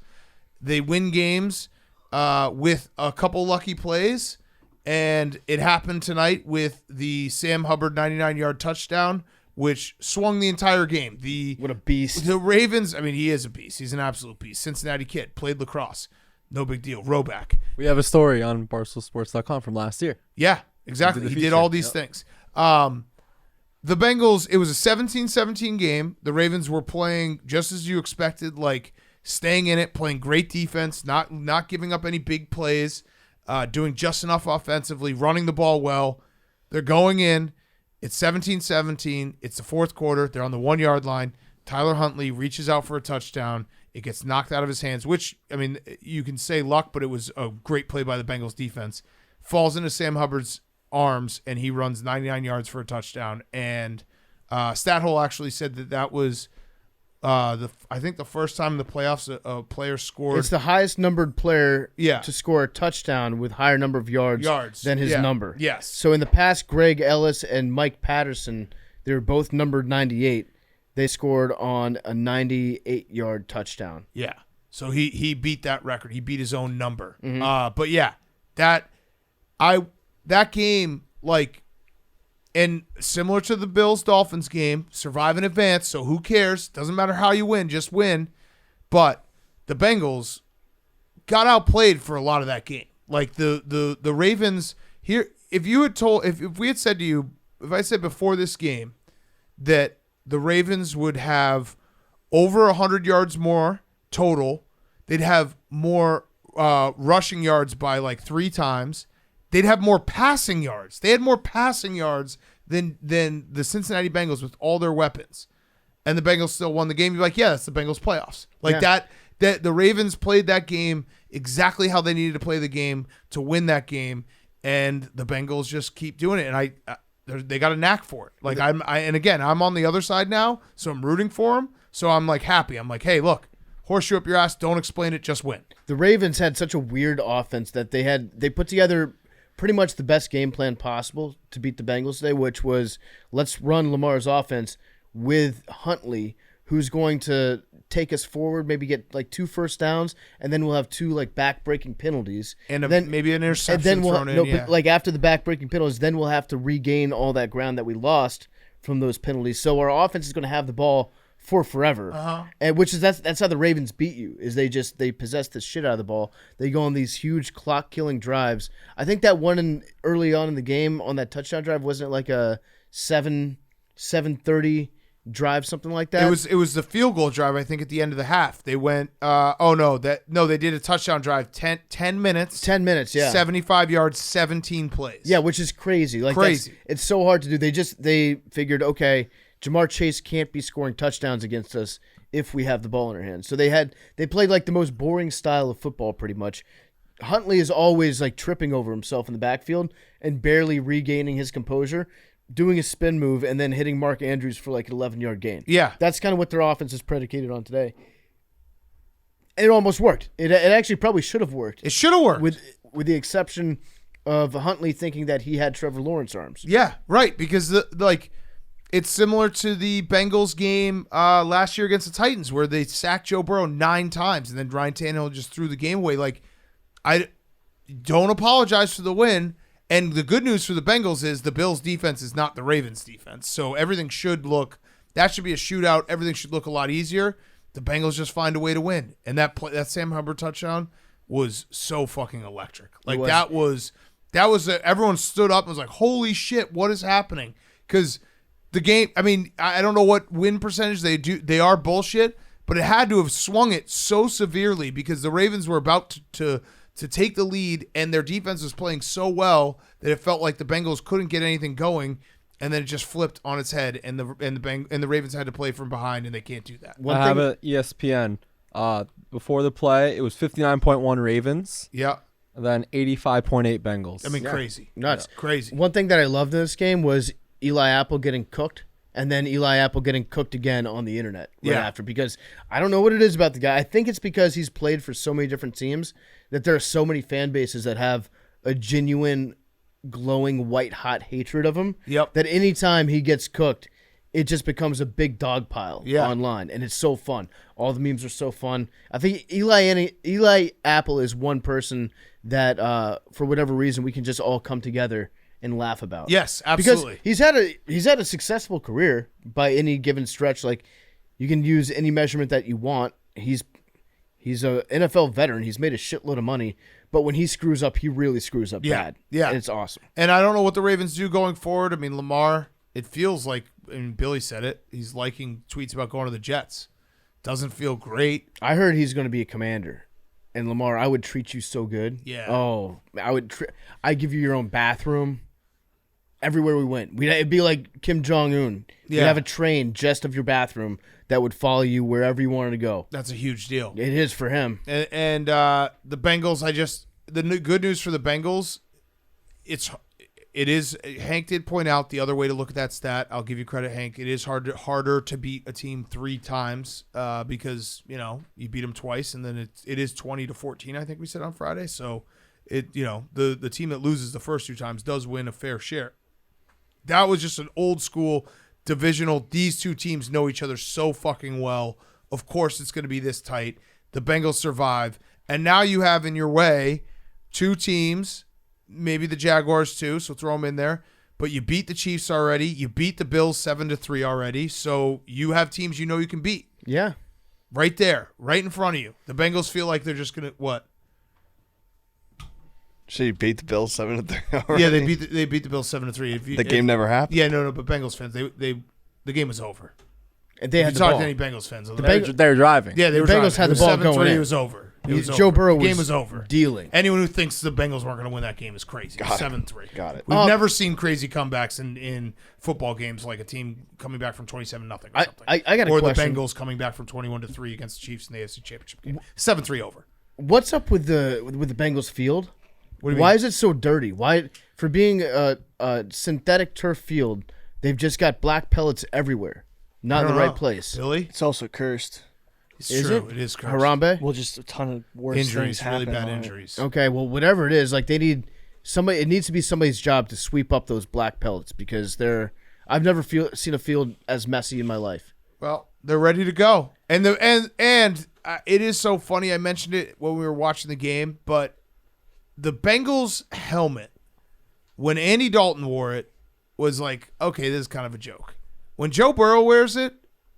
They win games with a couple lucky plays, and it happened tonight with the Sam Hubbard 99-yard touchdown, which swung the entire game.
What a beast.
The Ravens, he is a beast. He's an absolute beast. Cincinnati kid, played lacrosse. No big deal. Roback.
We have a story on BarstoolSports.com from last year.
Yeah, exactly. He did all these things. The Bengals, it was a 17-17 game. The Ravens were playing just as you expected, staying in it, playing great defense, not giving up any big plays, doing just enough offensively, running the ball well. They're going in. It's 17-17. It's the fourth quarter. They're on the 1-yard line. Tyler Huntley reaches out for a touchdown. It gets knocked out of his hands, which, you can say luck, but it was a great play by the Bengals defense. Falls into Sam Hubbard's arms, and he runs 99 yards for a touchdown. And Stathole actually said that was, I think the first time in the playoffs a player scored.
It's the highest numbered player to score a touchdown with higher number of yards than his number.
Yes.
So in the past, Greg Ellis and Mike Patterson, they were both numbered 98. They scored on a 98-yard touchdown.
Yeah. So he beat that record. He beat his own number.
Mm-hmm.
But yeah, that game, And similar to the Bills-Dolphins game, survive in advance, so who cares? Doesn't matter how you win, just win. But the Bengals got outplayed for a lot of that game. Like the Ravens here, if we had said to you, if I said before this game that the Ravens would have over 100 yards more total, they'd have more rushing yards by like 3 times. They'd have more passing yards. They had more passing yards than the Cincinnati Bengals with all their weapons. And the Bengals still won the game. You're like, yeah, that's the Bengals playoffs. Like that the Ravens played that game exactly how they needed to play the game to win that game. And the Bengals just keep doing it. And they got a knack for it. Like I'm on the other side now, so I'm rooting for them. So I'm like happy. I'm like, hey, look, horseshoe up your ass. Don't explain it. Just win.
The Ravens had such a weird offense that they put together pretty much the best game plan possible to beat the Bengals today, which was let's run Lamar's offense with Huntley, who's going to take us forward, maybe get like 2 first downs, and then we'll have 2 like back-breaking penalties.
And
then,
maybe an interception
and then
thrown in.
But like after the back-breaking penalties, then we'll have to regain all that ground that we lost from those penalties. So our offense is going to have the ball for forever, and that's how the Ravens beat you. Is they possess the shit out of the ball. They go on these huge clock killing drives. I think that one early on in the game on that touchdown drive, wasn't it like a 7:30 drive, something like that?
It was the field goal drive. I think at the end of the half they went. They did a touchdown drive. 10 minutes.
10 minutes, yeah.
75 yards, 17 plays.
Yeah, which is crazy. Like
crazy.
It's so hard to do. They figured, okay, Jamar Chase can't be scoring touchdowns against us if we have the ball in our hands. So they played like the most boring style of football pretty much. Huntley is always like tripping over himself in the backfield and barely regaining his composure, doing a spin move and then hitting Mark Andrews for like an 11-yard gain.
Yeah.
That's kind of what their offense is predicated on today. It almost worked. It actually probably should have worked.
It should have worked.
With the exception of Huntley thinking that he had Trevor Lawrence arms.
Yeah, right, because it's similar to the Bengals game last year against the Titans where they sacked Joe Burrow 9 times and then Ryan Tannehill just threw the game away. Like, I don't apologize for the win. And the good news for the Bengals is the Bills' defense is not the Ravens' defense. So everything should be a shootout. Everything should look a lot easier. The Bengals just find a way to win. And that Sam Hubbard touchdown was so fucking electric. Like that was everyone stood up and was like, holy shit, what is happening? Because the game, I mean, I don't know what win percentage they do. They are bullshit, but it had to have swung it so severely because the Ravens were about to take the lead and their defense was playing so well that it felt like the Bengals couldn't get anything going, and then it just flipped on its head, and the Ravens had to play from behind, and they can't do that.
I have an ESPN. Before the play, it was 59.1 Ravens.
Yeah.
And then 85.8 Bengals.
I mean, crazy.
Nuts.
Yeah. Crazy.
One thing that I loved in this game was Eli Apple getting cooked, and then Eli Apple getting cooked again on the internet after, because I don't know what it is about the guy. I think it's because he's played for so many different teams that there are so many fan bases that have a genuine, glowing, white-hot hatred of him.
Yep.
That anytime he gets cooked, it just becomes a big dog pile online, and it's so fun. All the memes are so fun. I think Eli Apple is one person that, for whatever reason, we can just all come together and laugh about.
Yes, absolutely.
Because he's had a successful career by any given stretch. Like, you can use any measurement that you want. He's a NFL veteran. He's made a shitload of money, but when he screws up, he really screws up bad.
Yeah,
and it's awesome.
And I don't know what the Ravens do going forward. I mean, Lamar, it feels like, and Billy said it, he's liking tweets about going to the Jets. Doesn't feel great.
I heard he's going to be a commander. And Lamar, I would treat you so good.
Yeah.
Oh, I'd give you your own bathroom. Everywhere we went, it'd be like Kim Jong-un. You'd have a train just of your bathroom that would follow you wherever you wanted to go.
That's a huge deal.
It is for him.
And the Bengals, good news for the Bengals, it is, Hank did point out the other way to look at that stat. I'll give you credit, Hank. It is harder to beat a team 3 times because, you beat them twice, and then it is 20-14, I think we said on Friday. So, the team that loses the first 2 times does win a fair share. That was just an old school divisional. These 2 teams know each other so fucking well. Of course, it's going to be this tight. The Bengals survive. And now you have in your way 2 teams, maybe the Jaguars too, so throw them in there. but you beat the Chiefs already. You beat the Bills 7-3 already. So you have teams you know you can beat.
Yeah.
Right there, right in front of you. The Bengals feel like they're just going to, what?
So you beat the Bills 7-3
Yeah, they beat the Bills 7-3.
The game never happened?
Yeah, no, but Bengals fans, the game was over.
And they
If
had
you
the
talk
ball.
to any Bengals fans,
They're driving.
yeah, they
the
were
Bengals
driving.
had the ball
It was
going
7-3,
in.
It was over.
Joe Burrow
The game
was
was over.
dealing.
Anyone who thinks the Bengals weren't going to win that game is crazy.
Got it.
7-3.
Got it.
We've never seen crazy comebacks in football games, like a team coming back from 27-0 or something.
I got a
or
question.
the Bengals coming back from 21-3 against the Chiefs in the AFC Championship game. 7-3 over.
What's up with the Bengals field?
What do you
Why
mean?
is it so dirty? Why, for being a synthetic turf field, they've just got black pellets everywhere, not in the right place.
Billy?
It's also cursed.
It's
Is
true.
it?
It is cursed.
Harambe?
Well, just a ton of worse
Injuries,
things
really
happen
bad
on it.
injuries.
Okay, well, whatever it is, like they need somebody. It needs to be somebody's job to sweep up those black pellets because I've never seen a field as messy in my life.
Well, they're ready to go, and it is so funny. I mentioned it when we were watching the game, but the Bengals helmet, when Andy Dalton wore it, was like, okay, this is kind of a joke. When Joe Burrow wears it,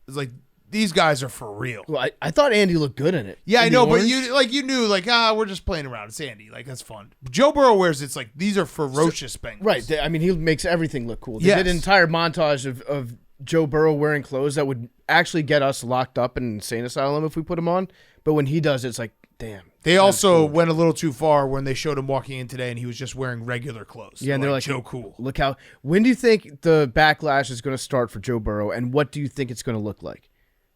it's like these guys are for real.
Well, I thought Andy looked good in it.
Yeah, I
In the
know, but
orange.
you knew we're just playing around. It's Andy, like that's fun. Joe Burrow wears it's like these are ferocious Bengals.
Right. I mean, he makes everything look cool. They
Yes.
did an entire montage of Joe Burrow wearing clothes that would actually get us locked up in an insane asylum if we put him on. But when he does, it's like, damn.
They also went a little too far when they showed him walking in today and he was just wearing regular clothes.
Yeah, and they're like,
Joe Cool.
Look how. When do you think the backlash is going to start for Joe Burrow, and what do you think it's going to look like?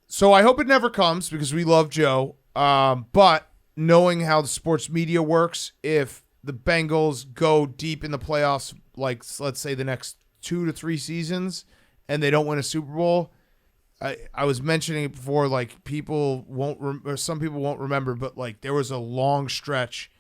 So I hope it never comes because we love Joe. But knowing how the sports media works, if the Bengals go deep in the playoffs, like let's say the next 2 to 3 seasons, and they don't win a Super Bowl, I was mentioning it before, like people won't, or some people won't remember, but like there was a long stretch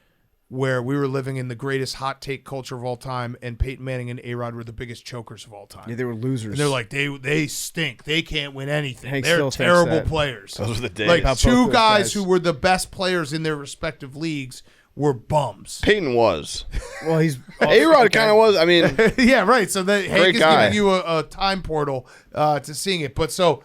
where we were living in the greatest hot take culture of all time, and Peyton Manning and A-Rod were the biggest chokers of all time.
Yeah, they were losers.
And they're like, they stink. They can't win anything.
Hank
They're
still thinks
terrible
that.
players.
Those were the days.
Like
Both
two
those
guys
guys.
who were the best players in their respective leagues were bums.
Peyton was.
Well, he's
A-Rod kind of was. I mean,
Yeah, right. So Hank
Great
is
guy.
giving you a time portal to seeing it. But so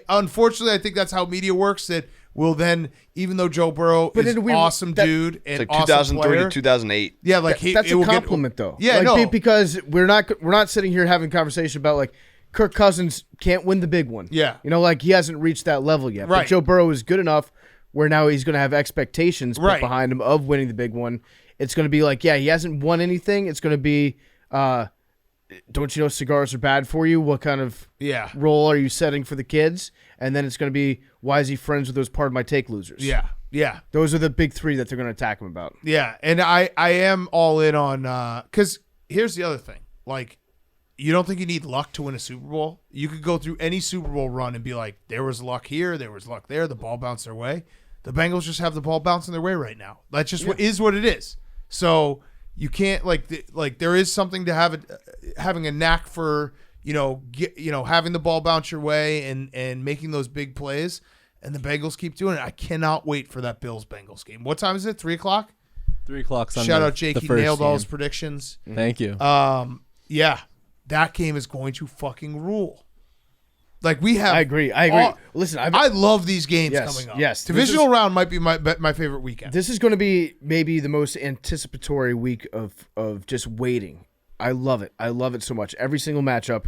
unfortunately, I think that's how media works. That will then, even though Joe Burrow
But
is
in a weird-
awesome
that-
dude and
it's like
awesome
2003
player,
to 2008.
yeah, like
that's
it
a
will
compliment, though.
Yeah,
like,
no,
because we're not sitting here having a conversation about like Kirk Cousins can't win the big one.
Yeah.
you know, like he hasn't reached that level yet.
Right.
But Joe Burrow is good enough where now he's going to have expectations put
Right.
behind him of winning the big one. It's going to be like, yeah, he hasn't won anything. It's going to be, don't you know cigars are bad for you? What kind of
yeah,
role are you setting for the kids? And then it's going to be, why is he friends with those part of my take losers?
yeah.
Those are the big three that they're going to attack him about.
Yeah, and I am all in on because here's the other thing. Like, you don't think you need luck to win a Super Bowl? You could go through any Super Bowl run and be like, there was luck here, there was luck there, the ball bounced their way. The Bengals just have the ball bouncing their way right now. That's just what is what it is. So you can't like there is something to having a knack for having the ball bounce your way and making those big plays. And the Bengals keep doing it. I cannot wait for that Bills-Bengals game. What time is it? 3:00?
3:00 Sunday.
Shout out Jake.
the
He
first
nailed all
game.
his predictions.
Thank you.
Yeah, that game is going to fucking rule. Like we have.
I agree. Listen,
I love these games
Yes,
coming up.
yes. This
Divisional
is-
round might be my favorite weekend.
This is going to be maybe the most anticipatory week of just waiting. I love it. I love it so much. Every single matchup,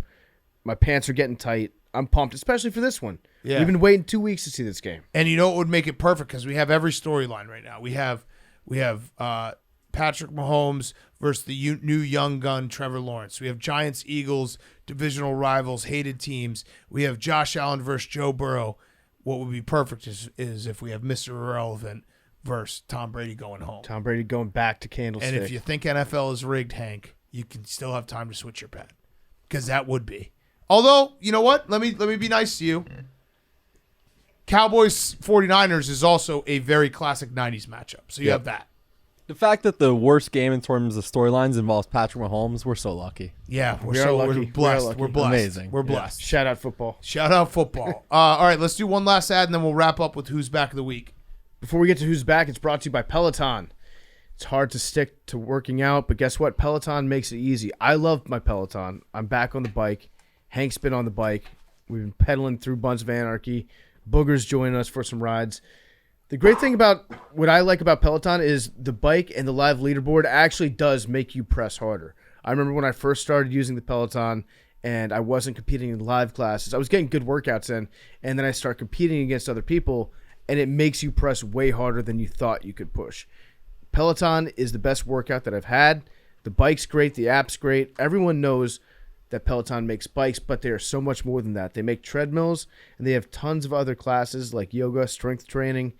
my pants are getting tight. I'm pumped, especially for this one.
Yeah.
We've been waiting 2 weeks to see this game.
And you know what would make it perfect because we have every storyline right now. We have Patrick Mahomes versus the new young gun Trevor Lawrence. We have Giants, Eagles, divisional rivals, hated teams. We have Josh Allen versus Joe Burrow. What would be perfect is if we have Mr. Irrelevant versus Tom Brady going home.
Tom Brady going back to Candlestick.
And if you think NFL is rigged, Hank, you can still have time to switch your bet because that would be. Although, you know what? Let me be nice to you. Cowboys 49ers is also a very classic 90s matchup. So you have that.
The fact that the worst game in terms of storylines involves Patrick Mahomes, we're so lucky.
Yeah,
We are lucky.
we're
We are
blessed.
lucky.
We're blessed.
Amazing.
We're
Yeah.
blessed.
Shout out football.
Shout out football. All right, let's do one last ad and then we'll wrap up with who's back of the week.
Before we get to who's back, it's brought to you by Peloton. It's hard to stick to working out, but guess what? Peloton makes it easy. I love my Peloton. I'm back on the bike. Hank's been on the bike. We've been pedaling through Buns of Anarchy. Booger's joining us for some rides. The great thing about what I like about Peloton is the bike and the live leaderboard actually does make you press harder. I remember when I first started using the Peloton and I wasn't competing in live classes. I was getting good workouts in, and then I start competing against other people, and it makes you press way harder than you thought you could push. Peloton is the best workout that I've had. The bike's great. The app's great. Everyone knows that Peloton makes bikes, but they are so much more than that. They make treadmills, and they have tons of other classes like yoga, strength training,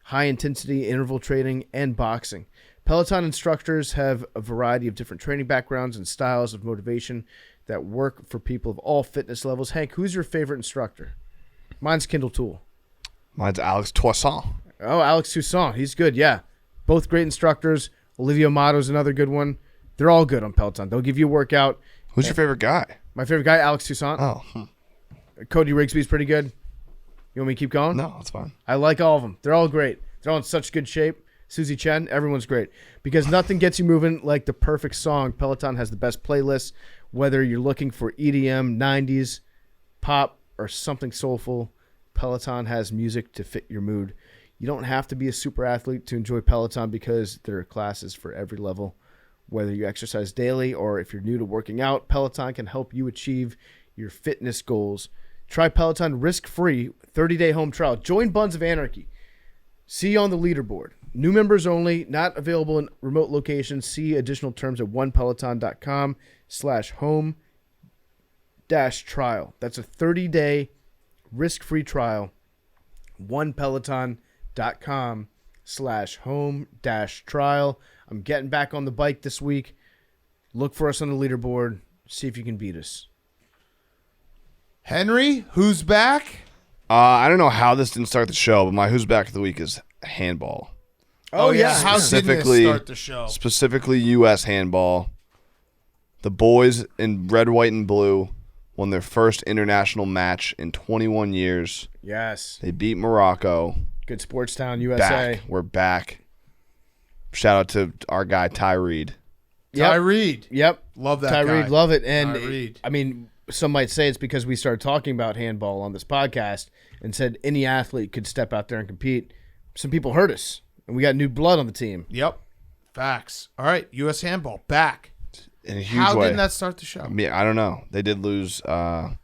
high-intensity interval training, and boxing. Peloton instructors have a variety of different training backgrounds and styles of motivation that work for people of all fitness levels. Hank, who's your favorite instructor? Mine's Kendall Toole.
Mine's Alex Toussaint.
Oh, Alex Toussaint. He's good, yeah. Both great instructors. Olivia Motto's another good one. They're all good on Peloton. They'll give you a workout.
Who's your favorite guy?
My favorite guy, Alex Toussaint.
Oh.
Cody Rigsby's pretty good. You want me to keep going?
No, that's fine.
I like all of them. They're all great. They're all in such good shape. Susie Chen, everyone's great. Because nothing gets you moving like the perfect song. Peloton has the best playlists. Whether you're looking for EDM, 90s, pop, or something soulful, Peloton has music to fit your mood. You don't have to be a super athlete to enjoy Peloton because there are classes for every level. Whether you exercise daily or if you're new to working out, Peloton can help you achieve your fitness goals. Try Peloton risk-free 30-day home trial. Join Buns of Anarchy. See you on the leaderboard. New members only, not available in remote locations. See additional terms at onepeloton.com/home-trial. That's a 30-day risk-free trial. onepeloton.com/home-trial. I'm getting back on the bike this week. Look for us on the leaderboard. See if you can beat us.
Henry, who's back?
I don't know how this didn't start the show, but my who's back of the week is handball.
Oh yeah, how didn't
Specifically-
this start the show?
Specifically U.S. handball. The boys in red, white, and blue won their first international match in 21 years.
Yes.
They beat Morocco.
Good sports town, USA.
Back. We're back. Shout out to our guy, Ty Reed.
Ty Reed.
Yep.
Love that
Ty
guy.
Reed, love it. And
Ty Reed.
I mean, some might say it's because we started talking about handball on this podcast and said any athlete could step out there and compete. Some people hurt us, and we got new blood on the team.
Yep. Facts. All right, U.S. handball back.
In a huge
How
way.
didn't that start the show?
I don't know. They did lose to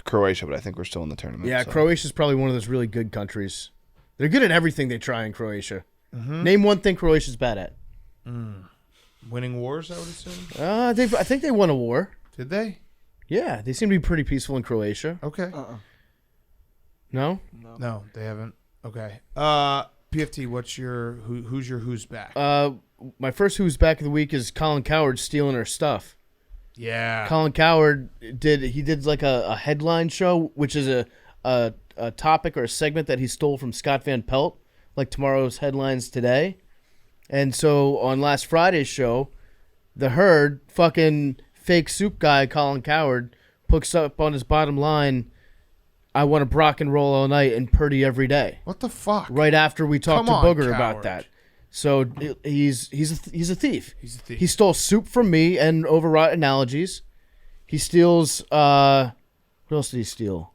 Croatia, but I think we're still in the tournament.
Yeah,
so.
Croatia's probably one of those really good countries. They're good at everything they try in Croatia.
Mm-hmm.
Name one thing Croatia's bad at.
Winning wars, I would assume.
I think they won a war.
Did they?
Yeah, they seem to be pretty peaceful in Croatia.
Okay.
No?
No, they haven't. Okay. PFT, who's your who's back?
My first who's back of the week is Colin Cowherd stealing her stuff.
Yeah.
Colin Cowherd did like a headline show, which is a topic or a segment that he stole from Scott Van Pelt, like tomorrow's headlines today. And so on last Friday's show, the Herd fucking fake soup guy Colin Cowherd puts up on his bottom line, I want to Brock and roll all night and Purdy every day.
What the fuck?
Right after we talked to
Come on,
Booger about
Cowherd.
that. So he's a thief.
He's a thief.
He stole soup from me and overwrought analogies. He steals what else did he steal?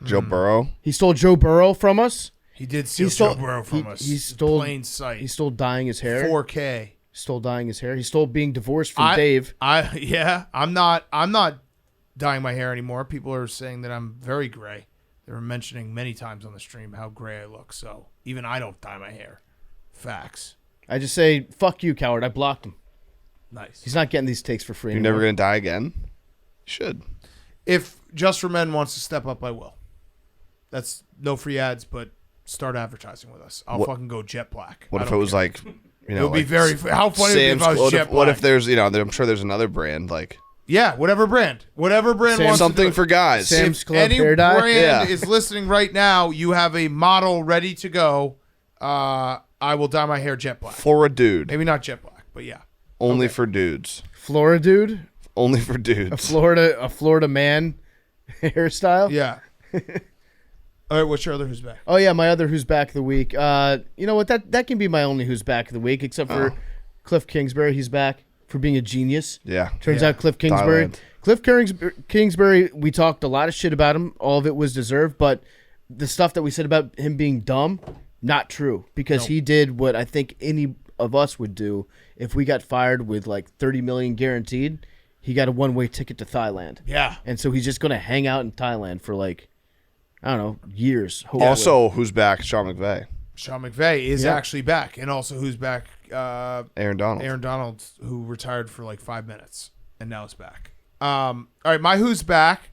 Joe Burrow.
He stole Joe Burrow from us.
He did steal
stole-
Joe Burrow from us.
He stole
plain sight.
He stole dyeing his hair.
4K.
Stole dyeing his hair. He stole being divorced from Dave.
I'm not dyeing my hair anymore. People are saying that I'm very gray. They were mentioning many times on the stream how gray I look. So even I don't dye my hair. Facts.
I just say, fuck you, Coward. I blocked him.
Nice.
He's not getting these takes for free
You're
anymore.
never going to die again? You should.
If Just for Men wants to step up, I will. That's no free ads, but start advertising with us. I'll fucking go jet black.
What
I
if
don't
it was
care.
like,
It would be very. How funny would it be if I was
what
jet
if,
black?
what if there's, I'm sure there's another brand like
Yeah, whatever brand wants
something
to do it.
for guys.
Sam's
If
Club
any
hair dye?
brand
Yeah.
is listening right now, you have a model ready to go. I will dye my hair jet black.
For a dude.
Maybe not jet black, but yeah.
Only for dudes.
Florida dude?
Only for
A
dudes.
Florida man hairstyle?
Yeah. All right, what's your other who's back?
Oh yeah, my other who's back of the week. You know what? That can be my only who's back of the week, except for Cliff Kingsbury. He's back for being a genius.
Yeah.
Turns out Cliff Kingsbury.
Thailand.
Cliff Kingsbury. We talked a lot of shit about him. All of it was deserved, but the stuff that we said about him being dumb, not true, because he did what I think any of us would do if we got fired with like $30 million guaranteed. He got a one-way ticket to Thailand.
Yeah.
And so he's just going to hang out in Thailand for like, I don't know, years. Hopefully.
Also, who's back? Sean McVay.
Sean McVay is actually back. And also who's back?
Aaron Donald.
Aaron Donald, who retired for like 5 minutes and now is back. All right, my who's back.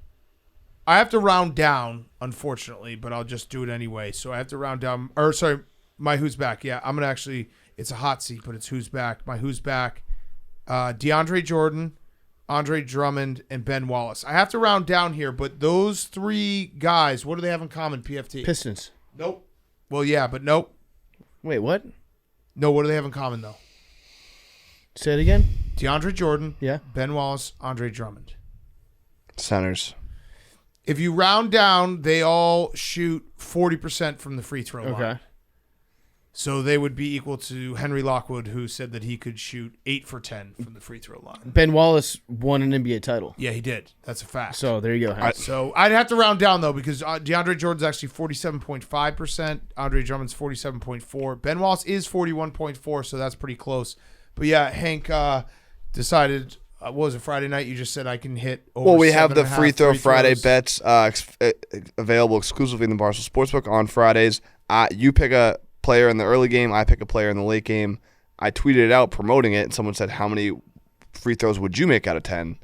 I have to round down, unfortunately, but I'll just do it anyway. So I have to round down. Or sorry, my who's back. Yeah, I'm going to actually, it's a hot seat, but it's who's back. My who's back, DeAndre Jordan, Andre Drummond, and Ben Wallace. I have to round down here, but those three guys, what do they have in common, PFT?
Pistons.
Nope. Well, yeah, but nope.
Wait, what?
No, what do they have in common, though?
Say it again.
DeAndre Jordan,
Yeah.
Ben Wallace, Andre Drummond.
Centers.
If you round down, they all shoot 40% from the free throw line.
Okay.
So they would be equal to Henry Lockwood, who said that he could shoot 8 for 10 from the free throw line.
Ben Wallace won an NBA title.
Yeah, he did. That's a fact.
So there you go. Hank.
So I'd have to round down, though, because DeAndre Jordan's actually 47.5%. Andre Drummond's 47.4%. Ben Wallace is 41.4%, so that's pretty close. But yeah, Hank decided, what was it, Friday night? You just said I can hit over
Well, we have the
7.5
free throw Friday
throws.
bets available exclusively in the Barstool Sportsbook on Fridays. You pick a player in the early game. I pick a player in the late game. I tweeted it out promoting it, and someone said, how many free throws would you make out of 10?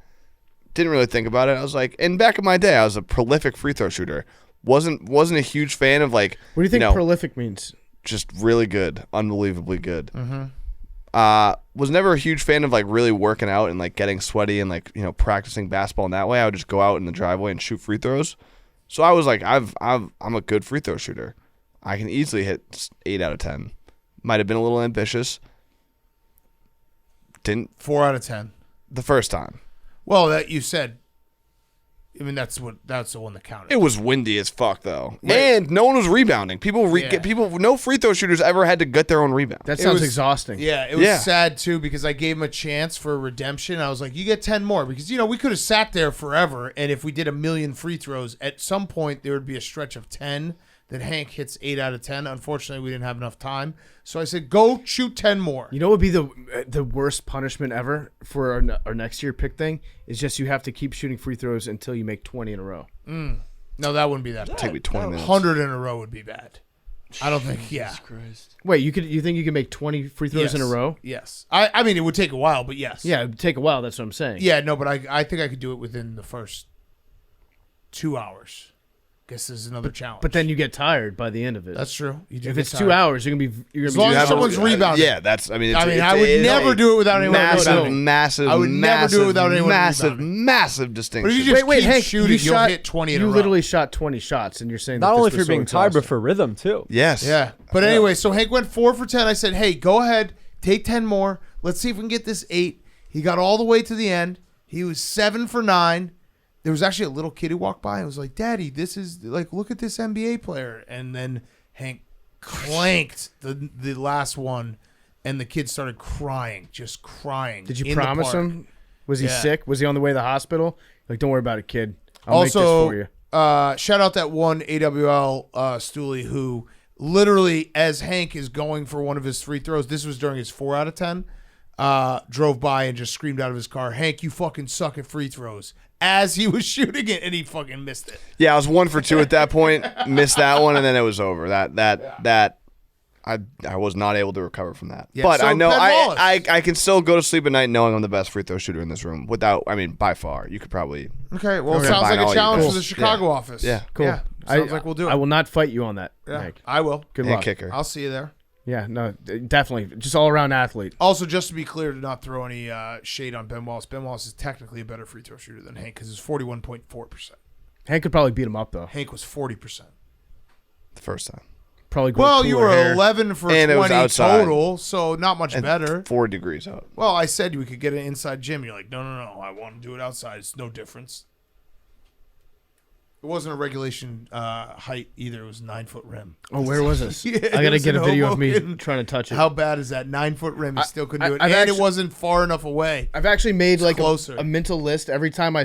Didn't really think about it. I was like, and back in my day, I was a prolific free throw shooter. Wasn't a huge fan of like.
What do you think prolific means?
Just really good, unbelievably good. Was never a huge fan of like really working out and like getting sweaty and like practicing basketball in that way. I would just go out in the driveway and shoot free throws. So I was like, I'm a good free throw shooter. I can easily hit 8 out of 10. Might have been a little ambitious. Didn't
4 out of 10.
the first time.
Well, that you said. I mean, that's the one that counted.
It was windy as fuck though, and no one was rebounding. No free throw shooters ever had to get their own rebound.
That sounds
was
exhausting.
Yeah, it was
Yeah.
sad too because I gave him a chance for redemption. I was like, you get 10 more because we could have sat there forever, and if we did 1,000,000 free throws, at some point there would be a stretch of 10 that Hank hits 8 out of 10. Unfortunately, we didn't have enough time, so I said, go shoot 10 more.
You know what would be the worst punishment ever for our next year pick thing is just you have to keep shooting free throws until you make 20 in a row.
No, that wouldn't be that bad.
Take me 20 minutes.
100 in a row would be bad. I don't think. Yeah.
Jesus Christ.
Wait, you think you can make 20 free throws in a row?
Yes. I mean, it would take a while, but yes.
Yeah, it'd take a while. That's what I'm saying.
Yeah, no, but I think I could do it within the first 2 hours. Guess there's another challenge.
But then you get tired by the end of it.
That's true. You do
If
get
it's 2
tired.
hours, you're gonna be.
As long as someone's rebounding.
Yeah, that's. I mean,
I would never do it without anyone rebounding.
Massive.
I would never do it without anyone
Massive,
rebounding.
massive distinction.
But if you just keep
Hank,
shooting, you'll hit 20 in a
You
row.
literally shot 20 shots, and you're saying
Not
that
only
this
if
was
you're
so
being tired, but
exhausting.
for rhythm too.
Yes.
Yeah. But anyway, so Hank went 4 for 10. I said, hey, go ahead, take 10 more. Let's see if we can get this 8. He got all the way to the end. He was 7 for 9. There was actually a little kid who walked by and was like, Daddy, this is like, look at this NBA player. And then Hank clanked the last one, and the kid started crying, just crying.
Did you
in the
promise
park.
him? Was he
Yeah.
sick? Was he on the way to the hospital? Like, don't worry about it, kid. I'll make this
Also,
for you.
shout out that one AWL Stooley who literally, as Hank is going for one of his free throws, this was during his 4 out of 10, drove by and just screamed out of his car, Hank, you fucking suck at free throws, as he was shooting it, and he fucking missed it.
Yeah, I was 1 for 2 at that point. Missed that one, and then it was over. That I was not able to recover from that.
Yeah,
But
so
I know
Ben Wallace.
I can still go to sleep at night knowing I'm the best free throw shooter in this room. By far. You could probably.
Okay, well, it
Okay.
sounds like
Combine all
a
you
challenge
guys.
for the Chicago office.
Yeah.
Cool.
Yeah, sounds like we'll do it.
I will not fight you on that,
Yeah,
Hank.
I will.
Good
And
luck.
kicker.
I'll see you there.
Yeah, no, definitely. Just all around athlete.
Also, just to be clear, to not throw any shade on Ben Wallace. Ben Wallace is technically a better free throw shooter than Hank because it's 41.4%.
Hank could probably beat him up though.
Hank was 40%.
The first time.
Probably. grow
Well, you
cooler
were
hair.
11 for
And it was
20
outside.
total, so not much
And
better.
4 degrees out.
Well, I said we could get an inside gym. You're like, no, I want to do it outside. It's no difference. It wasn't a regulation height either. It was 9-foot rim.
Oh, where was this?
Yeah,
I
it
gotta
was
get a
in
video of me
Hoboken.
trying to touch it.
How bad is that? 9-foot rim. He still couldn't do it.
I've
And
actually-
it wasn't far enough away.
I've actually made like
closer.
a mental list. Every time I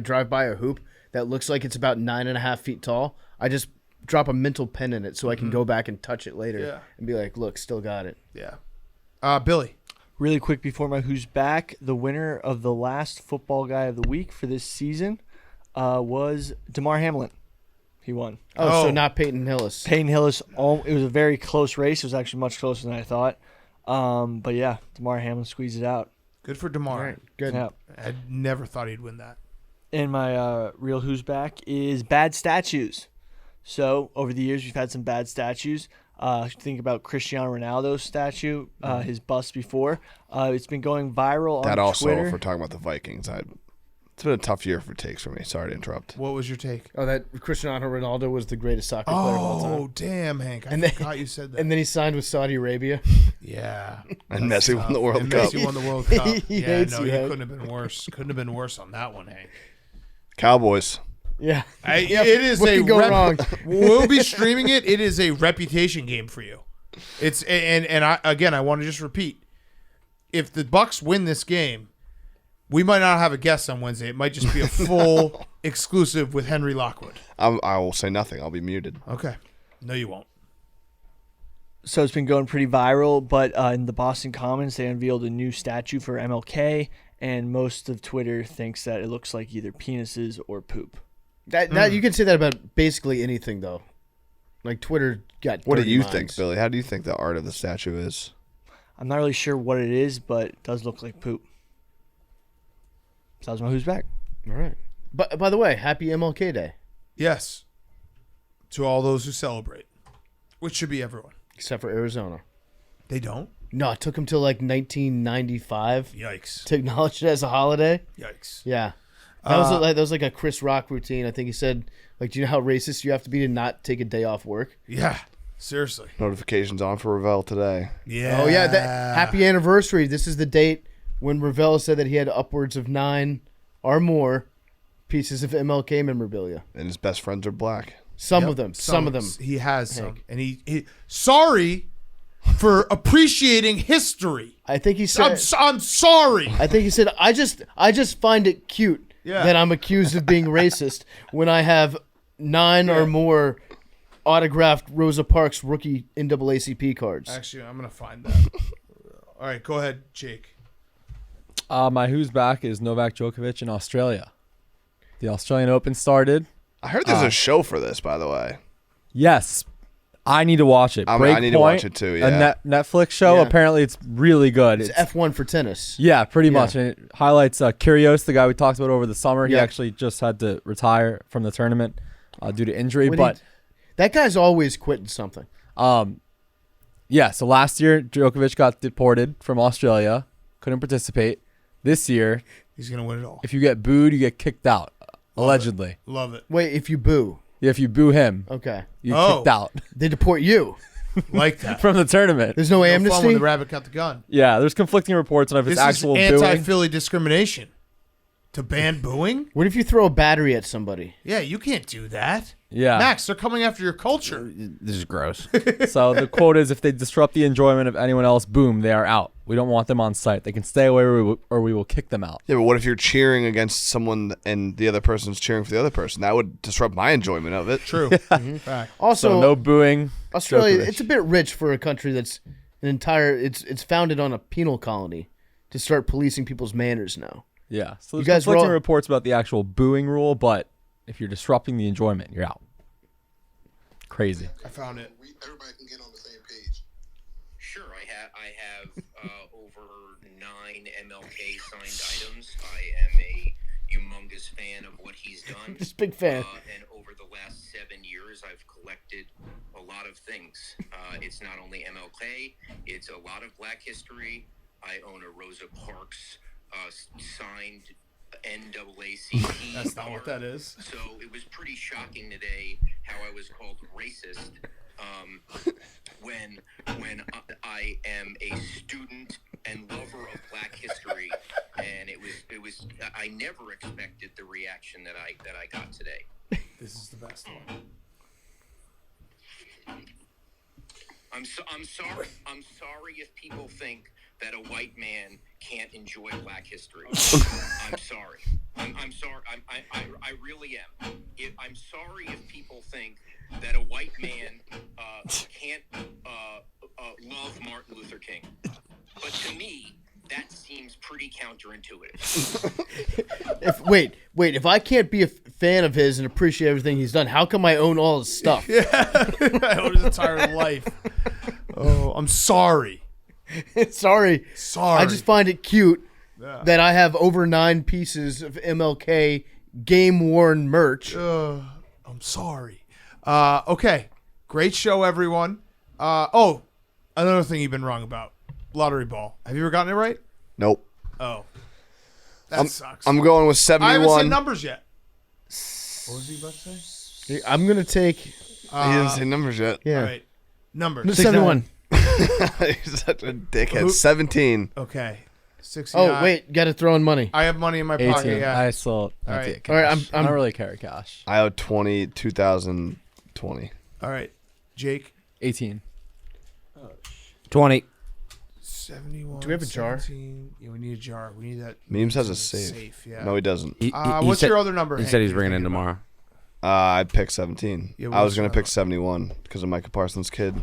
drive by a hoop that looks like it's about 9.5 feet tall, I just drop a mental pen in it so I can go back and touch it later
Yeah.
and be like, look, still got it.
Yeah. Billy.
Really quick before my who's back, the winner of the last football guy of the week for this season was DeMar Hamlin. He won.
Oh, so
Oh.
not Peyton Hillis.
Peyton Hillis, it was a very close race. It was actually much closer than I thought. But yeah, DeMar Hamlin squeezed it out.
Good for DeMar.
All right, good.
Yeah.
I never thought he'd win that.
And my real who's back is bad statues. So over the years, we've had some bad statues. Think about Cristiano Ronaldo's statue, his bust before. It's been going viral
That
on
also,
Twitter.
if we're talking about the Vikings, it's been a tough year for takes for me. Sorry to interrupt.
What was your take?
Oh, that Cristiano Ronaldo was the greatest soccer player of all time.
Oh, damn, Hank. I
And then-
forgot you said that.
And then he signed with Saudi Arabia.
Yeah.
And Messi won the World
And
Cup.
Messi won the World Cup.
He
Yeah,
hates
no,
you,
you
Hank.
couldn't have been worse. Couldn't have been worse on that one, Hank.
Cowboys.
Yeah.
It is
What
a
could go wrong?
We'll be streaming it. It is a reputation game for you. It's and I want to just repeat. If the Bucks win this game, we might not have a guest on Wednesday. It might just be a full exclusive with Henry Lockwood.
I will say nothing. I'll be muted.
Okay. No, you won't.
So it's been going pretty viral, but in the Boston Commons, they unveiled a new statue for MLK, and most of Twitter thinks that it looks like either penises or poop.
That you can say that about basically anything, though. Like Twitter got.
What do
dirty
you
minds.
think, Billy? How do you think the art of the statue is?
I'm not really sure what it is, but it does look like poop. So that was my who's back.
All right. But by the way, happy MLK Day,
Yes. To all those who celebrate, which should be everyone.
except for Arizona.
They don't?
No, it took him till like 1995
Yikes.
to acknowledge it as a holiday.
Yikes.
Yeah, that was like a Chris Rock routine. I think he said, like, do you know how racist you have to be to not take a day off work?
Yeah. Seriously.
Notifications on for Ravel today.
Yeah.
Oh yeah, that happy anniversary. This is the date when Ravel said that he had upwards of 9 or more pieces of MLK memorabilia.
And his best friends are black.
Some
Yep.
of them. Some of them.
He has some.
Hank.
And he sorry for appreciating history.
I think he said.
I'm sorry.
I think he said, I just find it cute
Yeah.
that I'm accused of being racist when I have 9 or more autographed Rosa Parks rookie NAACP cards.
Actually, I'm going to find that. All right, go ahead, Jake.
My who's back is Novak Djokovic in Australia. The Australian Open started.
I heard there's a show for this, by the way.
Yes, I need to watch it.
I need to watch it too, yeah.
A Netflix show.
Yeah.
Apparently, it's really good.
It's F1 for tennis.
Yeah, pretty much. And it highlights Kyrgios, the guy we talked about over the summer. He
Yeah.
actually just had to retire from the tournament due to injury.
When
But
that guy's always quitting something.
yeah, so last year Djokovic got deported from Australia, couldn't participate. This year,
He's going to win it all.
if you get booed, you get kicked out. Allegedly.
Love it.
Wait, if you boo,
Yeah, if you boo him,
okay,
you
Oh.
kicked out
they deport you.
Like that.
from the tournament.
There's no
No fun
amnesty.
when the rabbit got the gun.
Yeah, there's conflicting reports on if
This
it's actual
is
booing.
anti-Philly discrimination. To ban booing?
What if you throw a battery at somebody?
Yeah, you can't do that.
Yeah.
Max, they're coming after your culture.
This is gross.
So the quote is, if they disrupt the enjoyment of anyone else, boom, they are out. We don't want them on site. They can stay away or we will kick them out.
Yeah, but what if you're cheering against someone and the other person's cheering for the other person? That would disrupt my enjoyment of it.
True. Fact.
Also,
So no booing.
Australia,
Djokovic.
it's a bit rich for a country that's it's founded on a penal colony to start policing people's manners now.
Yeah. So
You
there's
guys were
conflicting
all-
reports about the actual booing rule, but if you're disrupting the enjoyment, you're out. Crazy.
I found it.
Everybody can get on the same page.
Sure, I have over 9 MLK signed items. I am a humongous fan of what he's done.
Just big fan.
And over the last 7 years, I've collected a lot of things. It's not only MLK, it's a lot of Black history. I own a Rosa Parks signed NAACP.
That's not what that is.
So it was pretty shocking today how I was called racist when I am a student and lover of Black history, and it was I never expected the reaction that I got today.
This is the best one.
I'm sorry. I'm sorry if people think that a white man can't enjoy Black history. I'm sorry. I'm sorry. I really am. I'm sorry if people think that a white man can't love Martin Luther King. But to me, that seems pretty counterintuitive.
If I can't be a fan of his and appreciate everything he's done, how come I own all his stuff?
I own his entire life. Oh, I'm sorry.
Sorry.
Sorry.
I just find it cute that I have over 9 pieces of MLK game-worn merch.
I'm sorry. Okay. Great show, everyone. Another thing you've been wrong about. Lottery ball. Have you ever gotten it right?
Nope.
Oh. That sucks.
I'm going with
I haven't
71.
said numbers yet. What was he about to say?
I'm going to take...
He didn't say numbers yet.
Yeah.
All right. Numbers.
71.
He's such a dickhead. 17.
Okay. 69.
Oh, wait. Got to throw in money.
I have money in my
18.
pocket. Yeah.
I still.
All right.
Take cash.
All right,
I don't really carry cash.
I owe 2020.
All right. Jake.
18.
20.
71.
Do we have a jar?
17. Yeah, we need a jar. We need that.
Memes has a
safe.
safe.
Yeah.
No, he doesn't.
What's your other number?
He
Hank,
said he's
you're
bringing it in
thinking about?
tomorrow.
I picked 17.
Yeah,
I was going to
what's
pick 71 because of Micah Parsons' kid.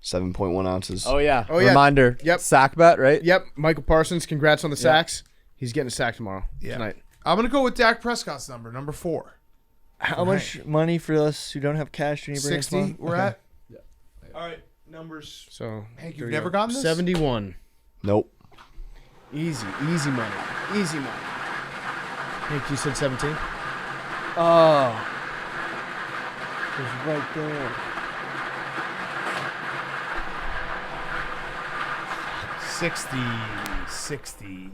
7.1 ounces.
Oh yeah.
Oh, yeah.
Reminder.
Yep.
Sack bet, right?
Yep. Michael Parsons, congrats on the sacks. He's getting a sack tomorrow.
Yeah.
Tonight.
I'm going to go with Dak Prescott's number 4.
How much money for us who don't have cash? When you bring us
60
money?
we're at? Yeah. All right. Numbers.
So,
Hank,
there
you've
you
never
go.
gotten this?
71.
Nope.
Easy money. Easy money. Hank, you said 17?
Oh. It's right there.
60.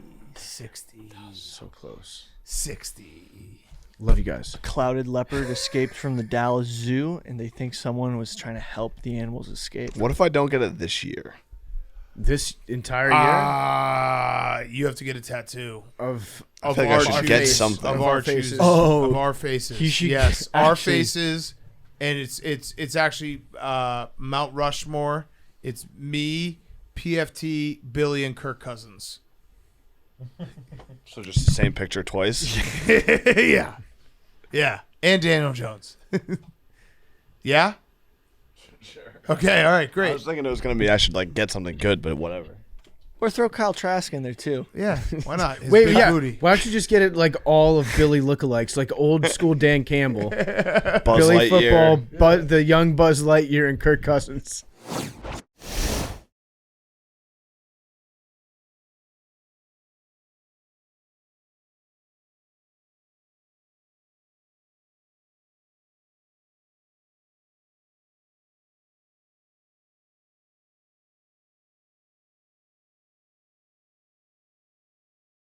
So close.
60.
Love you guys.
Clouded leopard escaped from the Dallas Zoo, and they think someone was trying to help the animals escape.
What if I don't get it this year?
This entire year
You have to get a tattoo
of
I feel like I should get something.
Of
Of
our
our faces.
faces.
Oh.
Of our faces.
He should
Yes, our
actually-
faces, and it's actually Mount Rushmore. It's me, PFT, Billy, and Kirk Cousins.
So just the same picture twice?
Yeah, and Daniel Jones. Yeah. Sure. Okay. All right.
I
Great.
was thinking it was going to be I should like get something good, but whatever.
Or throw Kyle Trask in there too.
Yeah. Why not? His
Wait,
big
yeah.
booty.
Why don't you just get it like all of Billy lookalikes, like old school Dan Campbell,
Buzz
Billy
Lightyear.
football, the young Buzz Lightyear, and Kirk Cousins.